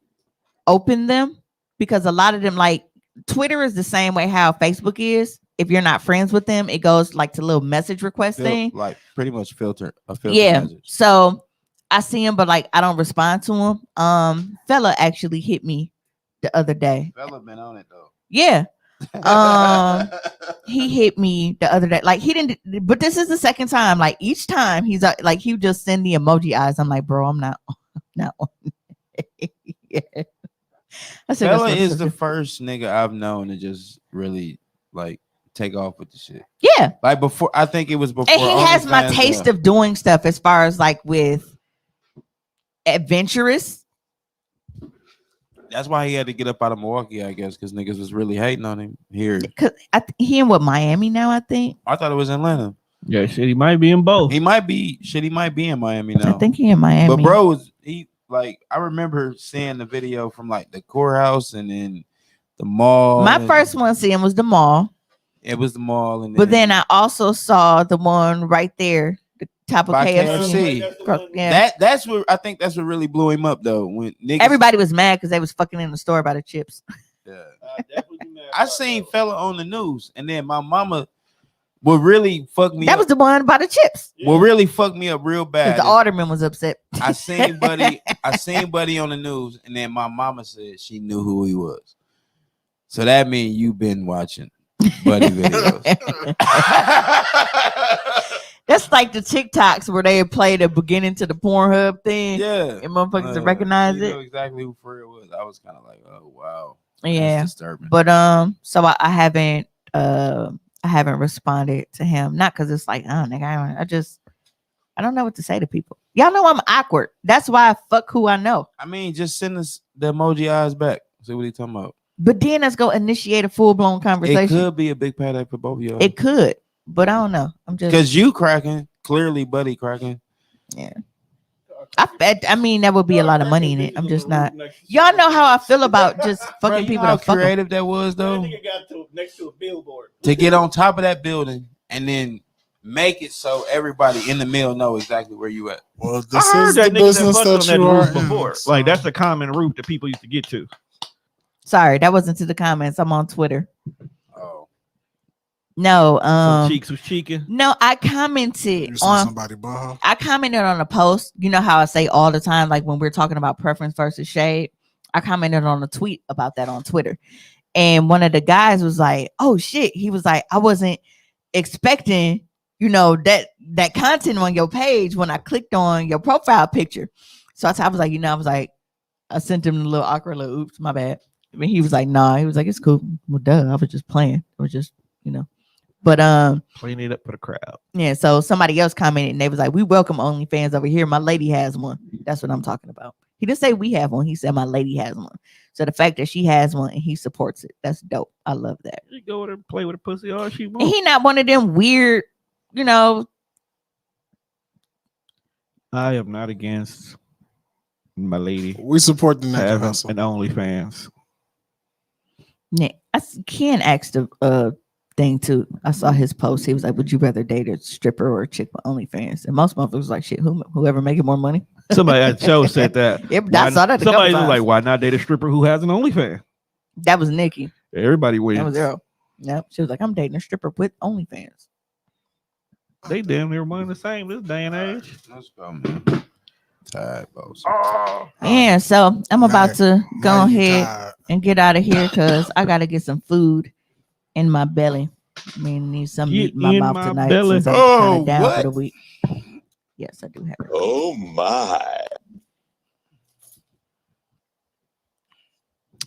S2: open them because a lot of them, like Twitter is the same way how Facebook is. If you're not friends with them, it goes like to little message request thing.
S1: Like pretty much filter
S2: Yeah.
S1: message.
S2: So I see him, but like I don't respond to him. Fella actually hit me the other day.
S1: Fella been on it though.
S2: Yeah. He hit me the other day. Like he didn't, but this is the second time. Like each time he's like he would just send the emoji eyes. I'm like, bro, I'm not on. Yeah. I said,
S1: Fella
S2: that's
S1: is
S2: what-
S1: the first nigga I've known to just really like take off with the shit.
S2: yeah.
S1: Like before, I think it was before.
S2: And he has my
S1: OnlyFans,
S2: taste of doing stuff as far as like with adventurous.
S1: That's why he had to get up out of Milwaukee, I guess, because niggas was really hating on him here.
S2: Cause he in what, Miami now, I think.
S1: I thought it was Atlanta.
S3: Yeah, shit, he might be in both.
S1: He might be in Miami now.
S2: I think he in Miami.
S1: But bro was I remember seeing the video from like the courthouse and then the mall.
S2: My first one seeing was the mall.
S1: It was the mall, and
S2: But then I also saw the one right there, the top of
S1: by
S2: KFC.
S1: KFC.
S2: Yeah.
S1: That's what I think. That's what really blew him up though. When niggas,
S2: Everybody was mad because they was fucking in the store by the chips.
S1: yeah. I seen fella on the news, and then my mama would really fuck me
S2: That
S1: up.
S2: was the one by the chips.
S1: What really fucked me up real
S2: Because
S1: bad.
S2: the alderman was upset.
S1: I seen Buddy on the news, and then my mama said she knew who he was. So that means you've been watching Buddy videos.
S2: That's like the TikToks where they play the beginning to the Pornhub thing.
S1: Yeah.
S2: And motherfuckers to recognize
S1: you
S2: it.
S1: know exactly who Freya was. I was kind of like, oh wow.
S2: Yeah.
S1: That's disturbing.
S2: But so I haven't responded to him. Not because it's like, oh nigga, I don't know what to say to people. Y'all know I'm awkward. That's why I fuck who I know.
S1: I mean, just send us the emoji eyes back. See what he talking about.
S2: But then let's go initiate a full-blown conversation.
S1: It could be a big payday for both of y'all.
S2: It could, but I don't know. I'm just
S1: Because you cracking, clearly Buddy cracking.
S2: yeah. I mean, that would be a lot of money in it. I'm just not. Y'all know how I feel about just
S1: Bro,
S2: fucking
S1: you
S2: people.
S1: know how
S2: That fuck 'em.
S1: creative that was though.
S3: That nigga got next to a billboard.
S1: To get on top of that building and then make it so everybody in the mill know exactly where you at.
S4: Well,
S3: I
S4: this
S3: heard
S4: is
S3: that
S4: the
S3: nigga
S4: business
S3: that fucked
S4: that
S3: on
S4: you
S3: that
S4: are
S3: roof
S4: in.
S3: before. Like that's the common route that people used to get to.
S2: Sorry, that wasn't to the comments. I'm on Twitter.
S1: Oh.
S2: No,
S3: Some cheeks was cheeking.
S2: no, I commented
S4: You saw
S2: on.
S4: somebody butthole.
S2: I commented on a post. You know how I say all the time, like when we're talking about preference versus shade. I commented on a tweet about that on Twitter, and one of the guys was like, "Oh shit!" He was like, "I wasn't expecting, that content on your page when I clicked on your profile picture." So I was like, I sent him a little awkward little oops, my bad. I mean, he was like, "Nah," he was like, "It's cool." Well, duh, I was just playing. I was just, But
S3: Clean it up for the crowd.
S2: yeah, so somebody else commented and they was like, "We welcome OnlyFans over here. My lady has one." That's what I'm talking about. He didn't say we have one. He said my lady has one. So the fact that she has one and he supports it, that's dope. I love that.
S3: You go with her, play with her pussy all she
S2: And
S3: wants.
S2: he not one of them weird,
S3: I am not against my lady
S4: We support the naked
S3: having
S4: hustle.
S3: an OnlyFans.
S2: Nick, Ken asked a thing too. I saw his post. He was like, "Would you rather date a stripper or a chick with OnlyFans?" And most motherfuckers was like, "Shit, whoever making more money."
S3: Somebody at the show said that.
S2: Yep, I saw that.
S3: Somebody was like, "Why not date a stripper who has an OnlyFans?"
S2: That was Nikki.
S3: Everybody
S2: That was
S3: wins.
S2: Earl. Yep. She was like, "I'm dating a stripper with OnlyFans."
S3: They damn near one the same this day and age.
S1: Let's go, man. Tired, boss.
S2: Yeah, so I'm about to go
S4: Now you
S2: ahead
S4: tired.
S2: and get out of here because I gotta get some food in my belly. I mean, need some meat in my mouth tonight
S3: belly.
S2: since I'm kind of down for
S1: what?
S2: the week. Yes, I do have it.
S6: Oh my.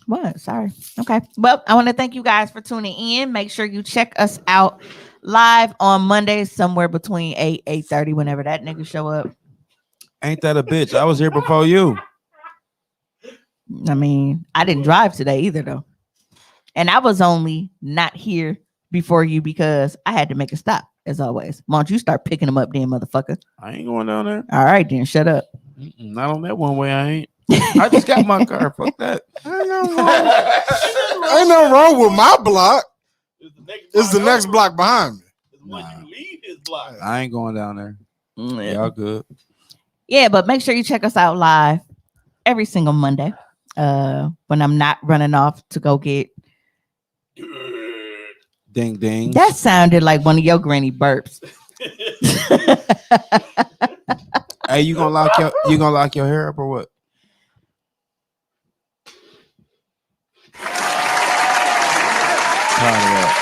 S2: What? Sorry. Okay. Well, I want to thank you guys for tuning in. Make sure you check us out live on Mondays, somewhere between 8:30, whenever that nigga show up.
S1: Ain't that a bitch? I was here before you.
S2: I mean, I didn't drive today either, though. And I was only not here before you because I had to make a stop, as always. Why don't you start picking them up then, motherfucker?
S1: I ain't going down there.
S2: All right, then. Shut up.
S1: Not on that one way. I ain't. I just got my car. Fuck that.
S4: Ain't nothing wrong with my block. It's the next block behind me.
S3: When you leave his block.
S1: I ain't going down there. Y'all good.
S2: Yeah, but make sure you check us out live every single Monday when I'm not running off to go get.
S1: Ding ding.
S2: That sounded like one of your granny burps.
S1: Hey, you gonna lock your hair up or what? Tired of that.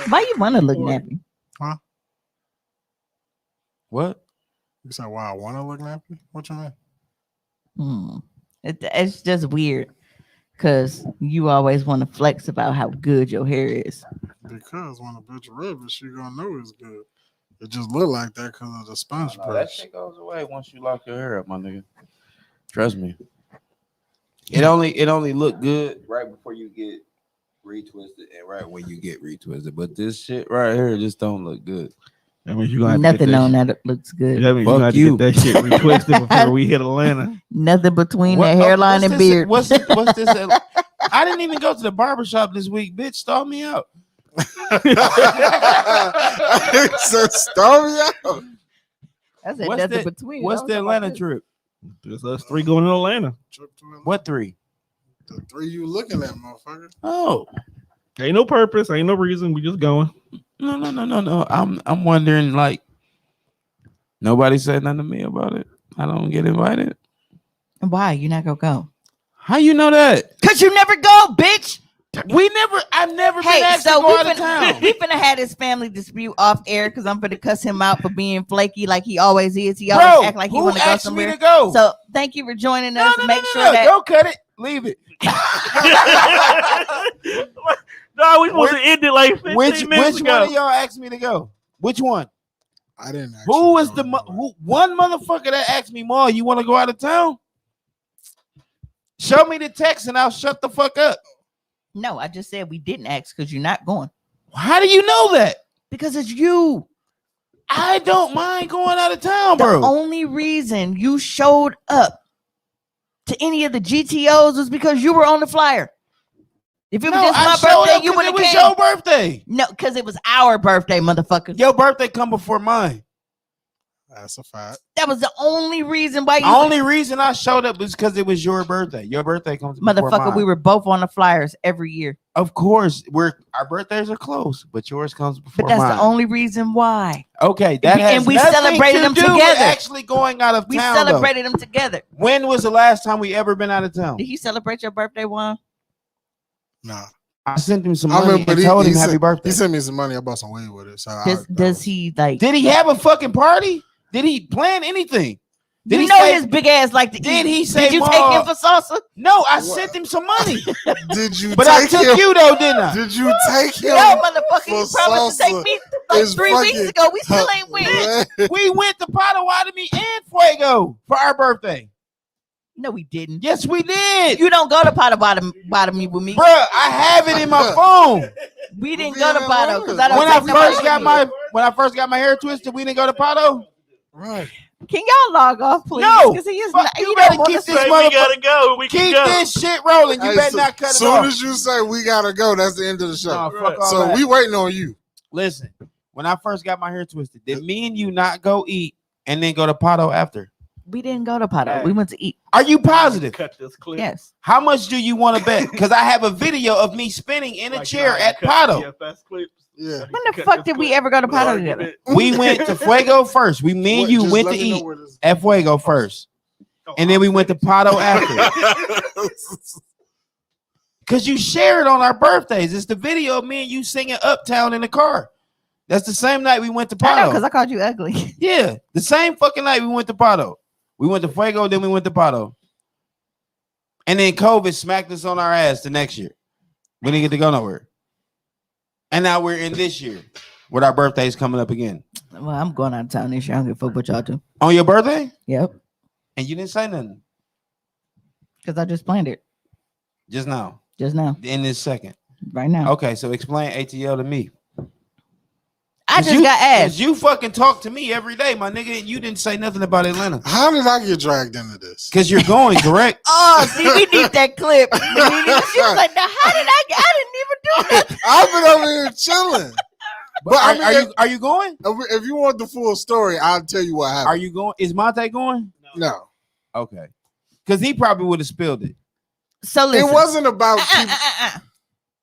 S2: Why you want to look nappy?
S1: What?
S4: You said, "Wow, I want to look nappy." What you mean?
S2: It's just weird because you always want to flex about how good your hair is.
S4: Because when a bitch rub it, she gonna know it's good. It just look like that because of the sponge
S1: No, that
S4: brush.
S1: shit goes away once you lock your hair up, my nigga. Trust me. It only look good right before you get retwisted and right when you get retwisted. But this shit right here just don't look good.
S3: That means you're gonna have to get
S2: Nothing
S3: that
S2: on
S3: shit.
S2: that looks good.
S3: That means
S1: Fuck
S3: you're gonna have to
S1: you.
S3: get that shit retwisted before we hit Atlanta.
S2: Nothing between
S1: What-
S2: the hairline
S1: what's
S2: and
S1: this-
S2: beard.
S1: What's this? I didn't even go to the barbershop this week. Bitch, stall me out.
S4: So storm me out.
S2: I said
S1: What's
S2: nothing
S1: that-
S2: between.
S1: What's
S2: I was
S1: the
S2: talking about
S1: Atlanta
S2: this.
S1: trip?
S3: There's us three going to Atlanta.
S4: Trip to Atlanta.
S1: What 3?
S4: The 3 you looking at, motherfucker?
S1: Oh.
S3: Ain't no purpose, ain't no reason. We just going.
S1: No. I'm wondering, like, nobody said nothing to me about it. I don't get invited.
S2: Why you not gonna go?
S1: How you know that?
S2: Cause you never go, bitch.
S1: I've never been
S2: Hey,
S1: asked
S2: so
S1: to go
S2: we
S1: out of
S2: finna,
S1: town.
S2: we finna have this family dispute off air because I'm finna cuss him out for being flaky like he always is. He always
S1: Bro,
S2: act like he
S1: who
S2: wanna go
S1: asked me
S2: somewhere.
S1: to go?
S2: So thank you for joining us. Make sure
S1: no.
S2: that
S1: Don't cut it. Leave it.
S3: No, we supposed to end it like 15
S1: Which
S3: minutes
S1: one
S3: ago.
S1: of y'all asked me to go? Which one?
S4: I didn't.
S1: Who was
S4: actually
S1: the
S4: go
S1: who one motherfucker that asked me, "Ma, you want to go out of town?" Show me the text and I'll shut the fuck up.
S2: no, I just said we didn't ask because you're not going.
S1: How do you know that?
S2: Because it's you.
S1: I don't mind going out of town,
S2: The
S1: bro.
S2: only reason you showed up to any of the GTOs was because you were on the flyer. If it was just
S1: I
S2: my
S1: showed
S2: birthday,
S1: up
S2: you
S1: 'cause
S2: would
S1: it
S2: have
S1: was
S2: came.
S1: your birthday.
S2: No, because it was our birthday, motherfucker.
S1: Your birthday come before mine.
S4: That's a fact.
S2: That was the only reason why you.
S1: The only reason I showed up is because it was your birthday. Your birthday comes before
S2: Motherfucker,
S1: mine.
S2: we were both on the flyers every year.
S1: Of course, our birthdays are close, but yours comes before
S2: But that's
S1: mine.
S2: the only reason why.
S1: Okay, that
S2: And
S1: has
S2: we
S1: nothing
S2: celebrated
S1: to
S2: them
S1: do with
S2: together.
S1: actually going out of
S2: We
S1: town. though.
S2: celebrated them together.
S1: When was the last time we ever been out of town?
S2: Did he celebrate your birthday, Juan?
S4: Nah.
S1: I sent him some
S4: I
S1: money
S4: remember
S1: and told him
S4: he
S1: happy
S4: sent,
S1: birthday.
S4: He sent me some money. I bought some weed with it. So
S2: Does he like?
S1: Did he have a fucking party? Did he plan anything? Did
S2: you
S1: he
S2: know
S1: say-
S2: his big ass like to eat.
S1: Did he say,
S2: Did you
S1: "Ma,
S2: take him for salsa?
S1: No, I sent him some money.
S4: Did you
S1: But I
S4: take
S1: took
S4: him?
S1: you though, didn't I?
S4: Did you take him?
S2: No, motherfucker. You
S4: for
S2: promised to take
S4: salsa
S2: me like
S4: is
S2: 3 weeks
S4: fucking
S2: ago. We still ain't win.
S1: We went to Potawatomi and Fuego for our birthday.
S2: No, we didn't.
S1: Yes, we did.
S2: You don't go to Potawatomi with me.
S1: Bruh, I have it in my phone.
S2: We didn't
S4: We
S2: go to
S4: in
S2: Pato
S4: Atlanta.
S2: because I don't.
S1: When I
S2: take nobody
S1: first got
S2: with me.
S1: my hair twisted, we didn't go to Pato.
S4: Right.
S2: Can y'all log off, please?
S1: No.
S2: Because he is
S1: Fuck,
S2: not.
S1: you
S2: He
S1: better
S2: don't want
S1: keep
S2: to
S1: this
S2: say.
S1: mother-
S3: We gotta go. We can
S1: Keep
S3: go.
S1: this shit rolling. You
S4: Hey,
S1: better not cut it
S4: soon
S1: off.
S4: as you say we gotta go, that's the end of the show.
S1: Nah, fuck all
S4: So
S1: that.
S4: we waiting on you.
S1: Listen, when I first got my hair twisted, did me and you not go eat and then go to Pato after?
S2: We didn't go to Pato.
S1: Hey.
S2: We went to eat.
S1: Are you positive?
S3: Cut this clip.
S2: Yes.
S1: How much do you want to bet? Because I have a video of me spinning in a
S3: Like,
S1: chair
S3: nah, you
S1: at
S3: cut
S1: Pato.
S3: TFS clips.
S4: Yeah.
S2: When the fuck did we ever go to Pato together?
S1: We went to Fuego first. Me and you
S4: Just
S1: went
S4: let
S1: to
S4: me know
S1: eat
S4: where this-
S1: at Fuego first. And then we went to Pato after. Because you shared on our birthdays. It's the video of me and you singing Uptown in the car. That's the same night we went to
S2: I know because
S1: Pato.
S2: I called you ugly.
S1: Yeah, the same fucking night we went to Pato. We went to Fuego, then we went to Pato. And then COVID smacked us on our ass the next year. We didn't get to go nowhere. And now we're in this year with our birthdays coming up again.
S2: Well, I'm going out of town this year. I don't give a fuck what y'all do.
S1: On your birthday?
S2: Yep.
S1: And you didn't say nothing
S2: Because I just planned it
S1: just now,
S2: just now,
S1: in this second.
S2: right now.
S1: Okay, so explain ATL to me.
S2: I
S1: 'Cause
S2: just
S1: you,
S2: got
S1: 'cause
S2: asked.
S1: you fucking talk to me every day, my nigga, and you didn't say nothing about Atlanta.
S4: How did I get dragged into this?
S1: Because you're going, correct?
S2: Oh, see, we need that clip. She was like, "Now, how did I get? I didn't even do nothing."
S4: I've been over here chilling. But I mean,
S1: are you going?
S4: if you want the full story, I'll tell you what happened.
S1: Are you going? Is Monte going?
S4: No,
S1: Okay. Because he probably would have spilled it.
S2: So listen.
S4: it wasn't about. people-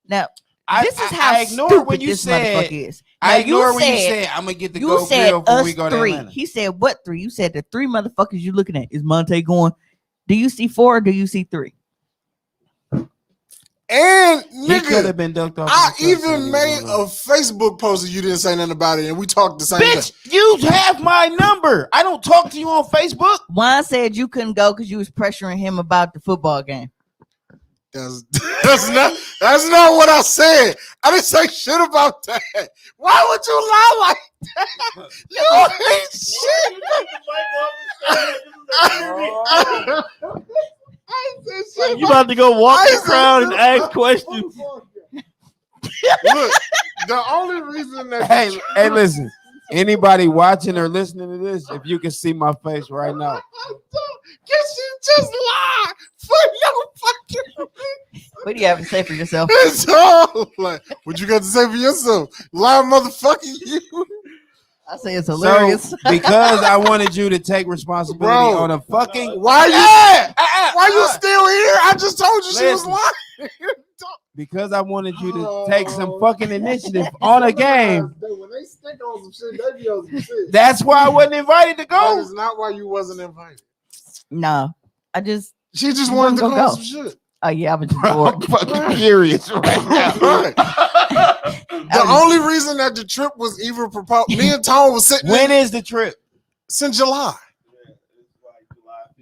S2: Now,
S1: I,
S2: this is
S1: I
S2: how
S1: ignored
S2: stupid
S1: when you
S2: this
S1: said.
S2: motherfucker is.
S1: I
S2: Now, you
S1: ignored when you
S2: said-
S1: said I'm gonna get the
S2: You
S1: go
S2: said
S1: grill before
S2: us
S1: we go to
S2: 3.
S1: Atlanta.
S2: He said what 3? You said the 3 motherfuckers you looking at. Is Monte going? Do you see 4 or do you see 3?
S4: And
S1: He could
S4: nigga,
S1: have been ducked off.
S4: I
S1: in the cup,
S4: even
S1: so
S4: made
S1: he
S4: a
S1: went
S4: Facebook post and you didn't say nothing about it, and we talked the same
S1: Bitch,
S4: day.
S1: you have my number. I don't talk to you on Facebook.
S2: Juan said you couldn't go because you was pressuring him about the football game.
S4: That's not what I said. I didn't say shit about that. Why would you lie like that? You ain't shit. I said shit.
S3: You about to go walk
S4: I
S3: the crowd and ask questions?
S4: Look, the only reason that
S1: Hey, listen. Anybody watching or listening to this, if you can see my face right now.
S4: Cause you just lie for your fucking.
S2: What do you have to say for yourself?
S4: It's all like, what you got to say for yourself? Lie, motherfucking you.
S2: I say it's hilarious.
S1: So, because I wanted you to take responsibility
S4: Bro,
S1: on a fucking.
S4: Why you still here? I just told you she was
S1: Listen.
S4: lying.
S1: Because I wanted you to take some fucking initiative on a game.
S4: When they stick on some shit, they be on some shit.
S1: That's why I wasn't invited to
S4: That
S1: go.
S4: is not why you wasn't invited.
S2: No, I just.
S4: She just
S2: You
S4: wanted to
S2: wasn't
S4: go
S2: gonna
S4: on
S2: go.
S4: some shit.
S2: Oh yeah, I was just
S1: I'm
S2: bored.
S1: fucking furious right now.
S4: Right. The only reason that the trip was even proposed, me and Tom was sitting
S1: When
S4: in
S1: is the trip?
S4: since July.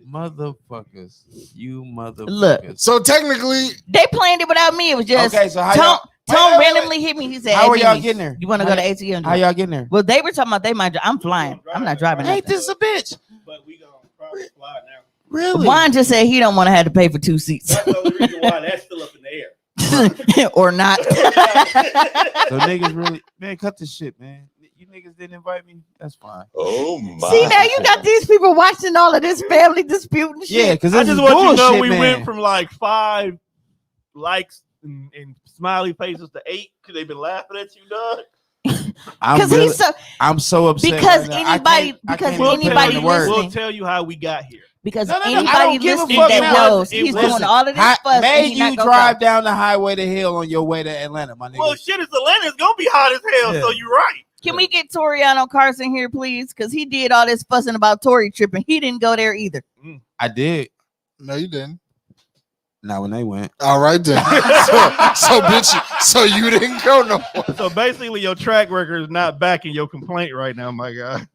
S1: Motherfuckers. You motherfuckers.
S2: Look.
S4: So technically,
S2: They planned it without me. It was just
S1: Okay, so how
S2: Tom.
S1: y'all,
S2: Tom
S1: wait, wait,
S2: randomly hit me. He said,
S1: How
S2: "Hey,
S1: are y'all
S2: Mimi,
S1: getting there?
S2: You want to
S1: How
S2: go to
S1: y-
S2: ATM?"
S1: How y'all getting there?
S2: Well, they were talking about they might. I'm flying. I'm not driving.
S1: Ain't
S2: nothing.
S1: this a bitch?
S3: But we gonna probably fly now.
S1: Really?
S2: Juan just said he don't want to have to pay for 2 seats
S3: That's the only reason why that's still up in the air.
S2: or not.
S1: So niggas really, man, cut this shit, man. You niggas didn't invite me. That's fine.
S6: Oh my.
S2: See, now you got these people watching all of this family dispute and shit.
S1: Yeah, because
S3: I
S1: this
S3: just
S1: is
S3: want you to
S1: bullshit,
S3: know we
S1: man.
S3: went from like 5 likes and smiley faces to 8 because they've been laughing at you, dog.
S2: Because he's so
S1: I'm so upset.
S2: because
S1: right now. I
S2: anybody-
S1: can't- I
S2: because
S1: can't even put it
S2: anybody
S1: into words.
S2: listening-
S3: We'll tell you how we got here.
S2: because
S1: No, I
S2: anybody
S1: don't give a
S2: listening
S1: fuck
S2: that
S1: now.
S2: knows
S3: It
S2: he's
S3: wasn't.
S2: doing all of this
S1: I
S2: fuss and
S1: made
S2: he not
S1: you
S2: gonna
S1: drive
S2: go.
S1: down the highway to hell on your way to Atlanta, my nigga.
S3: Well, shit, it's Atlanta. It's gonna be hot as hell.
S1: Yeah.
S3: So you're right.
S2: Can we get Toriano Carson here, please? Because he did all this fussing about Tory tripping. He didn't go there either.
S1: I did.
S4: no, you didn't.
S1: Not when they went.
S4: All right then. so bitch, so you didn't go no more.
S3: So basically, your track record is not backing your complaint right now, my guy.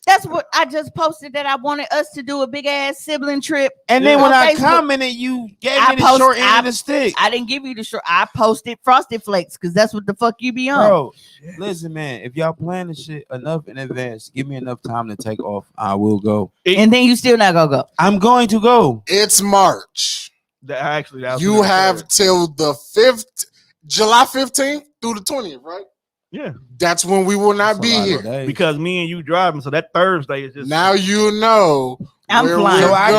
S2: That's what I just posted, that I wanted us to do a big ass sibling trip.
S1: And then
S2: On
S1: when I
S2: Facebook.
S1: commented, you gave
S2: I
S1: me the
S2: post-
S1: short end
S2: I-
S1: of the stick.
S2: I didn't give you the short. I posted Frosted Flakes because that's what the fuck you be on.
S1: Bro, listen, man. If y'all plan the shit enough in advance, give me enough time to take off. I will go.
S2: And then you still not gonna go.
S1: I'm going to go.
S4: It's March.
S3: Actually, that was
S4: You have till the 5th, July 15th through the 20th, right?
S3: yeah,
S4: That's when we will not
S1: That's a
S4: be
S1: lot of
S4: here.
S1: days.
S3: because me and you driving, so that Thursday is just
S4: Now you know
S2: I'm
S4: where
S2: flying.
S4: we're
S1: so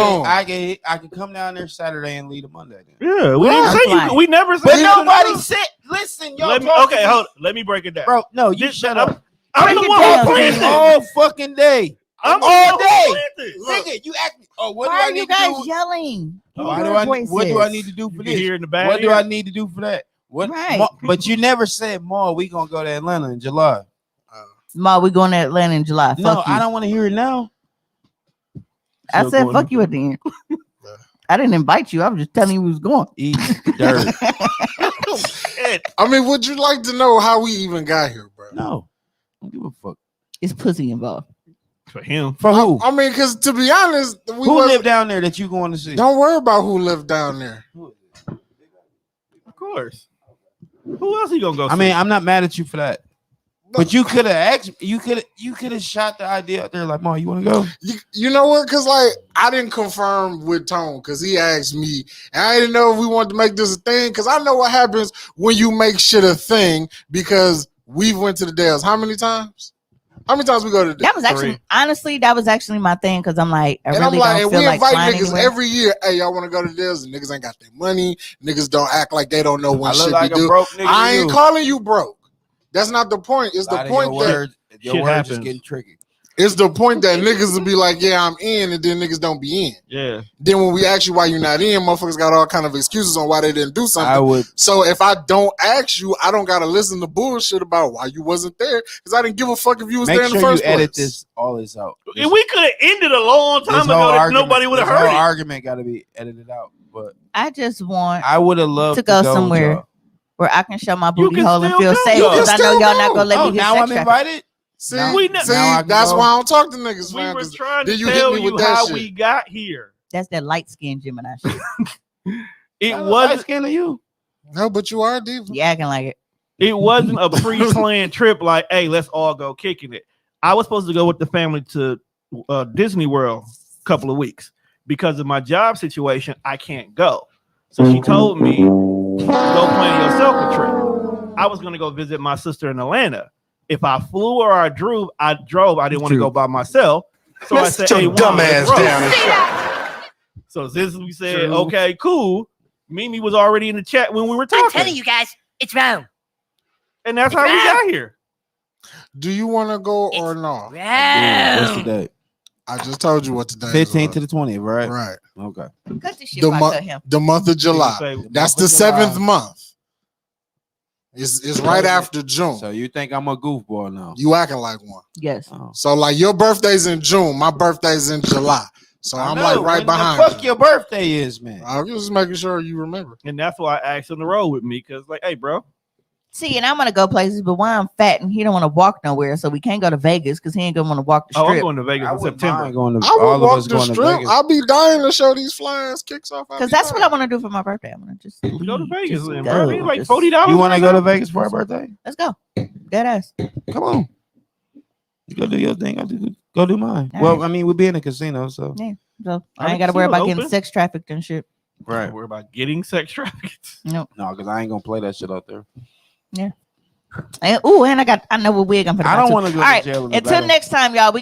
S4: going.
S1: I can come down there Saturday and leave a Monday. Then.
S3: yeah. We
S2: I'm
S3: didn't say
S2: flying.
S3: you. We never said.
S1: But
S3: you
S1: nobody
S3: couldn't
S1: said. Listen,
S3: do it.
S1: y'all.
S3: Let me,
S1: talk to
S3: okay,
S1: me.
S3: hold. Let me break it down.
S1: Bro. No, you
S3: This-
S1: shut up.
S3: I'm
S2: Break
S3: the
S2: it
S3: one
S2: down,
S3: who planned
S2: G.
S3: this.
S1: All fucking day.
S3: I'm
S1: all
S3: the one who
S1: day.
S3: planned this.
S4: Look.
S1: Nigga, you ask me. Oh, what
S2: Why
S1: do I
S2: are you
S1: need
S2: guys
S1: to do?
S2: yelling?
S1: Why
S2: In
S1: do
S2: your
S1: I? What do I
S2: voices?
S1: need to do for
S3: You
S1: this?
S3: can hear in the back.
S1: What do I need to do for that? What?
S2: Right.
S1: But you never said, "Ma, we gonna go to Atlanta in July."
S2: Ma, we going to Atlanta in July.
S1: No,
S2: Fuck you.
S1: I don't want to hear it now.
S2: I
S3: Still
S2: said
S3: going.
S2: fuck you at the end. I didn't invite you. I was just telling you who was going.
S1: Eat dirt.
S4: I mean, would you like to know how we even got here, bro?
S1: No, don't give a fuck.
S2: It's pussy involved.
S3: For him.
S1: For who?
S4: I mean, because to be honest, we
S1: Who
S4: wasn't-
S1: live down there that you going to see?
S4: Don't worry about who lived down there.
S3: Of course. Who else you gonna go?
S1: I mean, I'm not mad at you for that. But you could have asked. You could have shot the idea out there. Like, Ma, you want to go?
S4: You know what? Because like I didn't confirm with Tone because he asked me, and I didn't know if we wanted to make this a thing. Because I know what happens when you make shit a thing. Because we went to the Dells how many times? How many times we go to the
S2: That was actually, honestly, that was actually my thing because I'm like, I
S4: and
S2: really
S4: I'm like,
S2: don't
S4: and
S2: feel
S4: we
S2: like
S4: invite
S2: flying
S4: niggas
S2: anywhere.
S4: every year. Hey, y'all want to go to this? And niggas ain't got their money. Niggas don't act like they don't know when
S1: I look
S4: shit
S1: like
S4: be
S1: a
S4: due.
S1: broke nigga.
S4: I
S1: to
S4: ain't
S1: you.
S4: calling you broke. That's not the point. It's
S1: A
S4: the
S1: lot of
S4: point
S1: your
S4: that
S1: words, your
S3: Shit
S1: words
S3: happens.
S1: is getting tricky.
S4: it's the point that niggas will be like, yeah, I'm in, and then niggas don't be in.
S3: Yeah.
S4: Then when we ask you why you're not in, motherfuckers got all kind of excuses on why they didn't do something.
S1: I would.
S4: So if I don't ask you, I don't gotta listen to bullshit about why you wasn't there because I didn't give a fuck if you was
S1: Make
S4: there in the
S1: sure you
S4: first place.
S1: edit all this out.
S3: And we could have ended a long time ago that nobody would have
S1: this
S3: heard
S1: whole
S3: it.
S1: argument got to be edited out. But
S2: I just want
S1: I would have loved
S2: to go
S1: with
S2: somewhere
S1: y'all.
S2: where I can show my
S3: You
S2: booty
S3: can
S2: hole and
S3: still
S2: feel
S3: go.
S2: safe
S3: You
S2: because
S4: can
S2: I know
S4: still
S2: y'all
S4: go.
S2: not gonna let
S1: Oh,
S2: me get
S1: now
S2: sex
S1: I'm
S2: trafficked.
S1: invited.
S4: See,
S1: Now-
S3: We
S4: see,
S1: now I can
S4: that's
S1: go.
S4: why I don't talk to niggas,
S3: We
S4: man.
S3: were
S4: 'Cause
S3: trying to
S4: then you hit
S3: tell
S4: me
S3: you
S4: with that
S3: how
S4: shit.
S3: we got here.
S2: That's that light skinned Gemini shit.
S3: It
S1: Light
S3: wasn't.
S1: skin to you.
S4: No, but you are a diva.
S2: You acting like it.
S3: It wasn't a pre-planned trip. Like, hey, let's all go kicking it. I was supposed to go with the family to Disney World a couple of weeks because of my job situation. I can't go. So she told me, go plan yourself a trip. I was gonna go visit my sister in Atlanta. If I flew or I drove. I didn't want to go by myself. So I said, "Hey, dumb ass down." So since we said, "Okay, cool," Mimi was already in the chat when we were talking.
S5: I'm telling you guys, it's wrong.
S3: And that's how we got here.
S4: Do you want to go or no?
S5: Wrong.
S1: What's the date?
S4: I just told you what today
S1: 15th
S4: is.
S1: to the 20th, right?
S4: Right.
S1: Okay.
S2: Cut this shit
S4: The,
S2: if I
S4: mo-
S2: cut him.
S4: the month of July.
S3: Say,
S4: That's the
S1: July.
S4: 7th month. It's right after June.
S1: So you think I'm a goofball now?
S4: You acting like one.
S2: Yes.
S1: Oh.
S4: So like your birthday's in June, my birthday's in July. So I'm like right behind.
S1: Fuck your birthday is, man.
S4: I'm just making sure you remember.
S3: and that's why I asked him to roll with me because, like, hey, bro,
S2: See, and I'm gonna go places, but why I'm fat and he don't want to walk nowhere, so we can't go to Vegas because he ain't gonna want to walk the
S3: oh, I'm
S2: strip.
S3: going to Vegas
S1: I
S3: in
S1: wouldn't
S3: September.
S1: mind going to
S4: I
S1: all
S4: would
S1: of
S4: walk
S1: us
S4: the
S1: going to
S4: strip.
S1: Vegas.
S4: I'll be dying to show these flyers kicks off.
S2: Because that's what I want to do for my birthday. I'm gonna just leave,
S3: Go to Vegas,
S2: just
S3: then,
S2: go,
S3: bro. It's like
S2: just-
S3: $40.
S1: You want to go to Vegas for our birthday?
S2: Let's go. Dead ass.
S1: Come on. You go do your thing. Go do mine.
S2: All
S1: Well,
S2: right.
S1: I mean, we'll be in a casino, so.
S2: Yeah. So
S3: Are
S2: I ain't
S3: the
S2: got to worry about
S3: casinos
S2: getting
S3: open?
S2: sex trafficked and shit.
S1: Right.
S3: Don't worry about getting sex trafficked.
S2: No.
S1: No, because I ain't going to play that shit out there.
S2: And, ooh, and I know what wig I'm gonna.
S1: I
S2: buy,
S1: don't
S2: too.
S1: want to go
S2: All
S1: to
S2: right.
S1: jail.
S2: Until next time, y'all. We